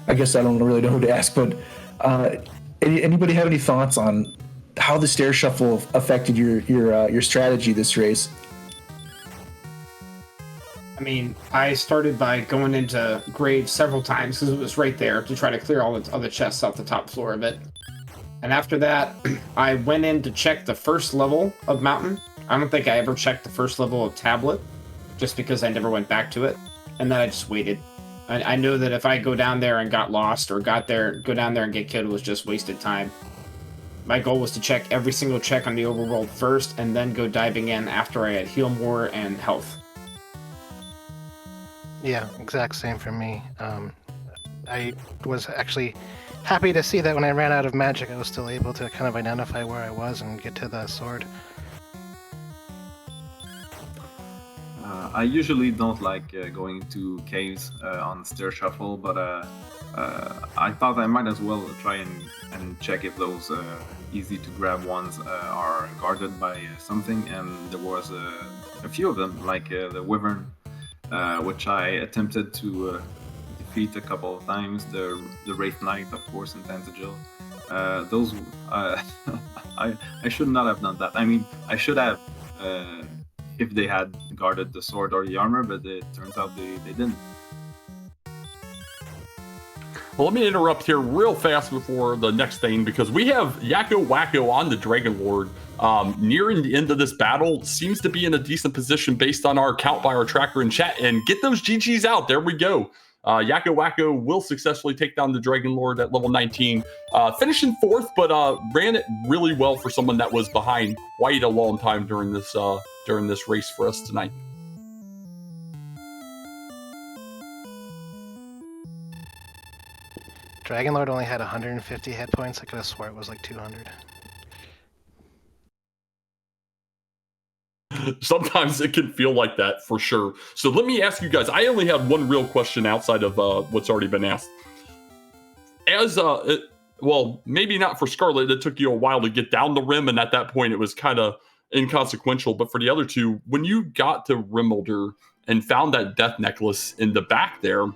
I guess I don't really know who to ask, but anybody have any thoughts on how the stair shuffle affected your strategy this race? I mean, I started by going into grave several times because it was right there to try to clear all the chests off the top floor of it. And after that, I went in to check the first level of mountain. I don't think I ever checked the first level of tablet, just because I never went back to it. And then I just waited. I knew that if I go down there and got lost, or go down there and get killed, was just wasted time. My goal was to check every single check on the overworld first, and then go diving in after I had heal more and health. Yeah, exact same for me. I was actually happy to see that when I ran out of magic, I was still able to kind of identify where I was and get to the sword. I usually don't like going to caves on stair shuffle, but I thought I might as well try and check if those easy to grab ones are guarded by something, and there was a few of them, like the Wyvern, which I attempted to defeat a couple of times, the Wraith Knight, of course, and Tantagil. Those, I should not have done that. I mean, I should have if they had guarded the sword or the armor, but it turns out they didn't. Well, let me interrupt here real fast before the next thing, because we have YakkoWakko on the Dragon Lord. Nearing the end of this battle, seems to be in a decent position based on our count by our tracker in chat. And get those GGs out. There we go. YakkoWakko will successfully take down the Dragon Lord at level 19, finishing 4th, but ran it really well for someone that was behind quite a long time during this race for us tonight. Dragon Lord only had 150 hit points. I could have swore it was like 200. Sometimes it can feel like that for sure. So let me ask you guys, I only have one real question outside of what's already been asked. As well, maybe not for Scarlet, it took you a while to get down the rim, and at that point it was kind of inconsequential, but for the other two, when you got to Rimmelder and found that death necklace in the back there,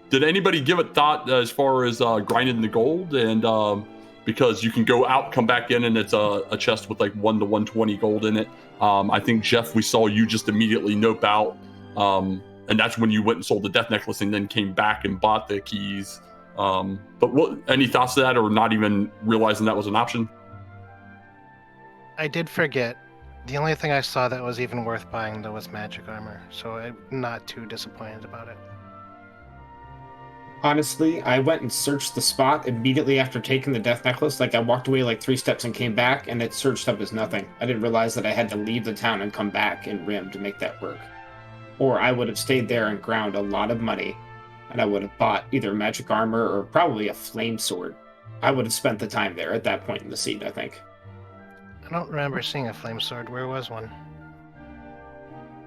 did anybody give it thought as far as grinding the gold? And because you can go out, come back in, and it's a chest with like 1 to 120 gold in it. I think, Jeff, we saw you just immediately nope out. And that's when you went and sold the death necklace and then came back and bought the keys. But any thoughts to that, or not even realizing that was an option? I did forget The only thing I saw that was even worth buying though was magic armor, so I'm not too disappointed about it. Honestly, I went and searched the spot immediately after taking the death necklace. Like, I walked away like 3 steps and came back, and it searched up as nothing. I didn't realize that I had to leave the town and come back in Rim to make that work. Or I would have stayed there and ground a lot of money, and I would have bought either magic armor or probably a flame sword. I would have spent the time there at that point in the seed, I think. I don't remember seeing a flame sword. Where was one?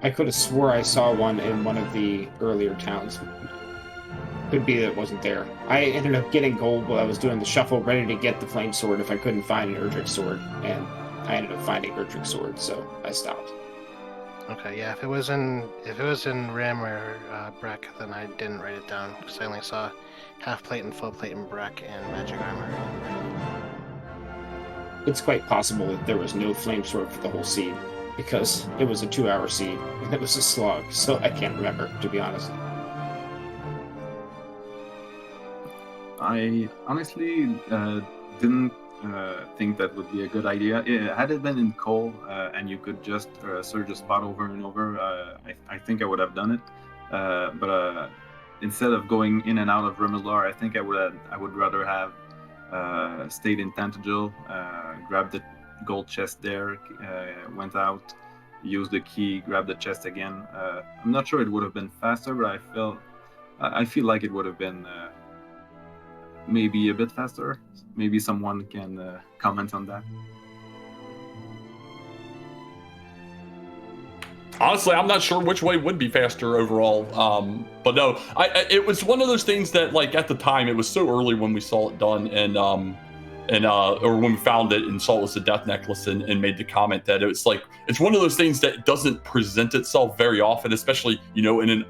I could have swore I saw one in one of the earlier towns. Could be that it wasn't there. I ended up getting gold while I was doing the shuffle, ready to get the flame sword if I couldn't find an Erdrick sword, and I ended up finding Erdrick sword, so I stopped. Okay, yeah. If it was in Rim or Breck, then I didn't write it down because I only saw half plate and full plate in Breck and magic armor in Rim. It's quite possible that there was no flame sword for the whole seed, because it was a 2-hour seed, and it was a slog, so I can't remember, to be honest. I honestly didn't think that would be a good idea. Had it been in coal and you could just search a spot over and over, I think I would have done it. But instead of going in and out of Rimmelslar, I think I would rather have stayed in Tantagel, grabbed the gold chest there, went out, used the key, grabbed the chest again. I'm not sure it would have been faster, but I feel like it would have been maybe a bit faster. Maybe someone can comment on that. Honestly, I'm not sure which way would be faster overall. But no, it was one of those things that, like, at the time, it was so early when we saw it done, or when we found it and saw it was a death necklace and made the comment that it's like, it's one of those things that doesn't present itself very often, especially, in an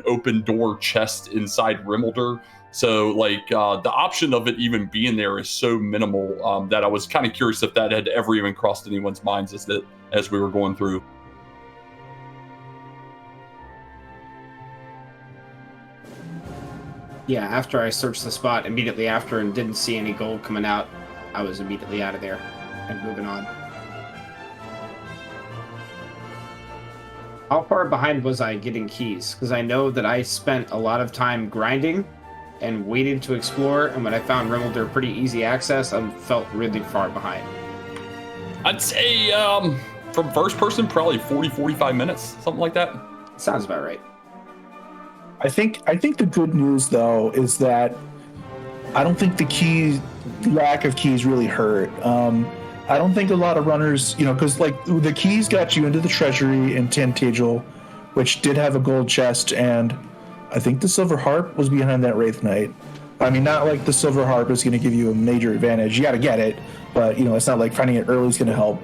open door chest inside Rimmelder. So, like, the option of it even being there is so minimal that I was kind of curious if that had ever even crossed anyone's minds as we were going through. Yeah, after I searched the spot immediately after and didn't see any gold coming out, I was immediately out of there and moving on. How far behind was I getting keys? Because I know that I spent a lot of time grinding and waiting to explore, and when I found Rimmelder pretty easy access, I felt really far behind. I'd say from first person, probably 40-45 minutes, something like that. Sounds about right. I think the good news though is that I don't think the lack of keys really hurt. I don't think a lot of runners, because like the keys got you into the treasury in Tantagel, which did have a gold chest, and I think the Silver Harp was behind that Wraith Knight. I mean, not like the Silver Harp is going to give you a major advantage. You got to get it, but it's not like finding it early is going to help.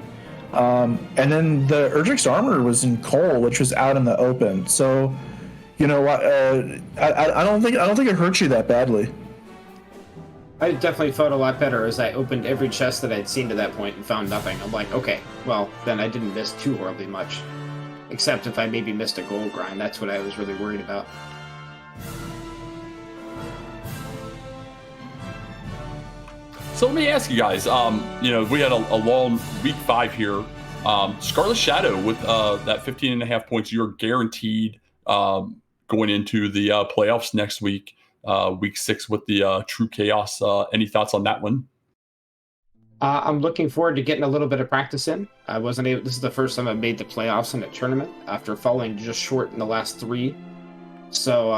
And then the Erdrick's armor was in coal, which was out in the open. So, I don't think it hurt you that badly. I definitely felt a lot better as I opened every chest that I'd seen to that point and found nothing. I'm like, okay, well, then I didn't miss too horribly much. Except if I maybe missed a gold grind. That's what I was really worried about. So let me ask you guys, we had a long week 5 here. Scarletshadoww with that 15.5 points, you're guaranteed going into the playoffs next week, week 6 with the True Chaos. Any thoughts on that one? I'm looking forward to getting a little bit of practice in. This is the first time I've made the playoffs in a tournament after falling just short in the last 3. So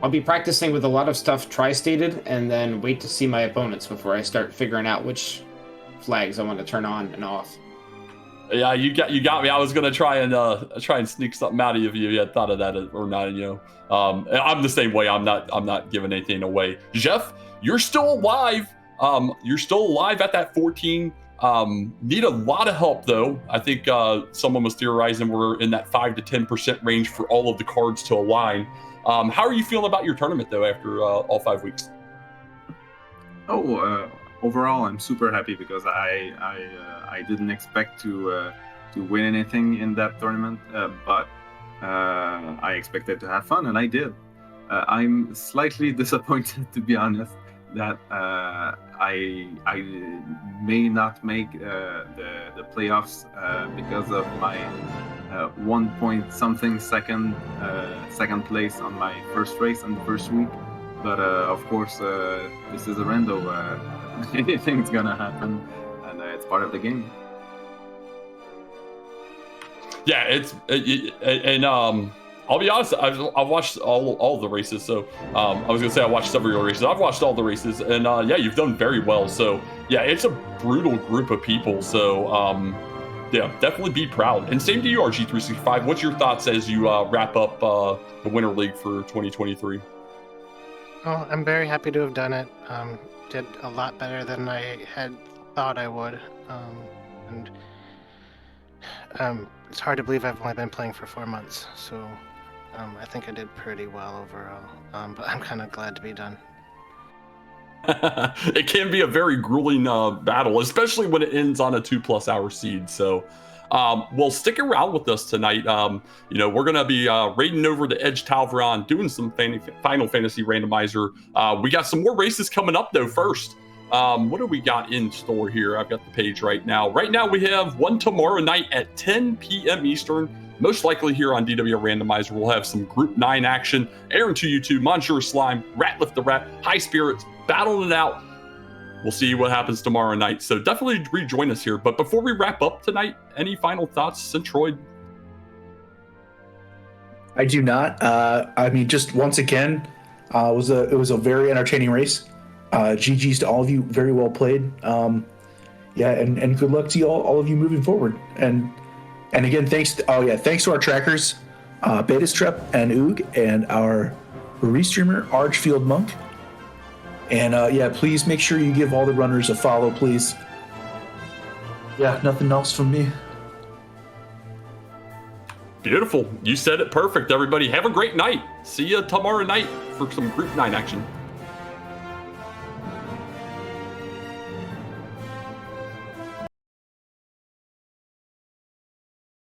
I'll be practicing with a lot of stuff tri-stated and then wait to see my opponents before I start figuring out which flags I want to turn on and off. Yeah, you got me. I was gonna try and sneak something out of you if you had thought of that or not. I'm the same way. I'm not giving anything away. Jeff, you're still alive. You're still alive at that 14. Need a lot of help though. I think someone was theorizing we're in that 5 to 10% range for all of the cards to align. How are you feeling about your tournament though after all 5 weeks? Overall, I'm super happy because I didn't expect to win anything in that tournament, but I expected to have fun, and I did. I'm slightly disappointed, to be honest, that I may not make the playoffs because of my 1 point something second place on my first race in the first week. But of course, this is a rando. Anything's gonna happen, and it's part of the game. Yeah, and I'll be honest, I've watched all the races. So I was gonna say I watched several of your races. I've watched all the races, and yeah, you've done very well. So yeah, it's a brutal group of people. So yeah, definitely be proud. And same to you, RG365. What's your thoughts as you wrap up the Winter League for 2023? Oh, I'm very happy to have done it. Did a lot better than I had thought I would. It's hard to believe I've only been playing for 4 months, so I think I did pretty well overall. But I'm kind of glad to be done. It can be a very grueling battle, especially when it ends on a 2+ hour seed. So, well, stick around with us tonight. You know, we're gonna be raiding over to Edge Talvaron, doing some Final Fantasy randomizer. We got some more races coming up though. First, what do we got in store here? I've got the page right now. Right now, we have one tomorrow night at 10 p.m. Eastern. Most likely here on DWR Randomizer, we'll have some Group 9 action. Aaron 2U2, Monsieur Slime, Ratlift the Rat, High Spirits, battling it out. We'll see what happens tomorrow night. So definitely rejoin us here. But before we wrap up tonight, any final thoughts, Centroid? I do not. I mean, just once again, it was a very entertaining race. GG's to all of you. Very well played. Yeah, and good luck to you all of you moving forward. And again, thanks to our trackers, Betastrep and Oog, and our restreamer, Archfield Monk. And yeah, please make sure you give all the runners a follow, please. Yeah, nothing else from me. Beautiful. You said it perfect, everybody. Have a great night. See you tomorrow night for some Group 9 action.